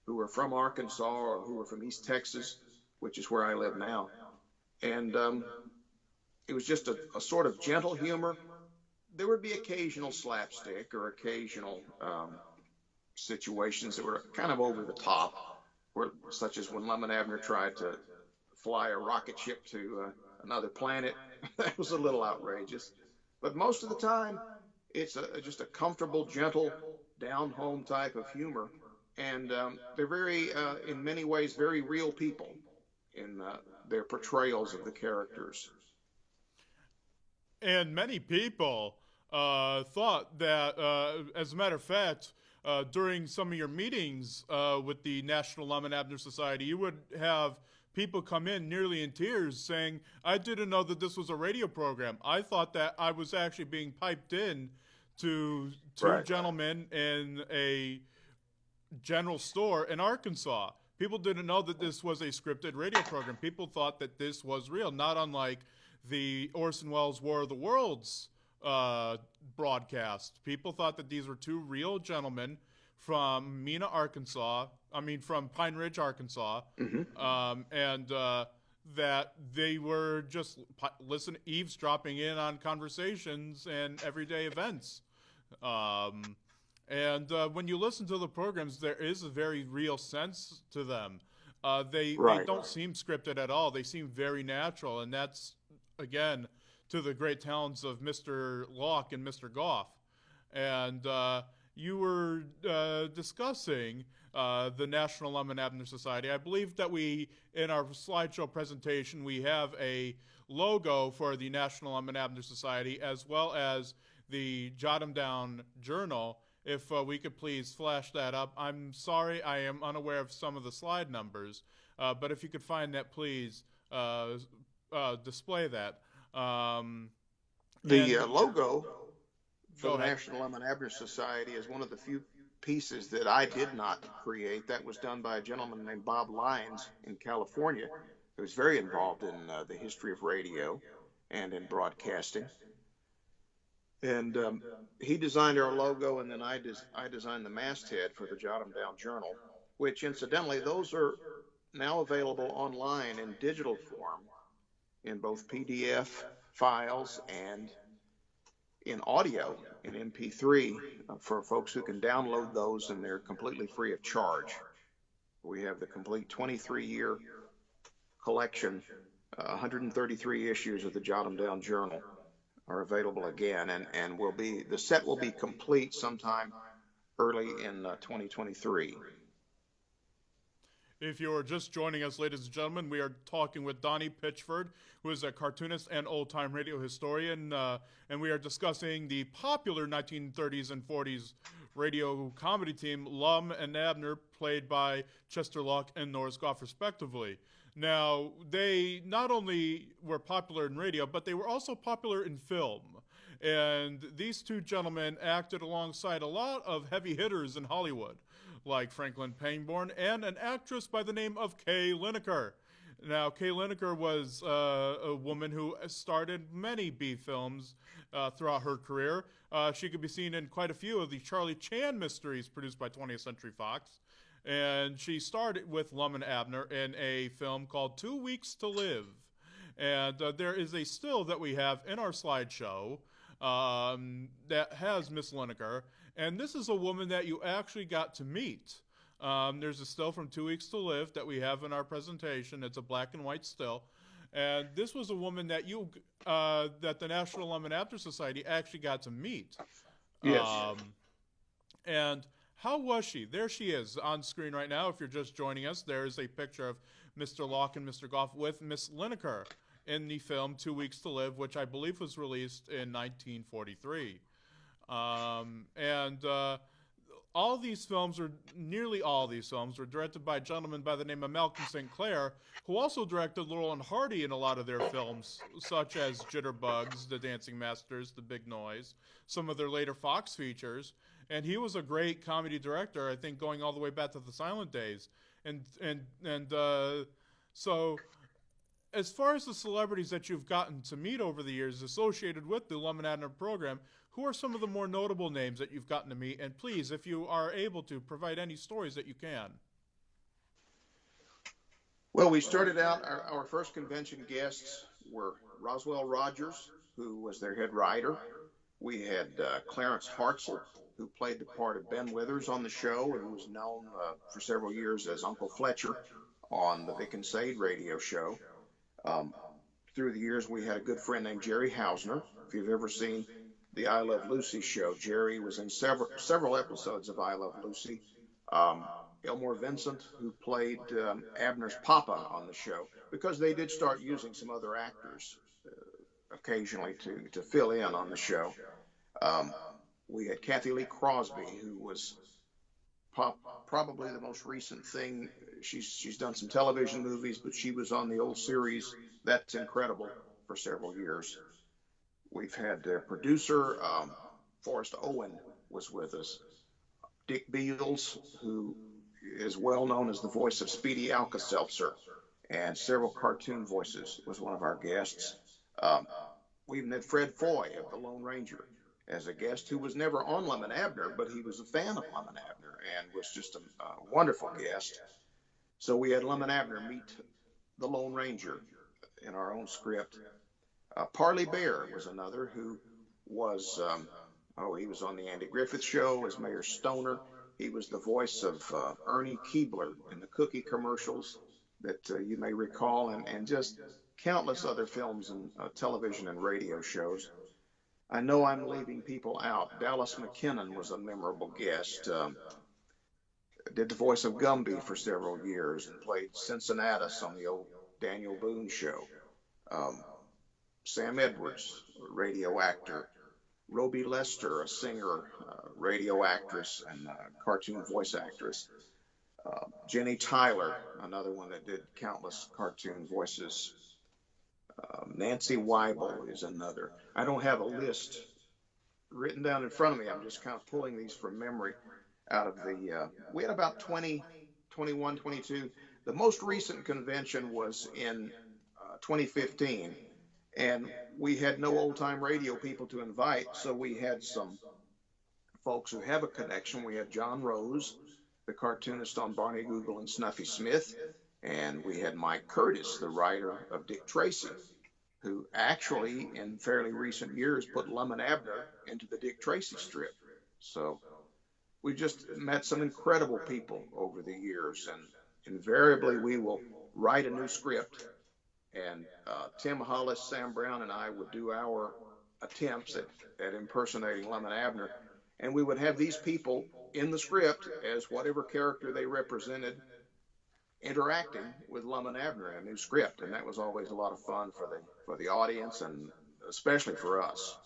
who were from Arkansas or who were from East Texas, which is where I live now. And it was just a sort of gentle humor. There would be occasional slapstick or occasional situations that were kind of over the top, such as when Lum and Abner tried to fly a rocket ship to another planet. That was a little outrageous. But most of the time, it's just a comfortable, gentle, down-home type of humor. And they're very, in many ways, very real people in their portrayals of the characters. And many people thought that, as a matter of fact, during some of your meetings with the National Lum and Abner Society, you would have people come in nearly in tears saying, I didn't know that this was a radio program. I thought that I was actually being piped in to two gentlemen in a general store in Arkansas. People didn't know that this was a scripted radio program. People thought that this was real, not unlike the Orson Welles' War of the Worlds broadcast. People thought that these were two real gentlemen from from Pine Ridge, Arkansas, and that they were just eavesdropping in on conversations and everyday events. When you listen to the programs, there is a very real sense to them. They don't seem scripted at all. They seem very natural, and that's, again, to the great talents of Mr. Locke and Mr. Goff. And you were discussing the National Lum and Abner Society. I believe that in our slideshow presentation, we have a logo for the National Lum and Abner Society, as well as the Jot 'em Down Journal. If we could please flash that up. I'm sorry, I am unaware of some of the slide numbers, but if you could find that, please display that. The logo for the National Lum and Abner Society is one of the few pieces that I did not create. That was done by a gentleman named Bob Lyons in California, who was very involved in the history of radio and in broadcasting. And he designed our logo, and then I designed the masthead for the Jot 'em Down Journal, which, incidentally, those are now available online in digital form, in both PDF files and in audio, in MP3, for folks who can download those, and they're completely free of charge. We have the complete 23-year collection, 133 issues of the Jot 'em Down Journal are available again, and the set will be complete sometime early in 2023. If you're just joining us, ladies and gentlemen, we are talking with Donnie Pitchford, who is a cartoonist and old-time radio historian, and we are discussing the popular 1930s and 40s radio comedy team Lum and Abner, played by Chester Locke and Norris Goff, respectively. Now, they not only were popular in radio, but they were also popular in film. And these two gentlemen acted alongside a lot of heavy hitters in Hollywood, like Franklin Pangborn and an actress by the name of Kay Lineker. Now, Kay Lineker was a woman who starred many B films throughout her career. She could be seen in quite a few of the Charlie Chan mysteries produced by 20th Century Fox. And she starred with Lum and Abner in a film called 2 Weeks to Live. And there is a still that we have in our slideshow that has Miss Lineker. And this is a woman that you actually got to meet. There's a still from 2 Weeks to Live that we have in our presentation. It's a black and white still. And this was a woman that that the National Lum and Abner Society actually got to meet. Yes. And how was she? There she is on screen right now. If you're just joining us, there is a picture of Mr. Locke and Mr. Goff with Miss Lineker in the film 2 Weeks to Live, which I believe was released in 1943. Nearly all these films were directed by a gentleman by the name of Malcolm St. Clair, who also directed Laurel and Hardy in a lot of their films, such as Jitterbugs, The Dancing Masters, The Big Noise, some of their later Fox features. And he was a great comedy director, I think, going all the way back to the silent days. So as far as the celebrities that you've gotten to meet over the years associated with the Lum and Abner program, who are some of the more notable names that you've gotten to meet? And please, if you are able to, provide any stories that you can. Well, we started out, our first convention guests were Roswell Rogers, who was their head writer. We had Clarence Hartzell, who played the part of Ben Withers on the show and was known for several years as Uncle Fletcher on the Vic and Sade radio show. Through the years, we had a good friend named Jerry Hausner. If you've ever seen the I Love Lucy show, Jerry was in several episodes of I Love Lucy. Elmore Vincent, who played Abner's Papa on the show, because they did start using some other actors occasionally to fill in on the show. We had Kathy Lee Crosby, who was probably the most recent thing. She's done some television movies, but she was on the old series That's Incredible for several years. We've had their producer, Forrest Owen, was with us. Dick Beals, who is well known as the voice of Speedy Alka-Seltzer, and several cartoon voices, was one of our guests. We even had Fred Foy of the Lone Ranger as a guest, who was never on Lum and Abner, but he was a fan of Lum and Abner and was just a wonderful guest. So we had Lum and Abner meet the Lone Ranger in our own script. Parley Bear was another who was, he was on the Andy Griffith Show as Mayor Stoner. He was the voice of Ernie Keebler in the cookie commercials that you may recall, and just countless other films and television and radio shows. I know I'm leaving people out. Dallas McKinnon was a memorable guest. Did the voice of Gumby for several years and played Cincinnatus on the old Daniel Boone show. Sam Edwards, radio actor. Roby Lester, a singer, radio actress, and cartoon voice actress. Jenny Tyler, another one that did countless cartoon voices. Nancy Weibel is another. I don't have a list written down in front of me. I'm just kind of pulling these from memory out of the, we had about 20, 21, 22. The most recent convention was in 2015, and we had no old-time radio people to invite, so we had some folks who have a connection. We had John Rose, the cartoonist on Barney Google and Snuffy Smith, and we had Mike Curtis, the writer of Dick Tracy, who actually, in fairly recent years, put Lum and Abner into the Dick Tracy strip. So we just met some incredible people over the years, and invariably we will write a new script, and Tim Hollis, Sam Brown, and I would do our attempts at impersonating Lum and Abner, and we would have these people in the script as whatever character they represented interacting with Lum and Abner in a new script, and that was always a lot of fun for the audience and especially for us.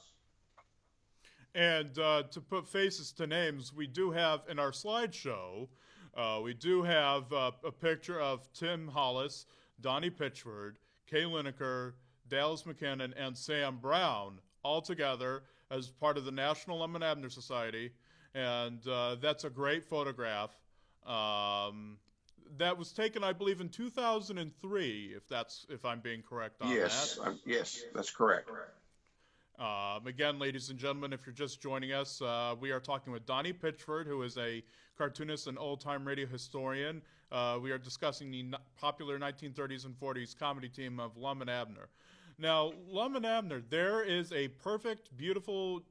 And to put faces to names, we do have in our slideshow, we do have a picture of Tim Hollis, Donnie Pitchford, Kay Lineker, Dallas McKinnon, and Sam Brown all together as part of the National Lum and Abner Society, and that's a great photograph. That was taken, I believe, in 2003, if I'm being correct on that. Yes, that's correct. Again, ladies and gentlemen, if you're just joining us, we are talking with Donnie Pitchford, who is a cartoonist and old-time radio historian. We are discussing the popular 1930s and 40s comedy team of Lum and Abner. Now, Lum and Abner, there is a perfect, beautiful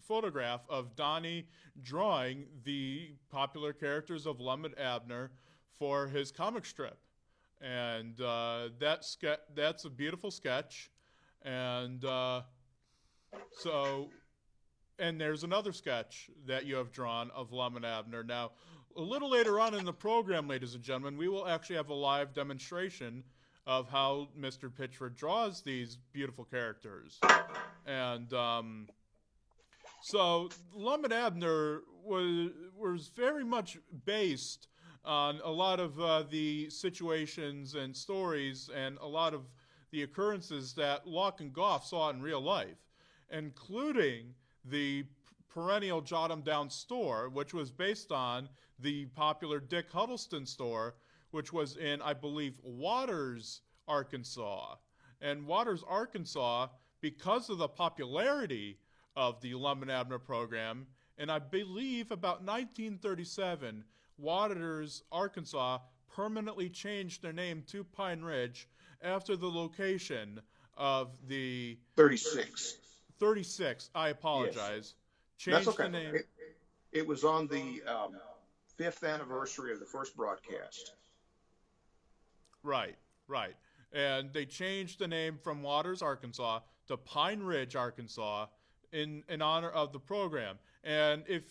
photograph of Donnie drawing the popular characters of Lum and Abner for his comic strip, and that's a beautiful sketch, and and there's another sketch that you have drawn of Lum and Abner. Now, a little later on in the program, ladies and gentlemen, we will actually have a live demonstration of how Mr. Pitchford draws these beautiful characters, and so Lum and Abner was very much based on a lot of the situations and stories and a lot of the occurrences that Locke and Goff saw in real life, including the perennial Jot 'em Down store, which was based on the popular Dick Huddleston store, which was in, I believe, Waters, Arkansas. And Waters, Arkansas, because of the popularity of the Lum and Abner program, and I believe about 1937, Waters, Arkansas permanently changed their name to Pine Ridge after the location of the 36. I apologize. Yes. Changed That's okay. the name. It was on the 5th anniversary of the first broadcast. Right. And they changed the name from Waters, Arkansas to Pine Ridge, Arkansas in honor of the program. And if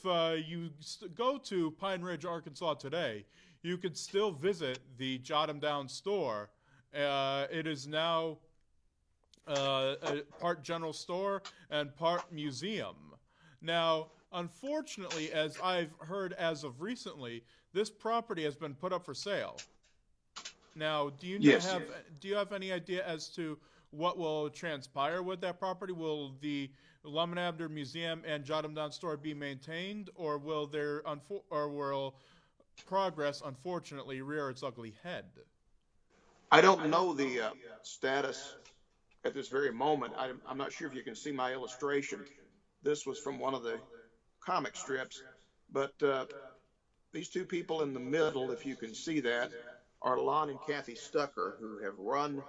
you go to Pine Ridge, Arkansas today, you could still visit the Jot 'em Down store. It is now a part general store and part museum. Now, unfortunately, as I've heard as of recently, this property has been put up for sale. Now, do you have any idea as to what will transpire with that property? Will the Lum and Abner Museum and Jot 'em Down store be maintained, or will will progress unfortunately rear its ugly head? I don't know the status at this very moment. I'm not sure if you can see my illustration. This was from one of the comic strips. But these two people in the middle, if you can see that, are Lon and Kathy Stucker, who have run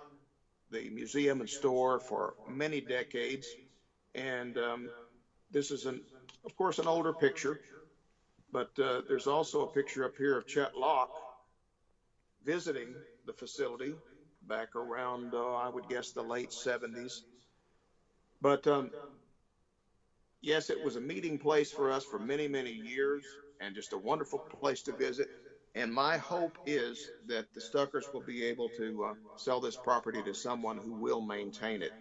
the museum and store for many decades. And this is, of course, an older picture, but there's also a picture up here of Chet Locke visiting the facility back around, I would guess, the late 70s. But yes, it was a meeting place for us for many, many years, and just a wonderful place to visit. And my hope is that the Stuckers will be able to sell this property to someone who will maintain it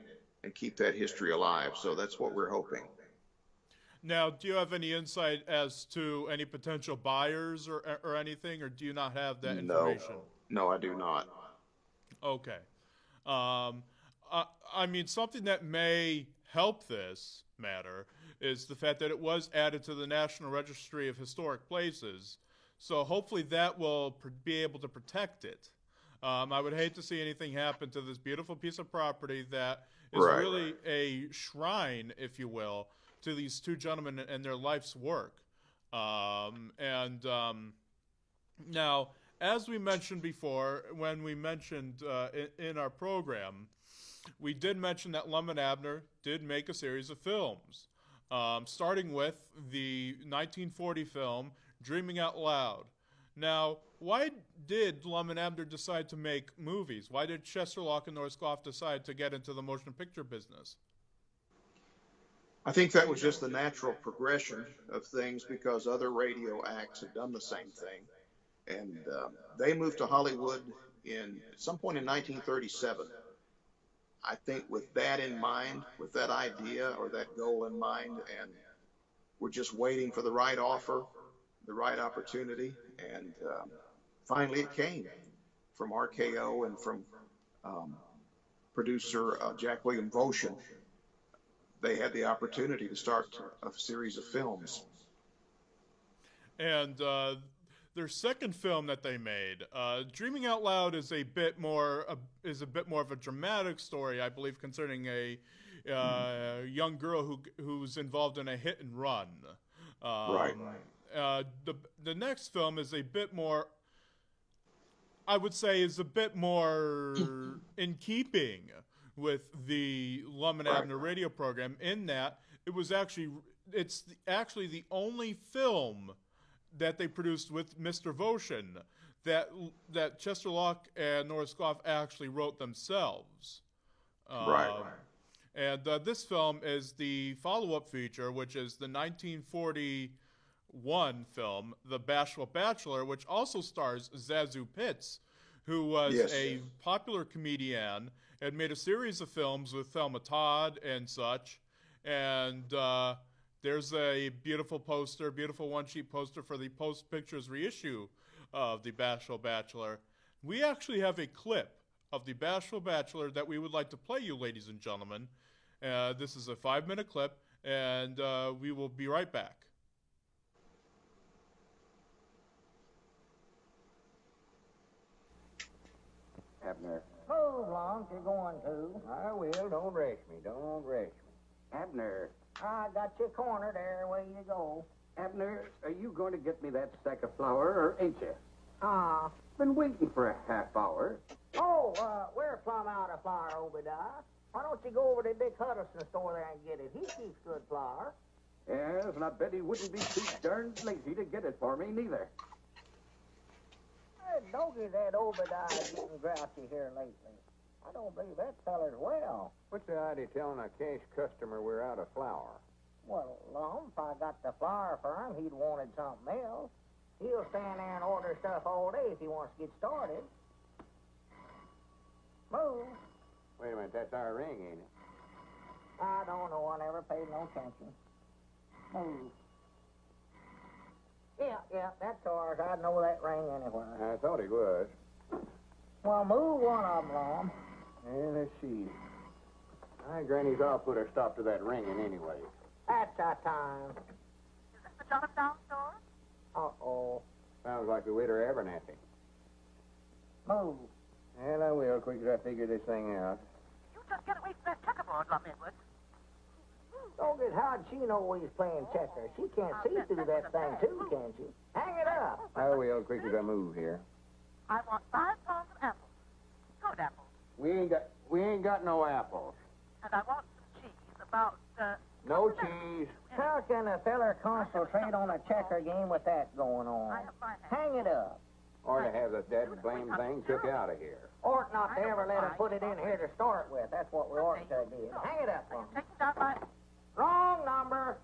and keep that history alive. So that's what we're hoping. Now, do you have any insight as to any potential buyers or anything, or do you not have that information? No, I do not. Okay. I mean, something that may help this matter is the fact that it was added to the National Registry of Historic Places. So hopefully that will be able to protect it. I would hate to see anything happen to this beautiful piece of property that is really a shrine, if you will, to these two gentlemen and their life's work. Now, as we mentioned before, when we mentioned in our program, we did mention that Lum and Abner did make a series of films, starting with the 1940 film Dreaming Out Loud. Now, why did Lum and Abner decide to make movies? Why did Chester Locke and Norris Goff decide to get into the motion picture business? I think that was just the natural progression of things because other radio acts had done the same thing. And they moved to Hollywood at some point in 1937. I think with that in mind, with that idea or that goal in mind, and we're just waiting for the right offer, the right opportunity, and finally it came from RKO and from producer Jack William Voshin. They had the opportunity to start a series of films. And their second film that they made, Dreaming Out Loud, is a bit more of a dramatic story, I believe, concerning a young girl who's involved in a hit and run. The next film is a bit more, I would say, in keeping with the Lum and Abner radio program, in that it's actually the only film that they produced with Mr. Voshin that Chester Locke and Norris Goff actually wrote themselves. And this film is the follow-up feature, which is the 1941 film, The Bashful Bachelor, which also stars Zazu Pitts, who was a popular comedian and made a series of films with Thelma Todd and such. And there's a beautiful one-sheet poster for the Post Pictures reissue of The Bashful Bachelor. We actually have a clip of The Bashful Bachelor that we would like to play you, ladies and gentlemen. This is a 5-minute clip, and we will be right back. Abner. Move along, you're going to. I will. Don't rush me. Don't rush me. Abner. I got you cornered there, where you go. Abner, are you going to get me that sack of flour, or ain't you? Been waiting for a half hour. Oh, we're plumb out of flour, Obadiah. Why don't you go over to Dick Huddleston's store there and get it? He keeps good flour. Yes, and I bet he wouldn't be too darn lazy to get it for me, neither. Don't get that Obadiah getting grouchy here lately. I don't believe that feller's well. What's the idea telling a cash customer we're out of flour? Well, Lum, if I got the flour for him, he'd wanted something else. He'll stand there and order stuff all day if he wants to get started. Move. Wait a minute, that's our ring, ain't it? I don't know. I never paid no attention. Move. Yeah, that's ours. I'd know that ring anywhere. I thought he was. Well, move one of them, Lum. Yeah, let's see. Granny's all put a stop to that ringing anyway. That's our time. Is this the Johnstown store? Uh-oh. Sounds like the waiter Abernathy. Move. Well, I will, quick as I figure this thing out. You just get away from that checkerboard, Lum Edwards. Dog it, how'd she know we was playing checkers? She can't see through that thing, too, can't you? Hang it up. Oh, well, quick as I move here. I want 5 pounds of apples. Good apples. We ain't got no apples. And I want some cheese, about, No cheese. How can a feller concentrate on a checker game with that going on? I have my hand. Hang it up. Or to have that blame thing took out of here. Ought not to ever let him put it in here to start with. That's what we ought to do. Hang it up, Are you Lum. taking down my... Wrong number.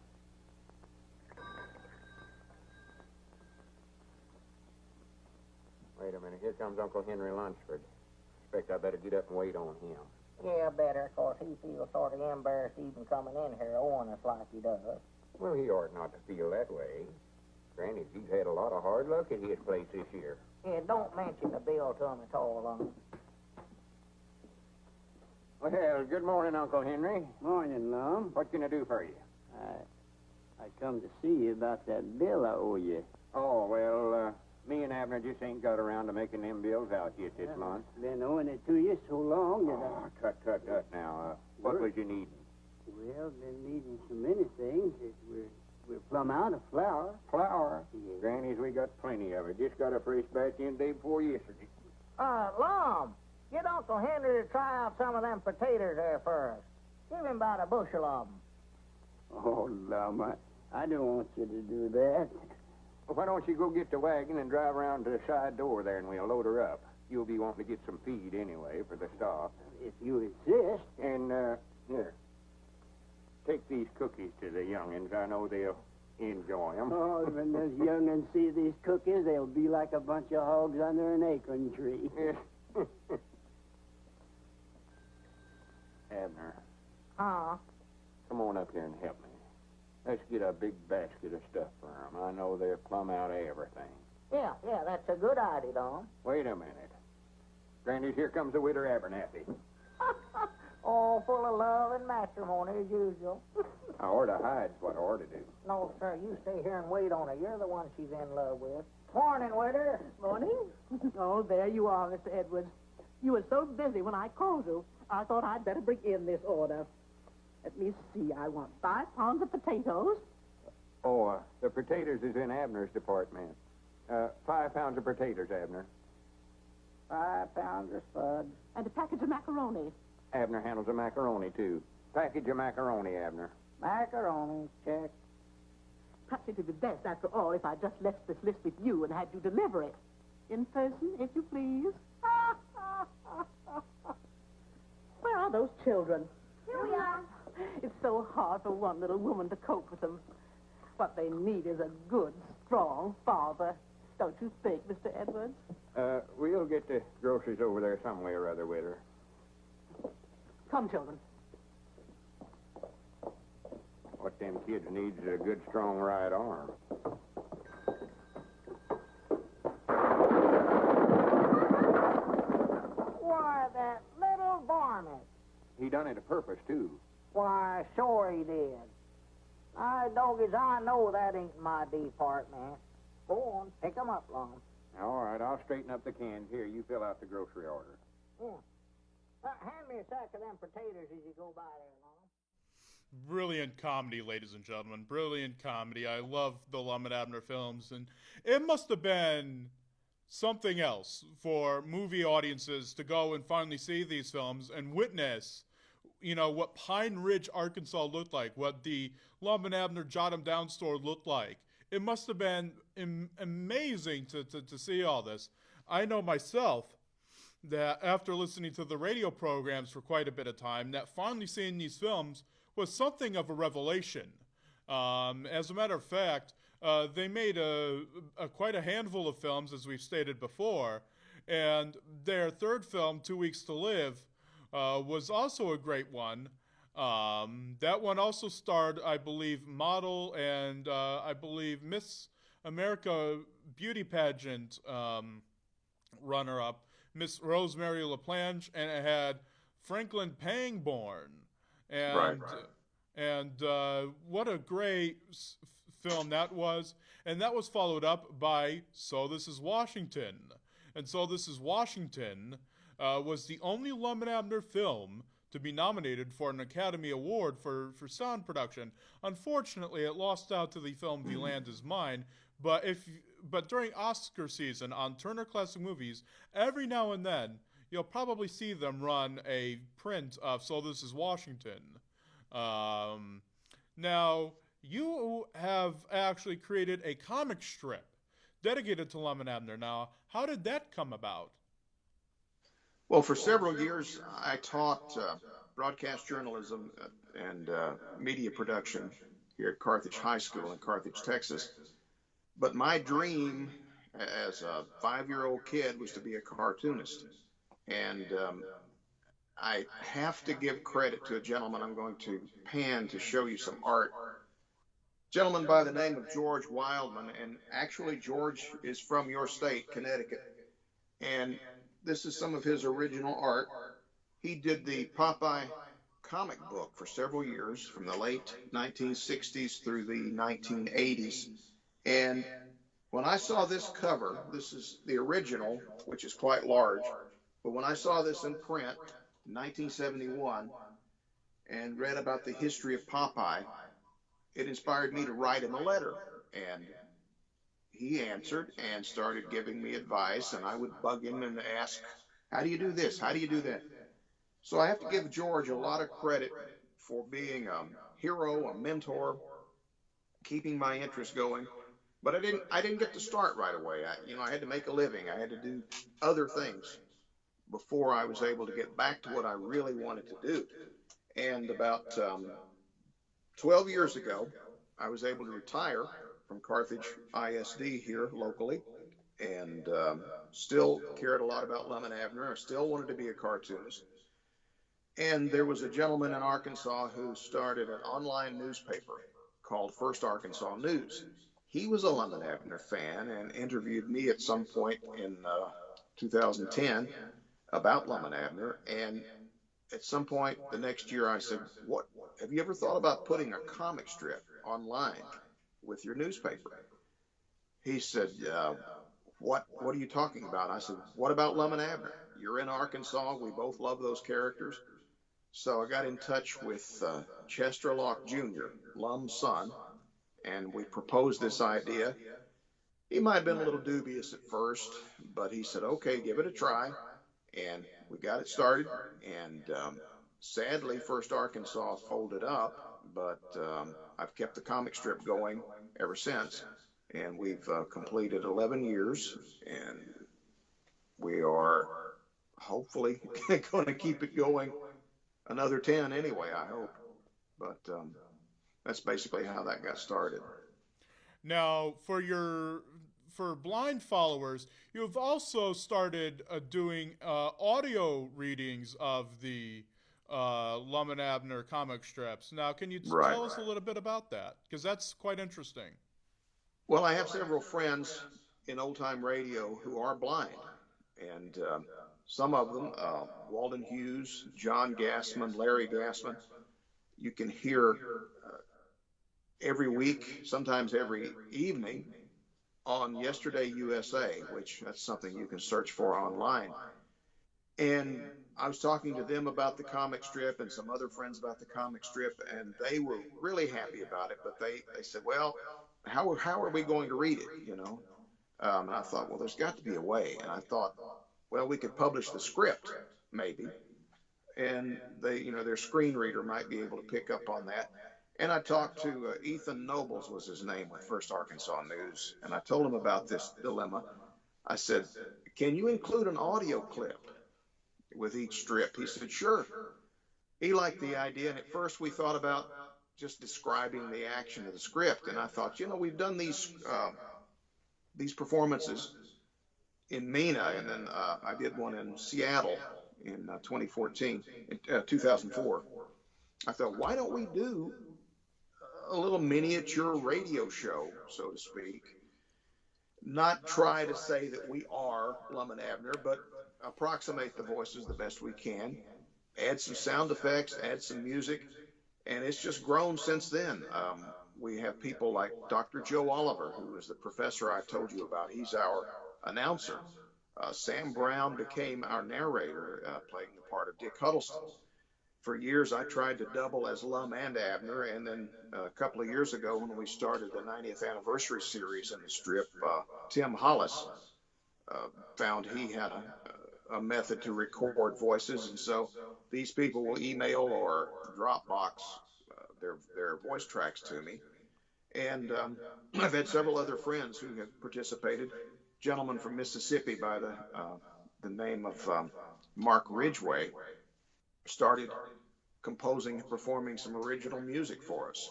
Wait a minute. Here comes Uncle Henry Lunsford. Expect I better get up and wait on him. Yeah, better, 'cause he feels sort of embarrassed even coming in here owing us like he does. Well, he ought not to feel that way. Granted, he's had a lot of hard luck at his place this year. Yeah, don't mention the bill to him at all, Lum. Well, good morning, Uncle Henry. Morning, Lum. What can I do for you? I come to see you about that bill I owe you. Oh, well, me and Abner just ain't got around to making them bills out yet this month. Been owing it to you so long that Oh, tut now. What was you needing? Well, been needing so many things that we're plumb out of flour. Flour. Yeah. Granny's, we got plenty of it. Just got a fresh batch in day before yesterday. Lum, get Uncle Henry to try out some of them potatoes there for us. Give him about a bushel of them. Oh, Lum, I don't want you to do that. Well, why don't you go get the wagon and drive around to the side door there and we'll load her up. You'll be wanting to get some feed anyway for the stock. If you insist. And, here. Take these cookies to the young'uns. I know they'll enjoy them. Oh, when those young'uns see these cookies, they'll be like a bunch of hogs under an acorn tree. Abner, Huh? come on up here and help me. Let's get a big basket of stuff for them. I know they're plumb out of everything. Yeah, that's a good idea, Lum. Wait a minute. Granny's, here comes the widow Abernathy. All full of love and matrimony as usual. I ought to hide's what I ought to do. No, sir, you stay here and wait on her. You're the one she's in love with. Morning, waiter. Morning. Oh, there you are, Mr. Edwards. You were so busy when I called you, I thought I'd better bring in this order. Let me see. I want 5 pounds of potatoes. Oh, the potatoes is in Abner's department. 5 pounds of potatoes, Abner. 5 pounds of spuds. And a package of macaroni. Abner handles the macaroni, too. Package of macaroni, Abner. Macaroni, check. Perhaps it would be best, after all, if I just left this list with you and had you deliver it. In person, if you please. Where are those children? Here we are. It's so hard for one little woman to cope with them. What they need is a good, strong father. Don't you think, Mr. Edwards? We'll get the groceries over there some way or other with her. Come, children. What them kids needs is a good, strong right arm. Why, that little varmint. He done it a purpose, too. Why, sure he did. Doggies, I know that ain't my department. Go on, pick 'em up, Lum. All right, I'll straighten up the cans. Here, you fill out the grocery order. Yeah. Hand me a sack of them potatoes as you go by there, Lum. Brilliant comedy, ladies and gentlemen. Brilliant comedy. I love the Lum and Abner films, and it must have been something else for movie audiences to go and finally see these films and witness, what Pine Ridge, Arkansas looked like, what the Lum and Abner Jot 'em Down store looked like. It must have been amazing to see all this. I know myself that after listening to the radio programs for quite a bit of time, that finally seeing these films was something of a revelation. As a matter of fact, they made quite a handful of films, as we've stated before, and their third film, 2 Weeks to Live, was also a great one. That one also starred, I believe, model and I believe Miss America beauty pageant runner-up, Miss Rosemary LaPlanche, and it had Franklin Pangborn. And, Right. And what a great film that was. And that was followed up by So This Is Washington. And So This Is Washington was the only Lum and Abner film to be nominated for an Academy Award for sound production. Unfortunately, it lost out to the film The Land Is Mine, but during Oscar season on Turner Classic Movies, every now and then, you'll probably see them run a print of So This Is Washington. Now, you have actually created a comic strip dedicated to Lum and Abner. Now, how did that come about? Well, for several years, I taught broadcast journalism and media production here at Carthage High School in Carthage, Texas. But my dream as a 5-year-old kid was to be a cartoonist. And I have to give credit to a gentleman I'm going to pan to show you some art. Gentleman by the name of George Wildman, and actually George is from your state, Connecticut. And this is some of his original art. He did the Popeye comic book for several years, from the late 1960s through the 1980s. And when I saw this cover, this is the original, which is quite large, but when I saw this in print in 1971 and read about the history of Popeye, it inspired me to write him a letter. And he answered and started giving me advice, and I would bug him and ask, how do you do this? How do you do that? So I have to give George a lot of credit for being a hero, a mentor, keeping my interest going. But I didn't get to start right away. I had to make a living. I had to do other things before I was able to get back to what I really wanted to do. And about 12 years ago, I was able to retire from Carthage ISD here locally, and still cared a lot about Lum and Abner. I still wanted to be a cartoonist. And there was a gentleman in Arkansas who started an online newspaper called First Arkansas News. He was a Lum and Abner fan and interviewed me at some point in 2010 about Lum and Abner. And at some point the next year, I said, "What have you ever thought about putting a comic strip online with your newspaper?" He said, what are you talking about? I said, "What about Lum and Abner? You're in Arkansas. We both love those characters." So I got in touch with Chester Locke Jr., Lum's son, and we proposed this idea. He might have been a little dubious at first, but he said, "Okay, give it a try." And we got it started. And sadly, First Arkansas folded up, but I've kept the comic strip going ever since. And we've completed 11 years, and we are hopefully going to keep it going another 10 anyway, I hope. But that's basically how that got started. Now, for blind followers, you've also started doing audio readings of the Lum and Abner comic strips. Now, can you tell us a little bit about that? Because that's quite interesting. Well, I have several friends in old-time radio who are blind, and some of them, Walden Hughes, John Gassman, Larry Gassman, you can hear every week, sometimes every evening, on Yesterday USA, which that's something you can search for online. And I was talking to them about the comic strip and some other friends about the comic strip, and they were really happy about it, but they said, "Well, how are we going to read it, you know?" And I thought, well, there's got to be a way. And I thought, well, we could publish the script, maybe. And their screen reader might be able to pick up on that. And I talked to Ethan Nobles, was his name, with First Arkansas News. And I told him about this dilemma. I said, "Can you include an audio clip with each strip?" He said, "Sure." He liked the idea. And at first we thought about just describing the action of the script. And I thought, we've done these performances in Mina, and then I did one in Seattle in 2004. I thought, why don't we do a little miniature radio show, so to speak? Not try to say that we are Lum and Abner, but approximate the voices the best we can. Add some sound effects, add some music, and it's just grown since then. We have people like Dr. Joe Oliver, who is the professor I told you about. He's our announcer. Sam Brown became our narrator, playing the part of Dick Huddleston. For years, I tried to double as Lum and Abner, and then a couple of years ago, when we started the 90th anniversary series in the strip, Tim Hollis found he had a method to record voices, and so these people will email or Dropbox their voice tracks to me. And I've had several other friends who have participated. Gentleman from Mississippi by the name of Mark Ridgway started composing and performing some original music for us.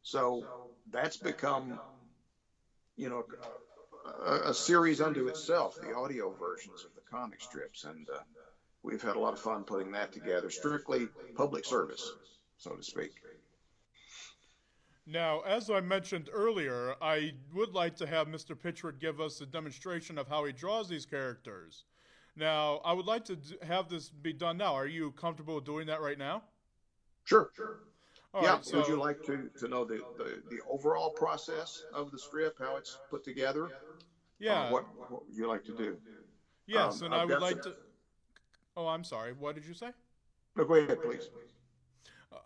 So that's become, a series unto itself, the audio versions of the comic strips, and we've had a lot of fun putting that together. Strictly public service, so to speak. Now, as I mentioned earlier, I would like to have Mr. Pitchford give us a demonstration of how he draws these characters. Now, I would like to have this be done now. Are you comfortable doing that right now? Sure. All yeah. right, so, would you like to know the overall process of the strip, how it's put together? Yeah. What would you like to do? Yes, and I would like to... Oh, I'm sorry. What did you say? No, go ahead, please.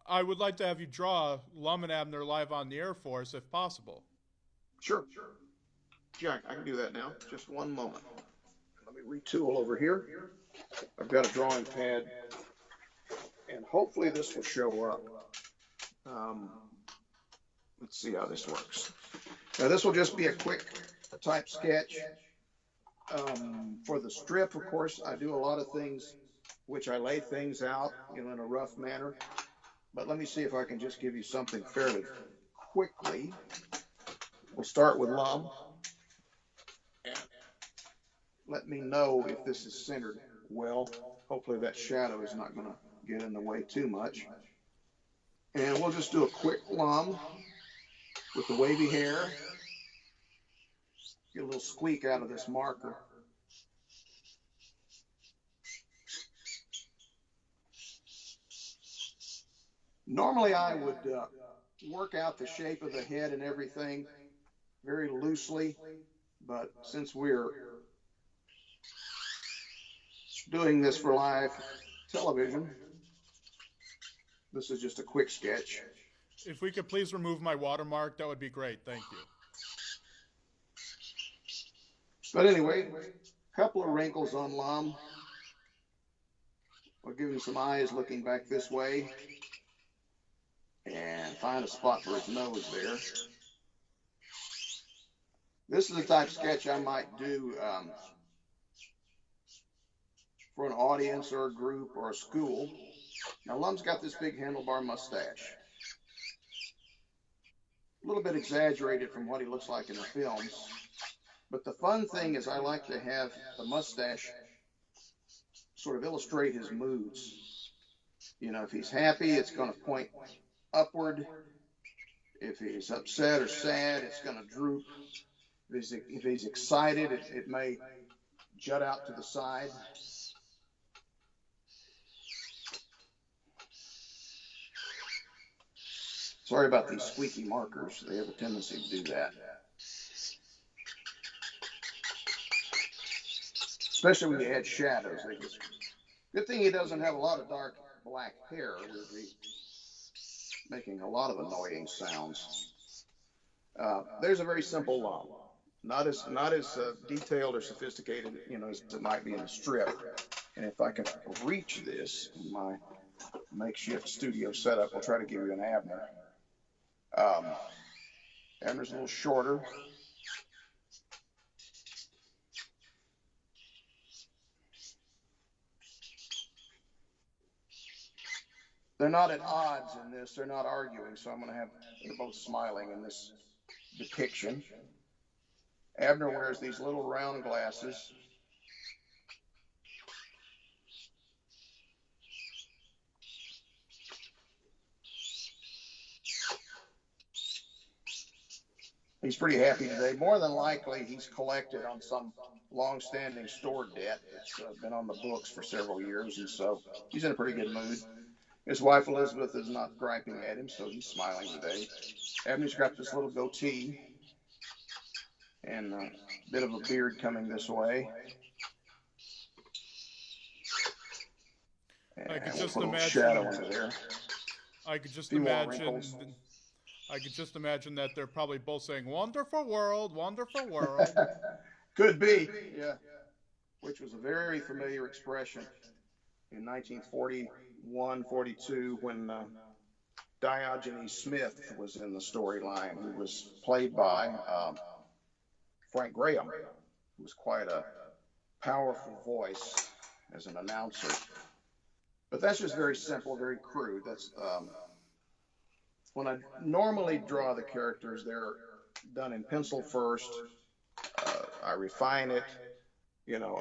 I would like to have you draw Lum and Abner live on the Air Force, if possible. Sure. Jack, I can do that now. Just one moment. Let me retool over here. I've got a drawing pad, and hopefully this will show up. Let's see how this works. Now, this will just be a quick type sketch. For the strip, of course, I do a lot of things, which I lay things out, in a rough manner. But let me see if I can just give you something fairly quickly. We'll start with Lum. And let me know if this is centered well. Hopefully that shadow is not going to get in the way too much. And we'll just do a quick Lum with the wavy hair. Get a little squeak out of this marker. Normally I would work out the shape of the head and everything very loosely, but since we're doing this for live television, this is just a quick sketch. If we could please remove my watermark, that would be great. Thank you. But anyway, a couple of wrinkles on Lum. We'll give him some eyes looking back this way. And find a spot for his nose there. This is the type of sketch I might do for an audience or a group or a school. Now, Lum's got this big handlebar mustache. A little bit exaggerated from what he looks like in the films. But the fun thing is I like to have the mustache sort of illustrate his moods. If he's happy, it's going to point upward. If he's upset or sad, it's going to droop. If he's excited, it may jut out to the side. Sorry about these squeaky markers. They have a tendency to do that. Especially when you add shadows. Good thing he doesn't have a lot of dark black hair. We'd be making a lot of annoying sounds. There's a very simple Lum. Not as detailed or sophisticated, as it might be in a strip. And if I can reach this in my makeshift studio setup, we'll try to give you an Abner. Abner's a little shorter. They're not at odds in this. They're not arguing, so I'm going to have they're both smiling in this depiction. Abner wears these little round glasses. He's pretty happy today. More than likely, he's collected on some long-standing store debt that's been on the books for several years, and so he's in a pretty good mood. His wife, Elizabeth, is not griping at him, so he's smiling today. Abner's got this little goatee and a bit of a beard coming this way. I could And just put a little imagine. shadow under there. I could just Few more imagine. wrinkles. I could just imagine that they're probably both saying "Wonderful world, wonderful world." Could be, yeah. Which was a very familiar expression in 1941, 42, when Diogenes Smith was in the storyline, who was played by Frank Graham, who was quite a powerful voice as an announcer. But that's just very simple, very crude. That's when I normally draw the characters, they're done in pencil first. I refine it, you know.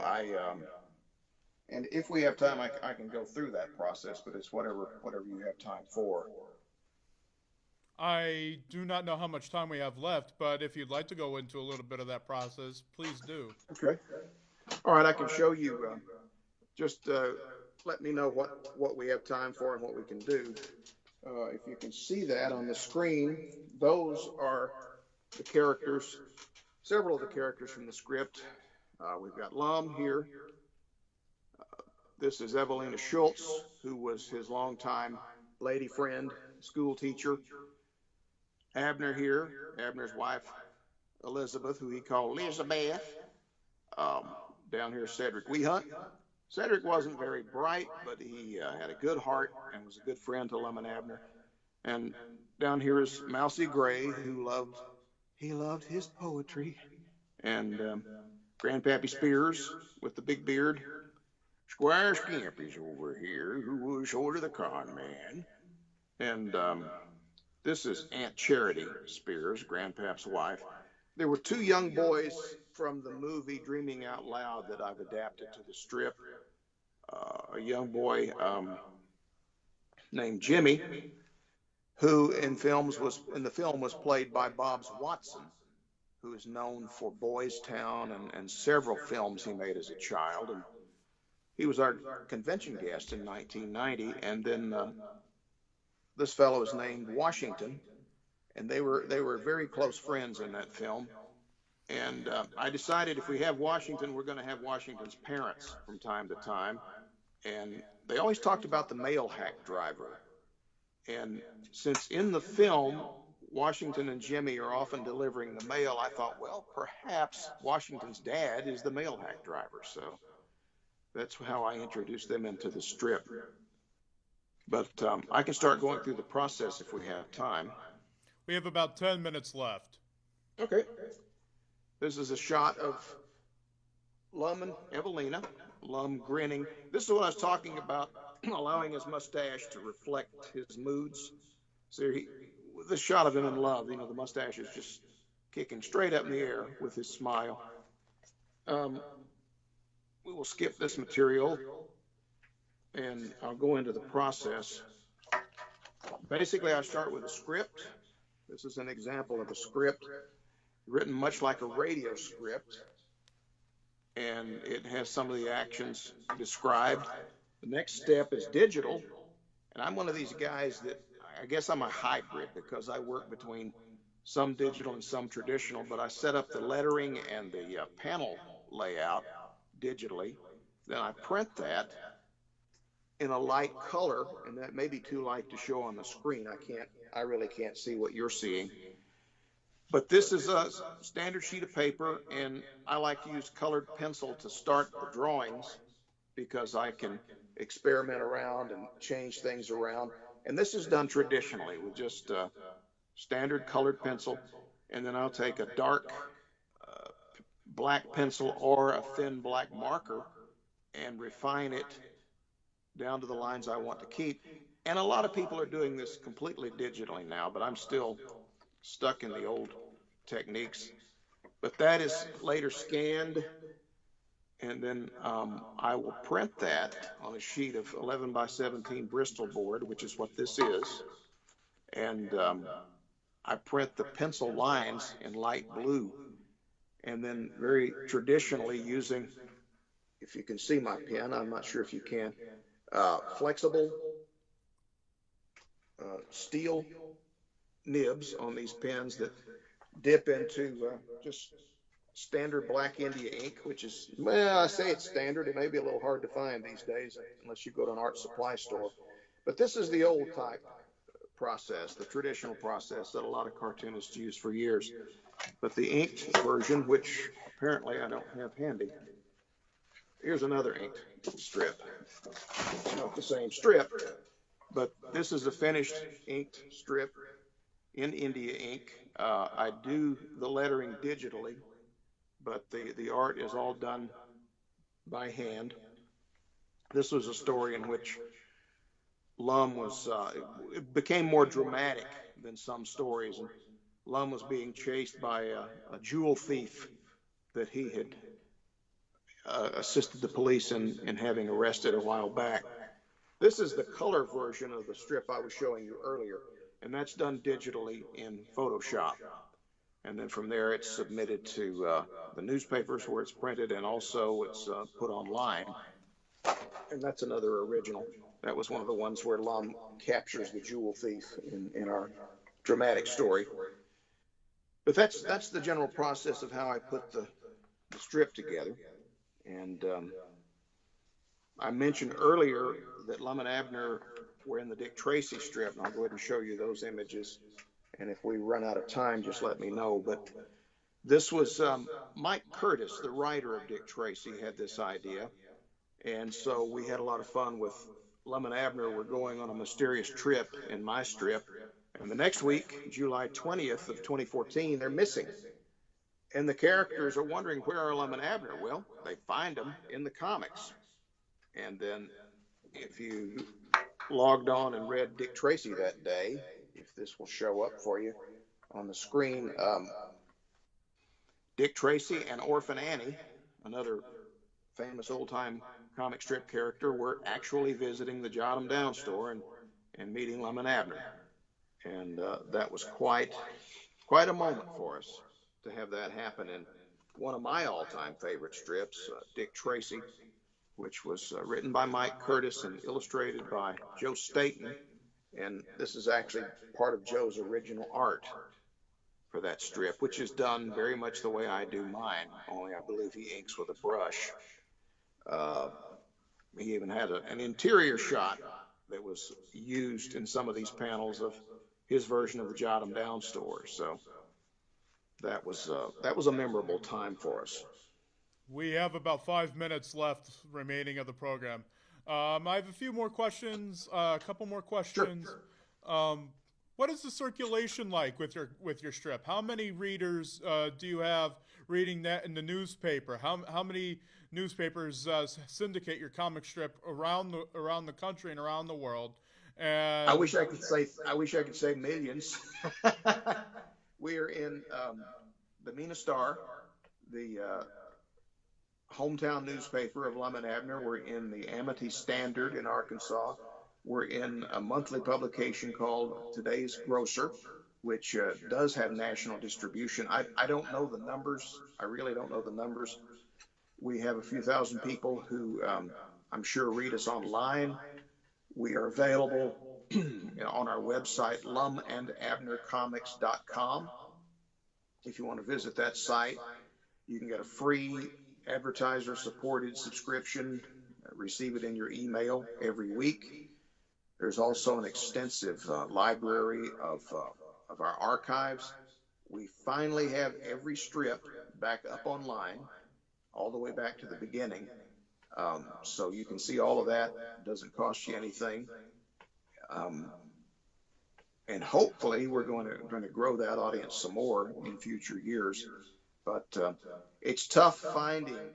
And if we have time, I can go through that process, but it's whatever you have time for. I do not know how much time we have left, but if you'd like to go into a little bit of that process, please do. Okay. All right, I can show you. Just let me know what we have time for and what we can do. If you can see that on the screen, those are the characters, several of the characters from the script. We've got Lum here. This is Evelina Schultz, who was his longtime lady friend, school teacher. Abner here, Abner's wife, Elizabeth, who he called Elizabeth. Down here, Cedric Wehunt. Cedric wasn't very bright, but he had a good heart and was a good friend to Lum and Abner. And down here is Mousy Gray, who loved his poetry. And Grandpappy Spears with the big beard. Squire Scampy's over here, who was sort of the con man. And this is Aunt Charity Spears, Grandpap's wife. There were two young boys from the movie Dreaming Out Loud that I've adapted to the strip. A young boy named Jimmy, who in the film was played by Bobs Watson, who is known for Boys Town and several films he made as a child. And he was our convention guest in 1990, and then this fellow is named Washington, and they were very close friends in that film. And I decided if we have Washington, we're going to have Washington's parents from time to time. And they always talked about the mail hack driver. And since in the film, Washington and Jimmy are often delivering the mail, I thought, well, perhaps Washington's dad is the mail hack driver. So that's how I introduced them into the strip. But I can start going through the process if we have time. We have about 10 minutes left. Okay. This is a shot of Lum and Evelina. Lum grinning. This is what I was talking about, allowing his mustache to reflect his moods. So the shot of him in love, you know, the mustache is just kicking straight up in the air with his smile. We will skip this material, and I'll go into the process. Basically, I start with a script. This is an example of a script written much like a radio script, and it has some of the actions described. The next step is digital, and I'm one of these guys that I guess I'm a hybrid because I work between some digital and some traditional, but I set up the lettering and the panel layout digitally. Then I print that in a light color, and that may be too light to show on the screen. I really can't see what you're seeing. But this is a standard sheet of paper, and I like to use colored pencil to start the drawings because I can experiment around and change things around. And this is done traditionally with just standard colored pencil, and then I'll take a dark black pencil or a thin black marker and refine it down to the lines I want to keep. And a lot of people are doing this completely digitally now, but I'm still stuck in the old techniques. But that is later scanned, and then I will print that on a sheet of 11 by 17 Bristol board, which is what this is. And I print the pencil lines in light blue, and then very traditionally using, if you can see my pen, I'm not sure if you can, flexible steel nibs on these pens that dip into just standard black India ink, which is, well, I say it's standard. It may be a little hard to find these days unless you go to an art supply store. But this is the old type process, the traditional process that a lot of cartoonists use for years. But the inked version, which apparently I don't have handy, here's another inked strip. It's not the same strip, but this is a finished inked strip in India ink. I do the lettering digitally, but the art is all done by hand. This was a story in which Lum was, it became more dramatic than some stories, and Lum was being chased by a jewel thief that he had assisted the police in having arrested a while back. This is the color version of the strip I was showing you earlier, and that's done digitally in Photoshop. And then from there, it's submitted to the newspapers where it's printed, and also it's put online. And that's another original. That was one of the ones where Lum captures the jewel thief in our dramatic story. But that's the general process of how I put the strip together. And I mentioned earlier that Lum and Abner were in the Dick Tracy strip, and I'll go ahead and show you those images. And if we run out of time, just let me know. But this was Mike Curtis, the writer of Dick Tracy, had this idea. And so we had a lot of fun with Lum and Abner were going on a mysterious trip in my strip. And the next week, July 20th of 2014, they're missing. And the characters are wondering, where are Lum and Abner? Well, they find them in the comics. And then if you logged on and read Dick Tracy that day, if this will show up for you on the screen, Dick Tracy and Orphan Annie, another famous old-time comic strip character, were actually visiting the Jot 'em Down store and meeting Lum and Abner. And that was quite a moment for us to have that happen in one of my all-time favorite strips, Dick Tracy, which was written by Mike Curtis and illustrated by Joe Staton. And this is actually part of Joe's original art for that strip, which is done very much the way I do mine, only I believe he inks with a brush. He even had an interior shot that was used in some of these panels of his version of the Jot 'em Down store. So that was a memorable time for us. We have about 5 minutes left remaining of the program. I have a few more questions, a couple more questions. Sure. What is the circulation like with your strip? How many readers do you have reading that in the newspaper? How many newspapers syndicate your comic strip around the country and around the world? And I wish I could say millions. We are in the Minnotte Star, the hometown newspaper of Lum and Abner. We're in the Amity Standard in Arkansas. We're in a monthly publication called Today's Grocer, which does have national distribution. I don't know the numbers. I really don't know the numbers. We have a few thousand people who I'm sure read us online. We are available on our website, lumandabnercomics.com. If you want to visit that site, you can get a free advertiser-supported subscription, receive it in your email every week. There's also an extensive library of our archives. We finally have every strip back up online, all the way back to the beginning. So you can see all of that. It doesn't cost you anything. And hopefully we're going to grow that audience some more in future years. But it's tough finding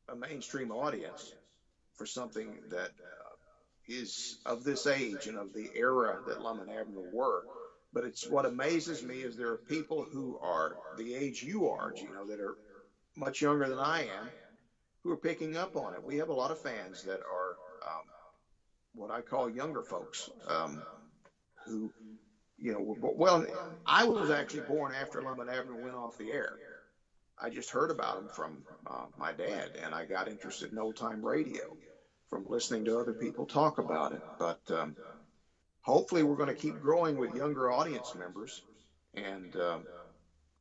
a mainstream audience for something that is of this age and of the era that Lum and Abner were. But it's what amazes me is there are people who are the age you are, Geno, that are much younger than I am, who are picking up on it. We have a lot of fans that are what I call younger folks, who, well, I was actually born after Lum and Abner went off the air. I just heard about them from my dad, and I got interested in old-time radio from listening to other people talk about it. But hopefully we're going to keep growing with younger audience members, and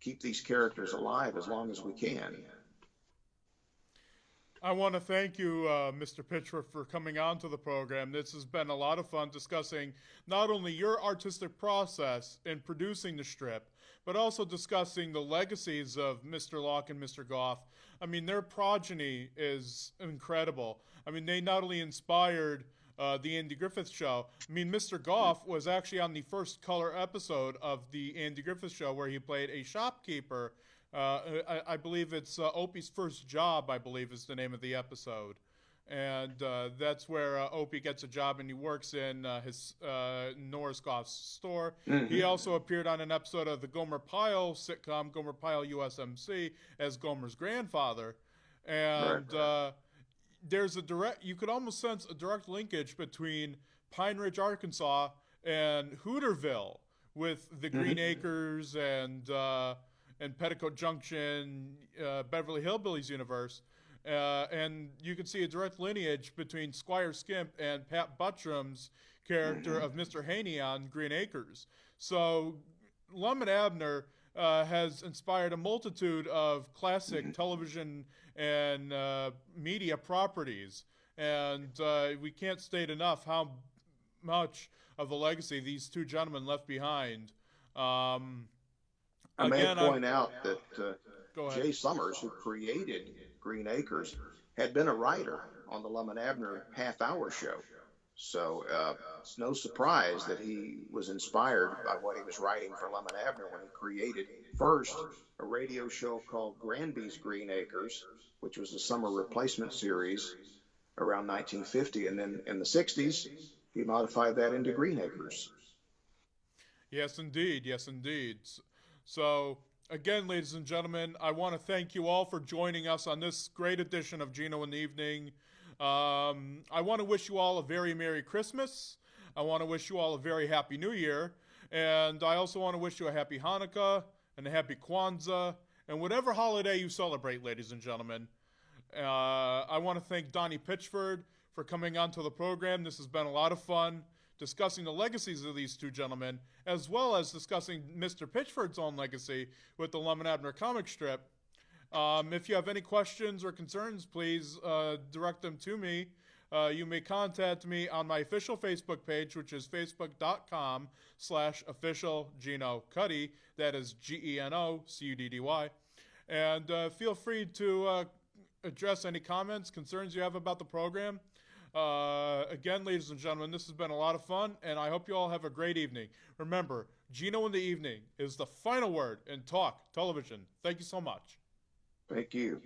keep these characters alive as long as we can. I want to thank you, Mr. Pitchford, for coming on to the program. This has been a lot of fun discussing not only your artistic process in producing the strip, but also discussing the legacies of Mr. Locke and Mr. Goff. I mean, their progeny is incredible. I mean, they not only inspired the Andy Griffith Show. I mean, Mr. Goff was actually on the first color episode of the Andy Griffith Show where he played a shopkeeper. I believe it's Opie's First Job, I believe is the name of the episode. And that's where Opie gets a job, and he works in his Norris Goff's store. Mm-hmm. He also appeared on an episode of the Gomer Pyle sitcom, Gomer Pyle USMC, as Gomer's grandfather. And there's a direct, you could almost sense a direct linkage between Pine Ridge, Arkansas and Hooterville with the Green Acres and Petticoat Junction, Beverly Hillbillies universe. And you can see a direct lineage between Squire Skimp and Pat Buttram's character of Mr. Haney on Green Acres. So Lum and Abner has inspired a multitude of classic television and media properties. And we can't state enough how much of the legacy these two gentlemen left behind. I may point out that Jay Summers, who created Green Acres, had been a writer on the Lum and Abner half-hour show. So it's no surprise that he was inspired by what he was writing for Lum and Abner when he created first a radio show called Granby's Green Acres, which was a summer replacement series around 1950. And then in the 60s, he modified that into Green Acres. Yes, indeed. Yes, indeed. So, again, ladies and gentlemen, I want to thank you all for joining us on this great edition of Geno in the Evening. I want to wish you all a very Merry Christmas. I want to wish you all a very Happy New Year. And I also want to wish you a Happy Hanukkah and a Happy Kwanzaa and whatever holiday you celebrate, ladies and gentlemen. I want to thank Donnie Pitchford for coming onto the program. This has been a lot of fun discussing the legacies of these two gentlemen, as well as discussing Mr. Pitchford's own legacy with the Lum and Abner comic strip. If you have any questions or concerns, please direct them to me. You may contact me on my official Facebook page, which is facebook.com/official Geno Cuddy. That is GENO CUDDY. And feel free to address any comments, concerns you have about the program. Again, ladies and gentlemen, this has been a lot of fun, and I hope you all have a great evening. Remember, Geno in the Evening is the final word in talk television. Thank you so much. Thank you.